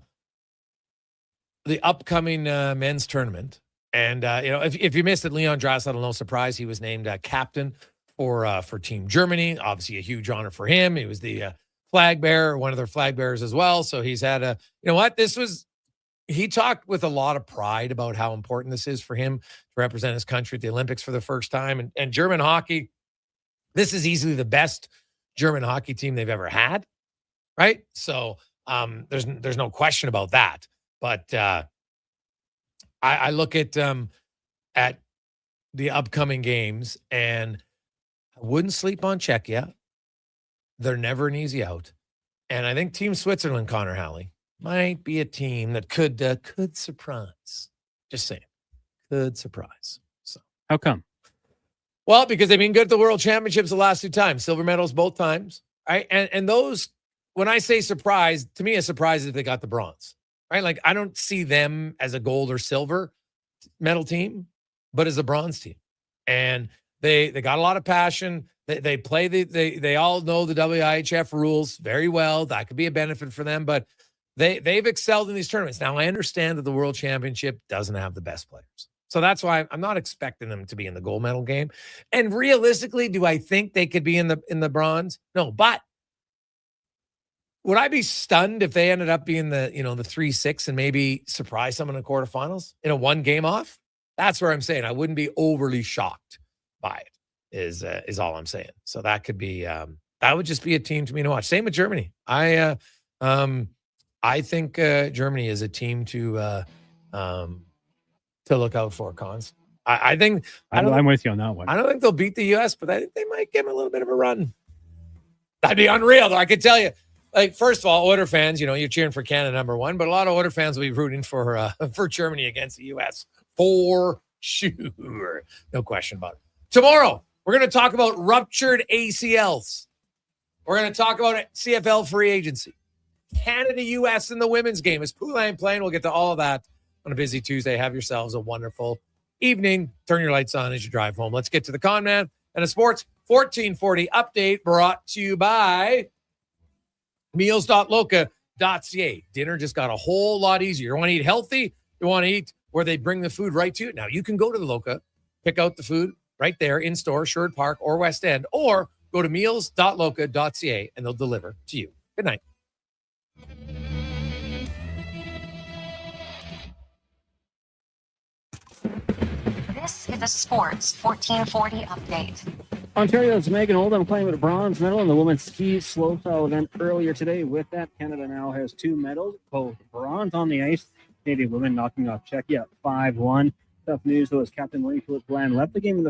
upcoming men's tournament, and if you missed it, Leon Draisaitl, no surprise, he was named captain for Team Germany. Obviously, a huge honor for him. He was the flag bearer, one of their flag bearers as well. So he's had he talked with a lot of pride about how important this is for him to represent his country at the Olympics for the first time. And German hockey, this is easily the best German hockey team they've ever had, right? So there's no question about that. But I look at the upcoming games, and I wouldn't sleep on Czechia. They're never an easy out. And I think Team Switzerland, Connor Halley, might be a team that could surprise. Just saying, could surprise. So how come? Well, because they've been good at the World Championships the last 2 times, silver medals both times, right? And those, when I say surprise, to me, a surprise is if they got the bronze, right? Like, I don't see them as a gold or silver medal team, but as a bronze team. And they got a lot of passion. They play they all know the WIHF rules very well. That could be a benefit for them, but they've excelled in these tournaments. Now, I understand that the World Championship doesn't have the best players. So that's why I'm not expecting them to be in the gold medal game. And realistically, do I think they could be in the bronze? No, but would I be stunned if they ended up being the 3-6 and maybe surprise them in the quarterfinals in a 1 game off? That's where I'm saying I wouldn't be overly shocked by it. Is all I'm saying. So that could be that would just be a team to me to watch. Same with Germany. I think Germany is a team to look out for, Cons. I'm with you on that one. I don't think they'll beat the U.S., but I think they might give them a little bit of a run. That'd be unreal, though. I can tell you. Like, first of all, Oiler fans, you're cheering for Canada #1, but a lot of Oiler fans will be rooting for Germany against the U.S. for sure. No question about it. Tomorrow, we're going to talk about ruptured ACLs. We're going to talk about CFL free agency. Canada-U.S. in the women's game. Is Poulin playing? We'll get to all of that on a busy Tuesday. Have yourselves a wonderful evening. Turn your lights on as you drive home. Let's get to the Con Man and a Sports 1440 update brought to you by meals.loca.ca. Dinner just got a whole lot easier. You want to eat healthy? You want to eat where they bring the food right to you? Now, you can go to the Loca, pick out the food right there in store, Sherwood Park or West End, or go to meals.loca.ca and they'll deliver to you. Good night. This is a Sports 1440 update. Ontario's Megan Oldham playing with a bronze medal in the women's ski slopestyle event earlier today. With that, Canada now has 2 medals, both bronze on the ice. Canadian women knocking off Czechia 5-1. Tough news, though, as Captain Marie-Philip Bland left the game in the